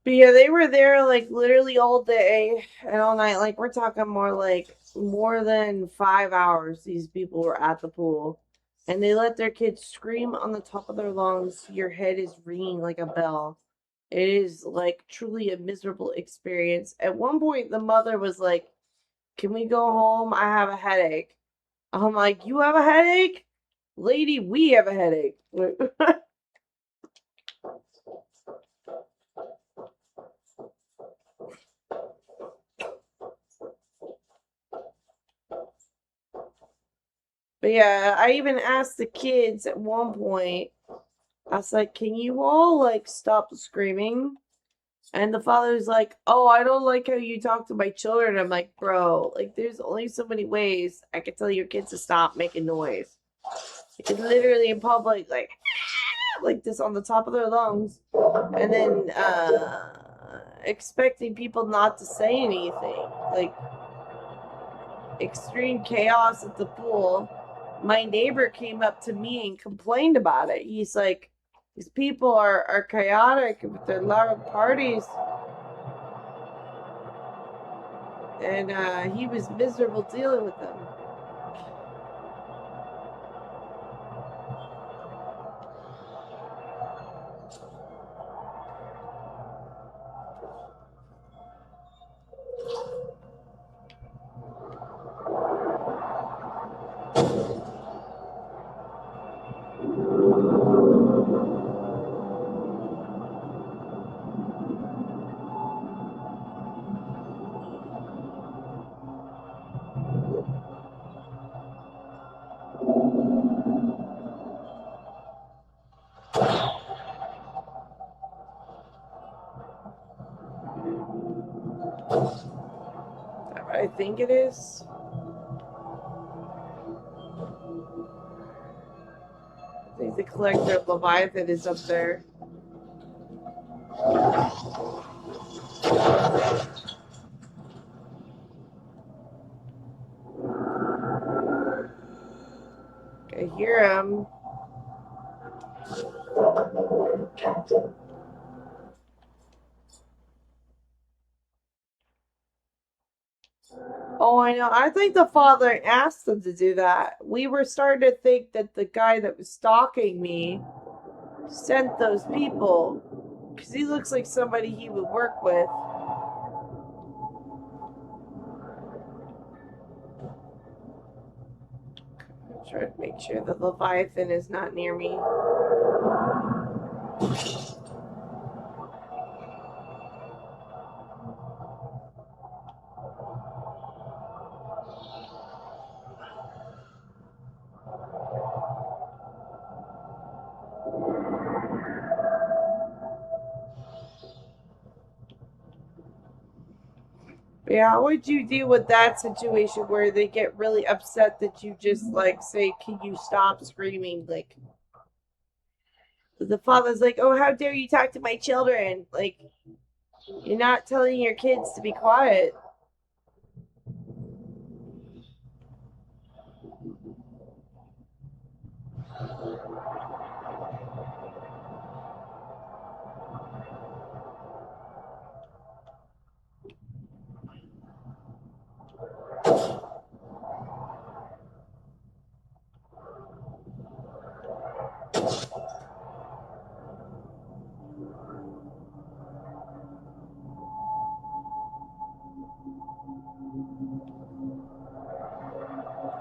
But yeah, they were there like literally all day and all night. Like we're talking more than 5 hours. These people were at the pool, and they let their kids scream on the top of their lungs. Your head is ringing like a bell. It is like truly a miserable experience. At one point, the mother was like, "Can we go home? I have a headache." I'm like, "You have a headache, lady? We have a headache." But yeah, I even asked the kids at one point, I was like, can you all like stop screaming? And the father was like, oh, I don't like how you talk to my children. I'm like, bro, like there's only so many ways I can tell your kids to stop making noise. It's literally in public, like this on the top of their lungs, and then expecting people not to say anything. Like extreme chaos at the pool. My neighbor came up to me and complained about it. He's like, these people are chaotic with their loud parties. And he was miserable dealing with them. that what I think it is? I think the collector of Leviathan is up there. I hear him. Captain. Oh, I know. I think the father asked them to do that. We were starting to think that the guy that was stalking me sent those people. Because he looks like somebody he would work with. I'm trying to make sure the Leviathan is not near me. But yeah, how would you deal with that situation where they get really upset that you just like say, "Can you stop screaming?" Like the father's like, "Oh, how dare you talk to my children?" Like you're not telling your kids to be quiet.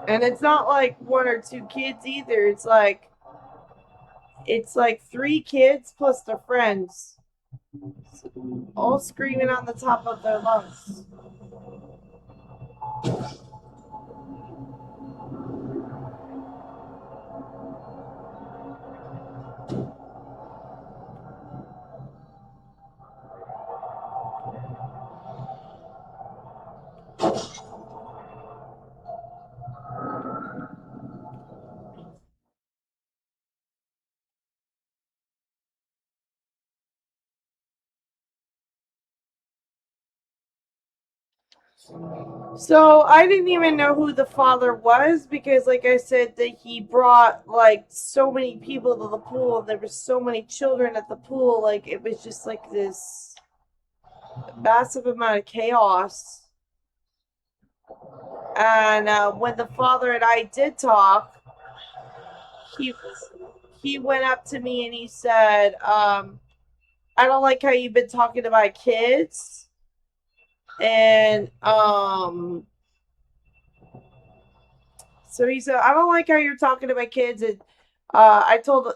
And it's not like one or two kids either. It's like 3 kids plus their friends, all screaming on the top of their lungs. So I didn't even know who the father was because, like I said, that he brought like so many people to the pool. There were so many children at the pool. Like it was just like this massive amount of chaos. And when the father and I did talk, he he went up to me and he said, "I don't like how you've been talking to my kids." And so he said, "I don't like how you're talking to my kids." And I told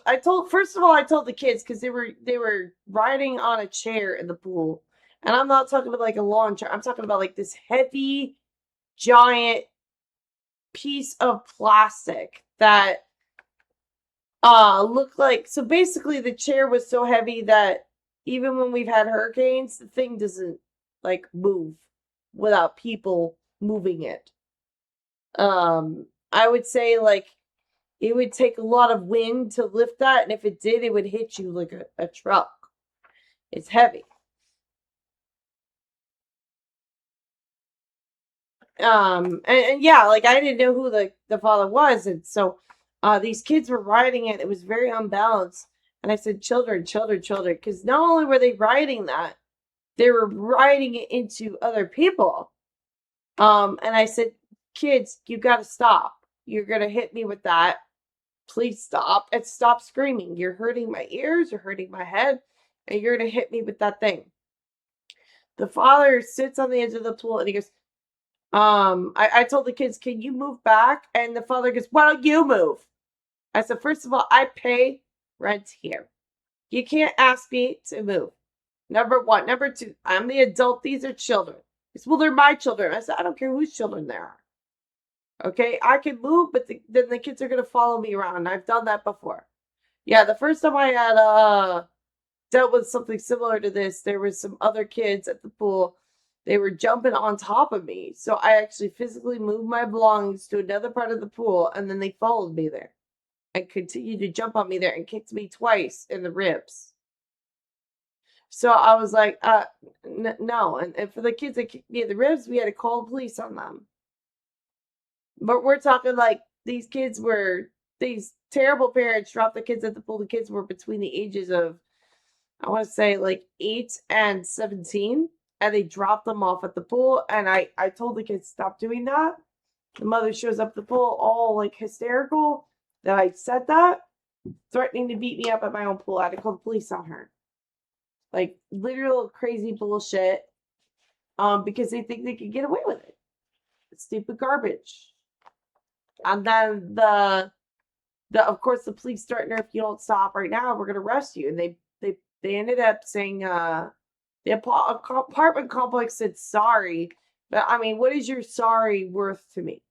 first of all, I told the kids because they were riding on a chair in the pool, and I'm not talking about like a lawn chair. I'm talking about like this heavy, giant piece of plastic that looked like. So basically, the chair was so heavy that even when we've had hurricanes, the thing doesn't like move without people moving it. I would say like it would take a lot of wind to lift that, and if it did, it would hit you like a truck. It's heavy. And yeah, like I didn't know who the father was, and so these kids were riding it. It was very unbalanced, and I said, "Children, children, children," because not only were they riding that, they were riding it into other people. And I said, "Kids, you got to stop. You're gonna hit me with that. Please stop and stop screaming. You're hurting my ears, you're hurting my head, and you're gonna hit me with that thing." The father sits on the edge of the pool and he goes, I told the kids, "Can you move back?" And the father goes, "Why don't you move?" I said, "First of all, I pay rent here. You can't ask me to move. Number one. Number two, I'm the adult, these are children." He said, "Well, they're my children." I said, "I don't care whose children they are. Okay, I can move, but then the kids are gonna follow me around. I've done that before." Yeah, the first time I had dealt with something similar to this, there was some other kids at the pool, They were jumping on top of me. So I actually physically moved my belongings to another part of the pool, and then they followed me there and continued to jump on me there and kicked me twice in the ribs. So I was like, no. And for the kids that kicked me in the ribs, we had to call the police on them. But we're talking like these terrible parents dropped the kids at the pool. The kids were between the ages of, I want to say, like 8 and 17. And they dropped them off at the pool. And I told the kids, stop doing that. The mother shows up at the pool all like hysterical that I said that, threatening to beat me up at my own pool. I had to call the police on her. Like literal crazy bullshit. Because they think they can get away with it. It's stupid garbage. And then of course the police threatened her, if you don't stop right now, we're gonna arrest you. And they ended up saying the apartment complex said sorry. But I mean, what is your sorry worth to me?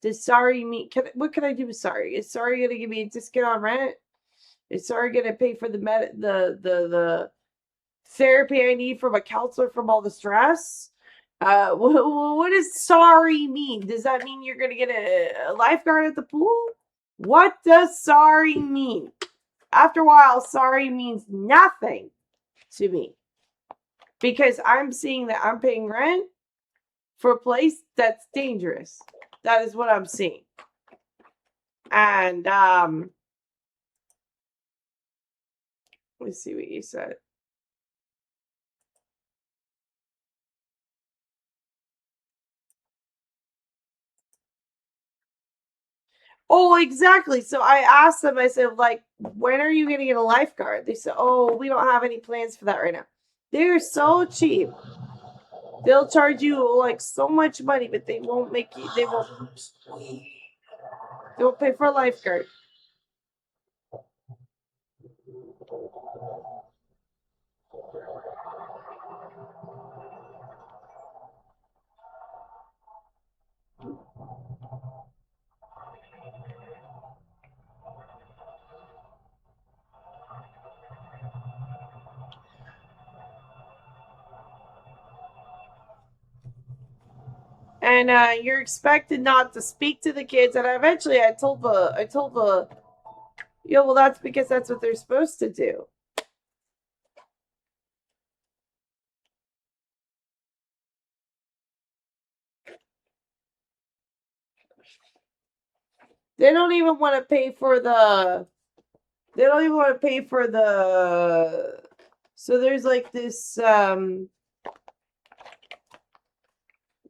Does sorry mean what can I do with sorry? Is sorry gonna give me a discount on rent? Is sorry gonna pay for the therapy I need from a counselor from all the stress? What does sorry mean? Does that mean you're gonna get a lifeguard at the pool? What does sorry mean? After a while, sorry means nothing to me. Because I'm seeing that I'm paying rent for a place that's dangerous. That is what I'm seeing. And let's see what you said. Oh, exactly. So I asked them, I said, like, when are you going to get a lifeguard? They said, oh, we don't have any plans for that right now. They're so cheap. They'll charge you like so much money, but they won't they won't pay for a lifeguard. And you're expected not to speak to the kids. And eventually I told the, well, that's because that's what they're supposed to do. They don't even want to pay for the, so there's like this,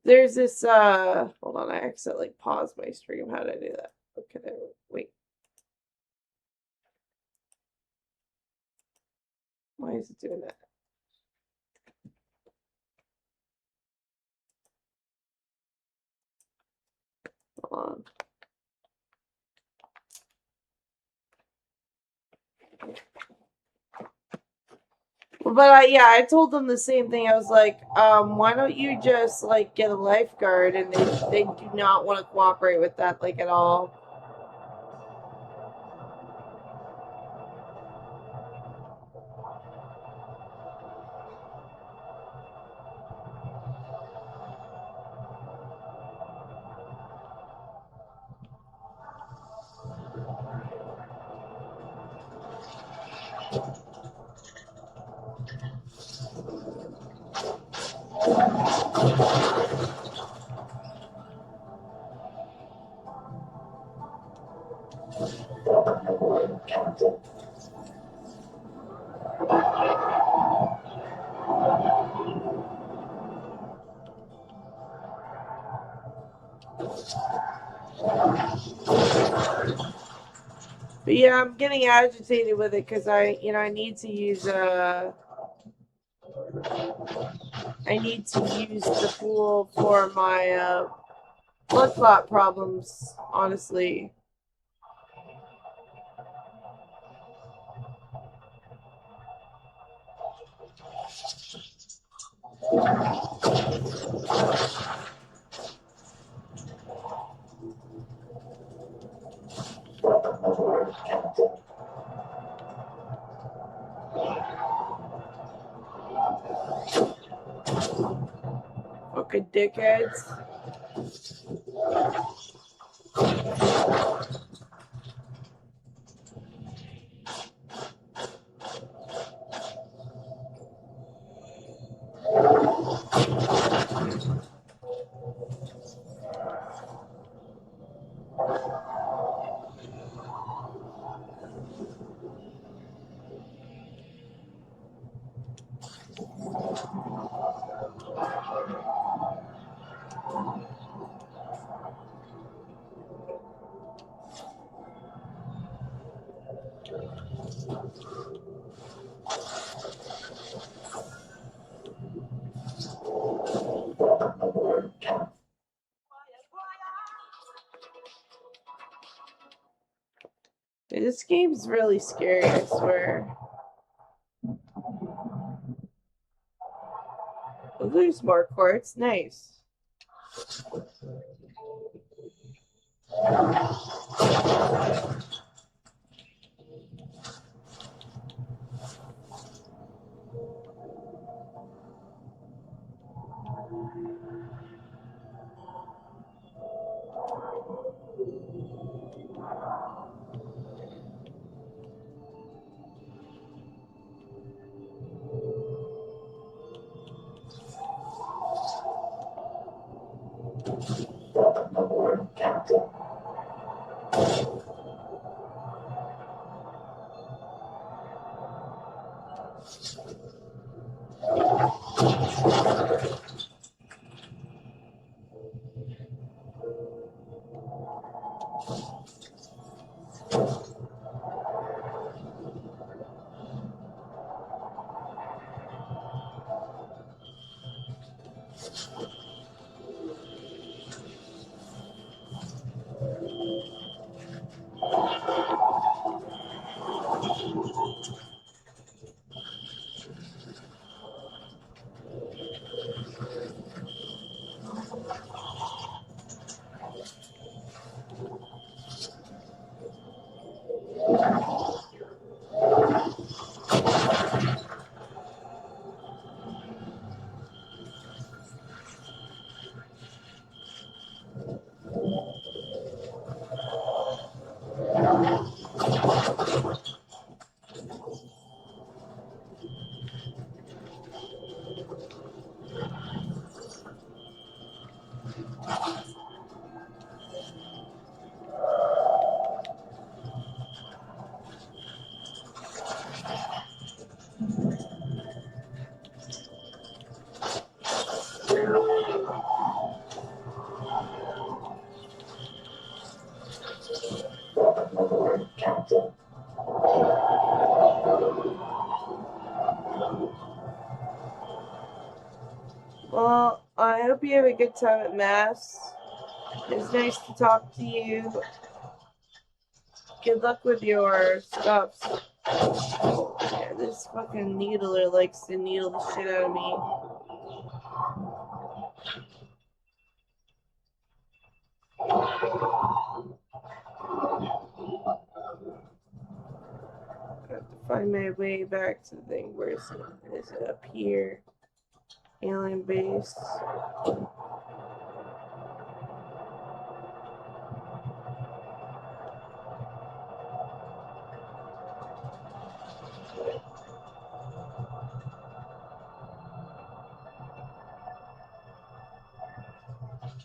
there's this, hold on, I accidentally paused my stream. How did I do that? Okay, there, wait. Why is it doing that? Hold on. But I told them the same thing. I was like, why don't you just like get a lifeguard? And they do not want to cooperate with that like at all. Captain. But yeah, I'm getting agitated with it because I need to use the pool for my blood clot problems, honestly. Welcome aboard, Captain. Fucking dickheads. This game's really scary, I swear. Oh, there's more quartz. Nice. Welcome aboard, Captain. Welcome aboard, Captain. Well, I hope you have a good time at Mass. It's nice to talk to you. Good luck with your stuff. Yeah, this fucking needler likes to needle the shit out of me. I have to find my way back to the thing. Where is it? Is it up here? Alien base.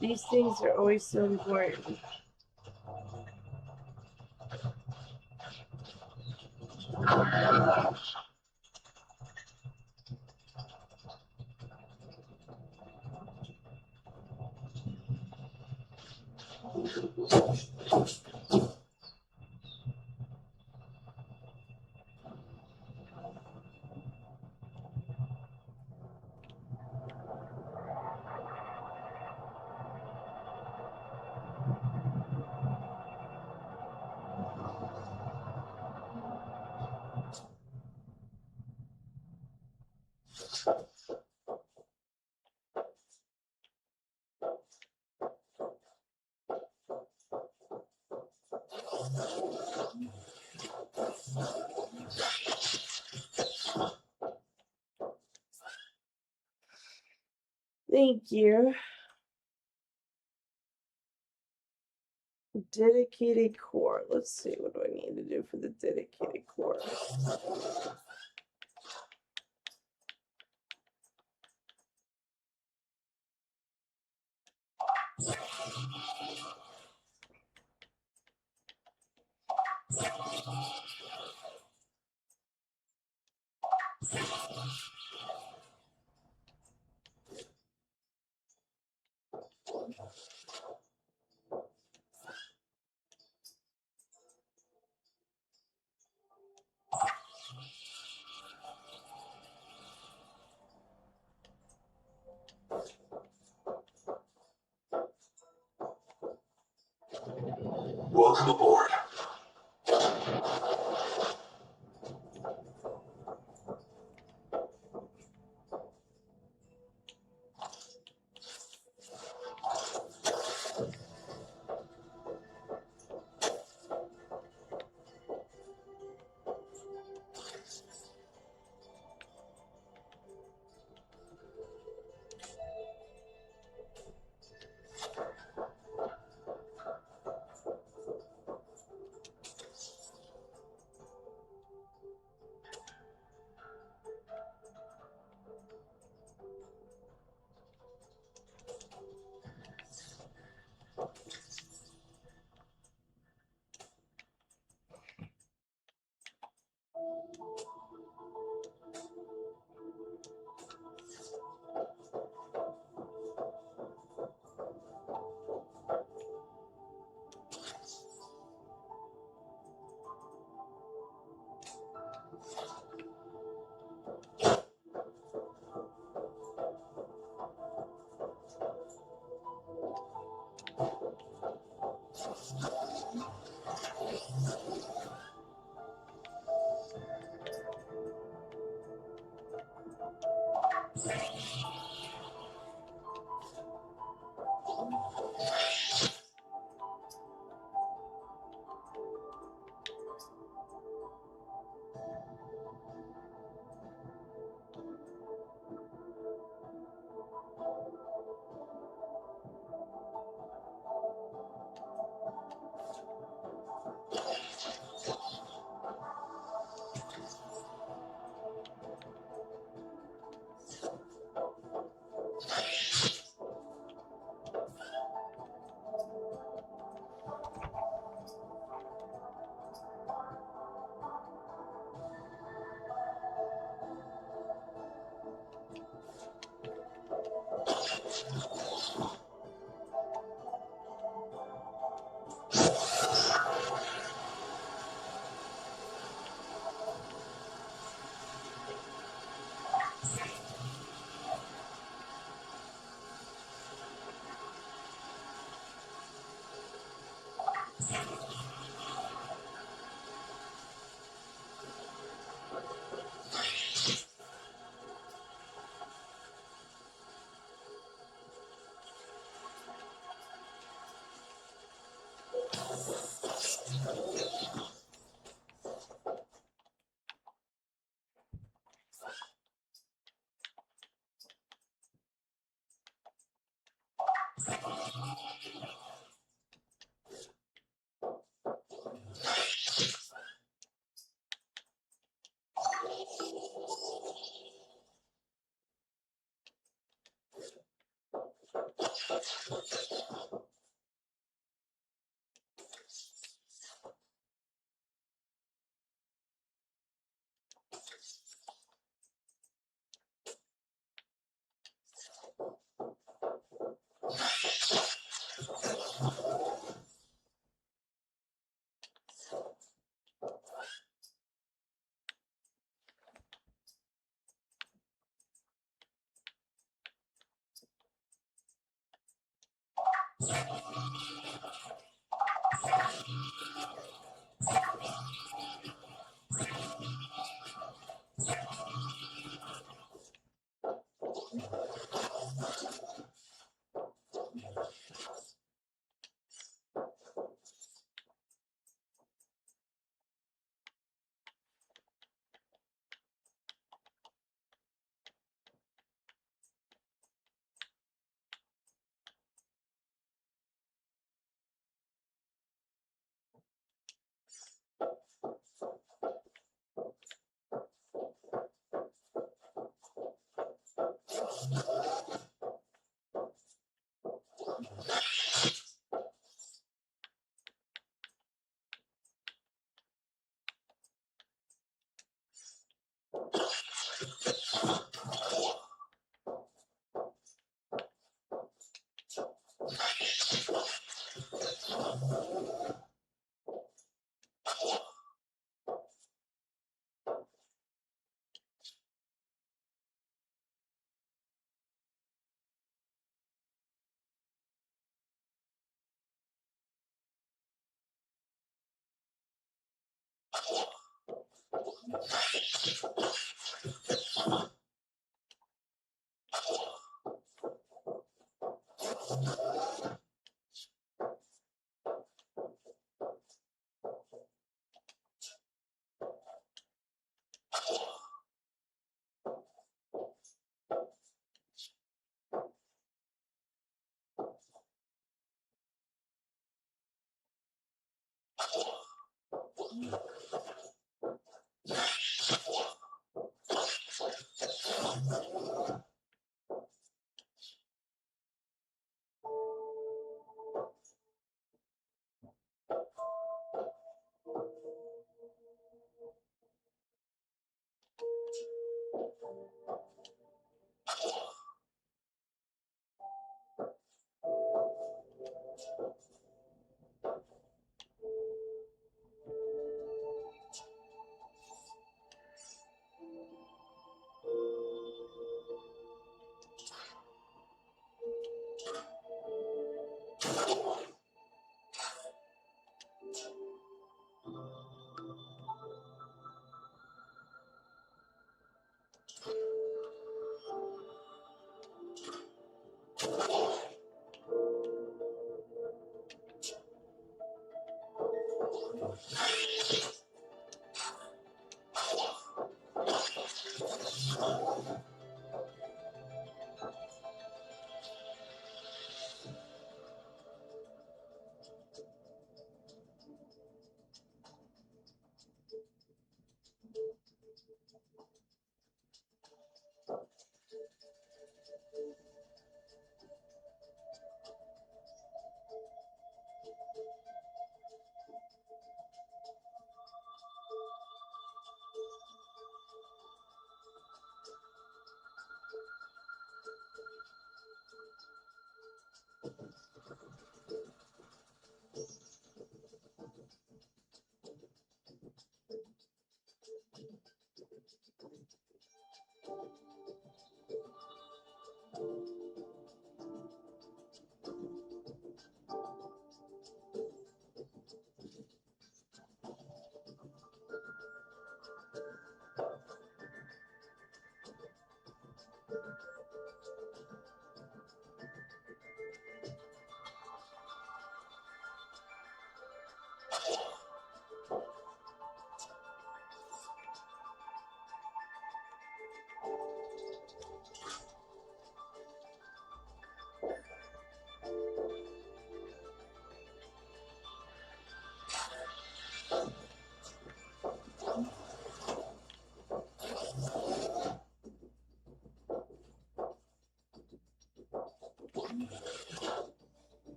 These things are always so important. Thank you. Dedicated core. Let's see. What do I need to do for the dedicated core? Welcome aboard.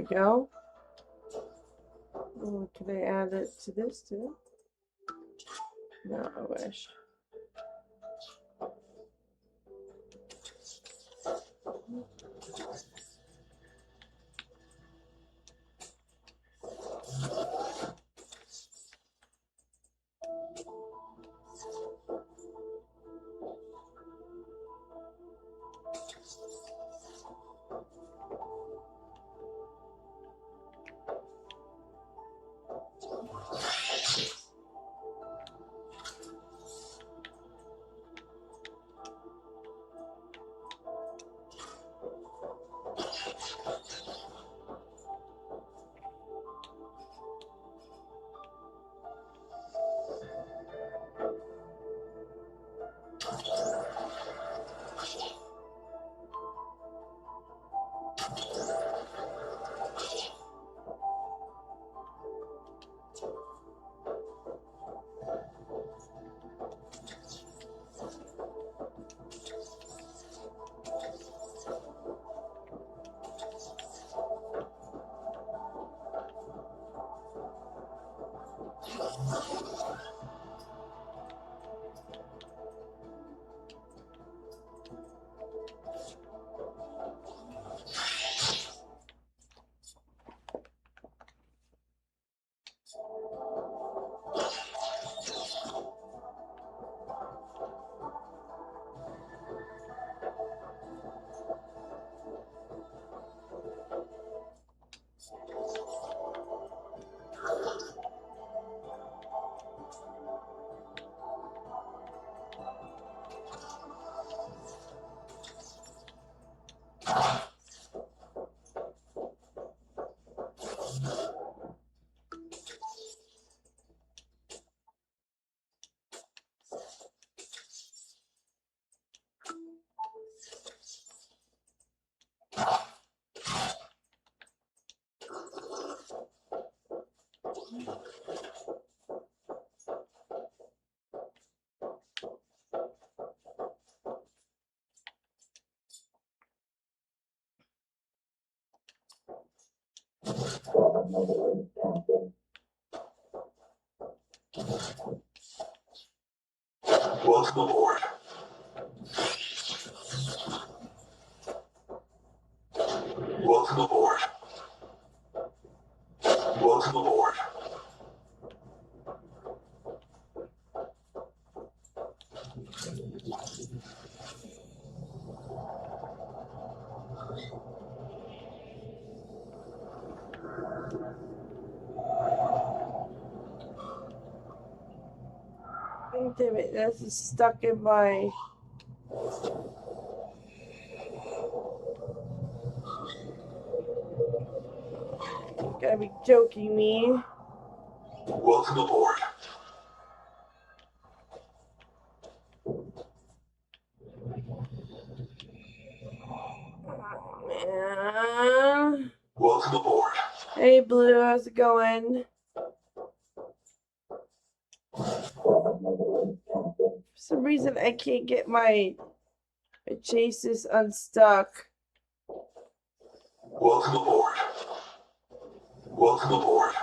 go. Oh, can I add it to this too? No, I wish. Welcome aboard. Welcome aboard. Welcome aboard. Oh, damn it, that's stuck in my. Gotta be joking me. Welcome aboard. Oh, man. Welcome aboard. Hey, Blue, how's it going? For some reason, I can't get my chases unstuck. Welcome aboard. Welcome aboard.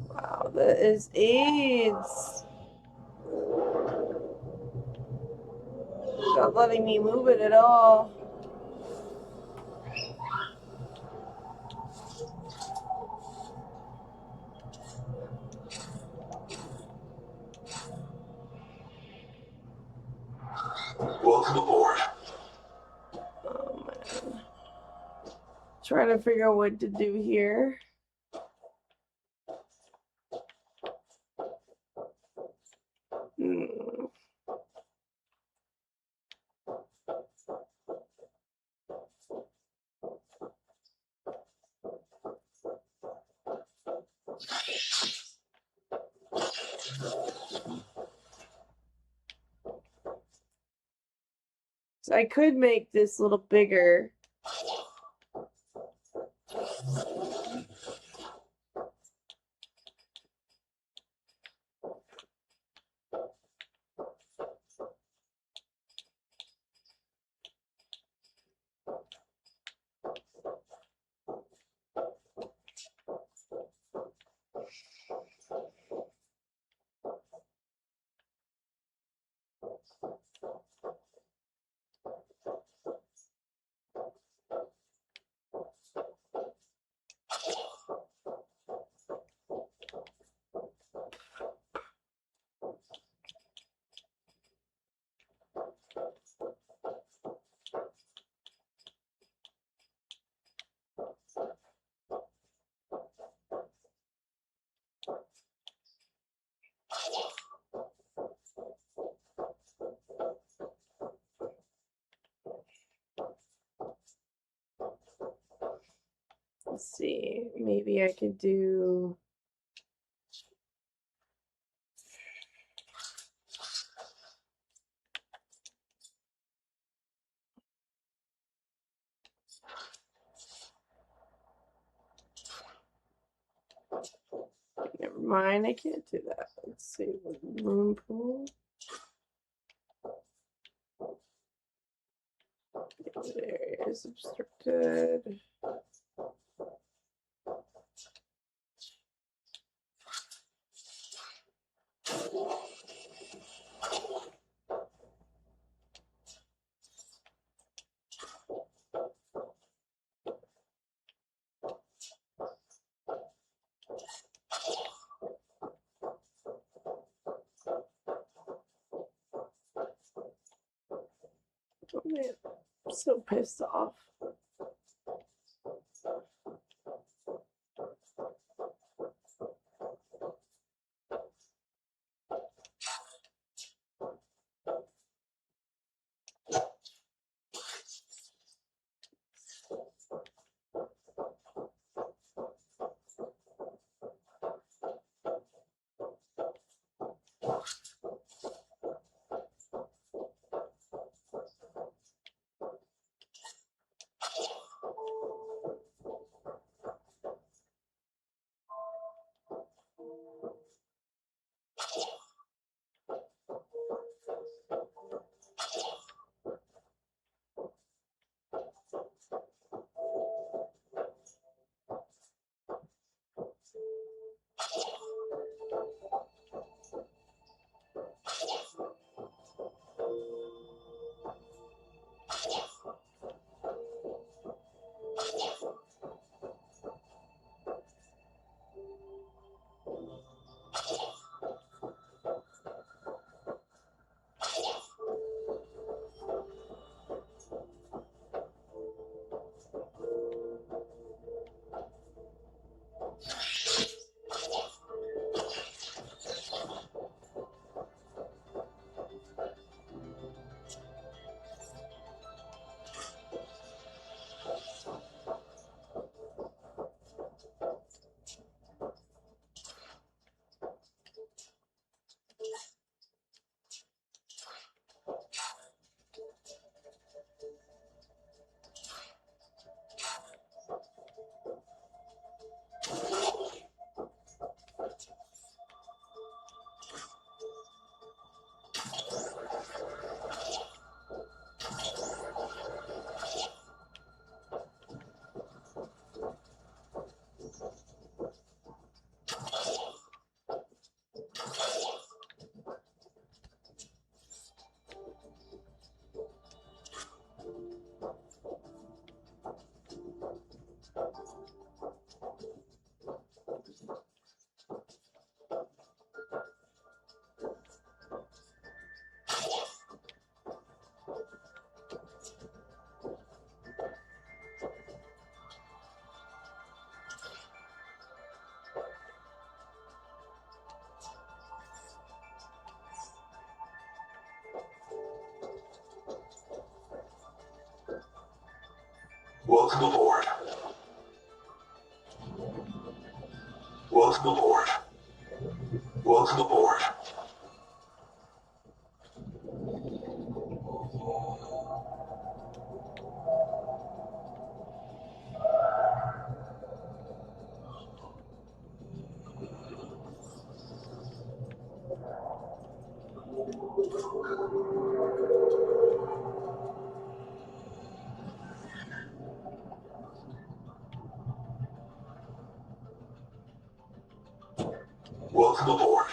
Wow, that is AIDS. Not letting me move it at all. Welcome aboard. Oh, man. Trying to figure out what to do here. Hmm. So I could make this a little bigger. Let's see. Maybe I could do. Never mind, I can't do that. Let's see. Moon pool. There is obstructed. Oh man, I'm so pissed off. Welcome aboard. Welcome aboard. Welcome aboard. Welcome aboard.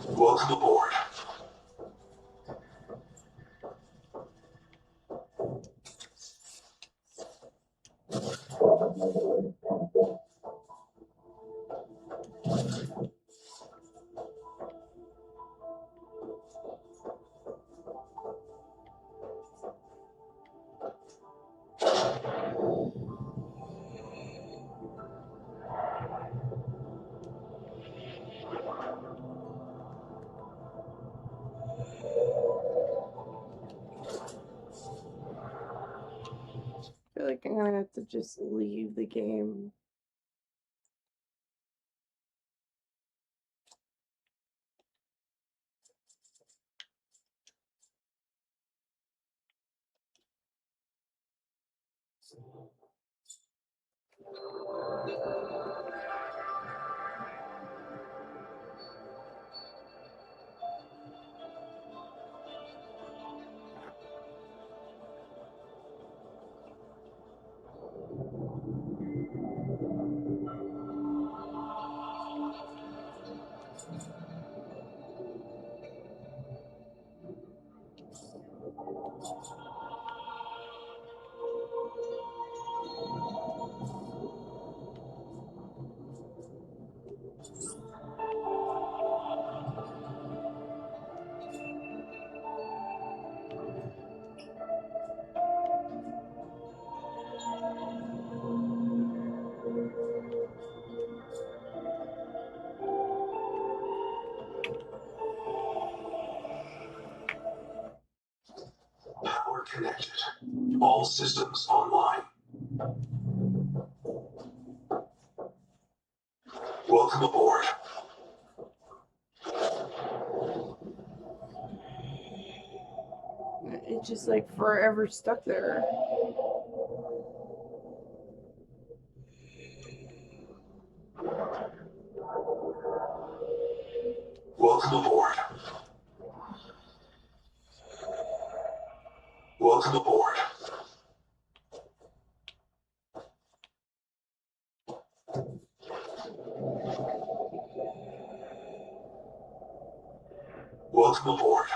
Welcome aboard. I feel like I'm gonna have to just leave the game. Power connected. All systems online. Welcome aboard. It's just like forever stuck there. Welcome aboard. Welcome aboard. Welcome aboard.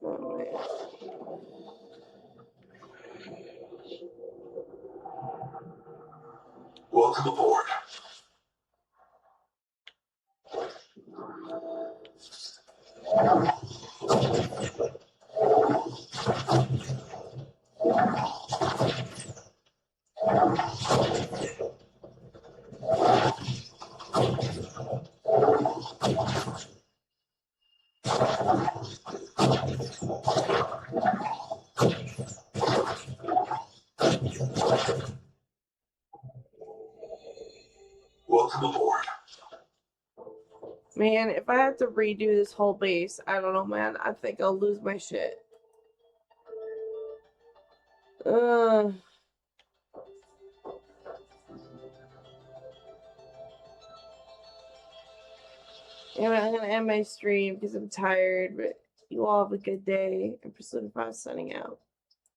Oh, man. Welcome aboard. Welcome aboard. Man, if I have to redo this whole base, I don't know, man. I think I'll lose my shit. Uh, anyway, I'm gonna end my stream because I'm tired, but you all have a good day. And Persona 5 signing out.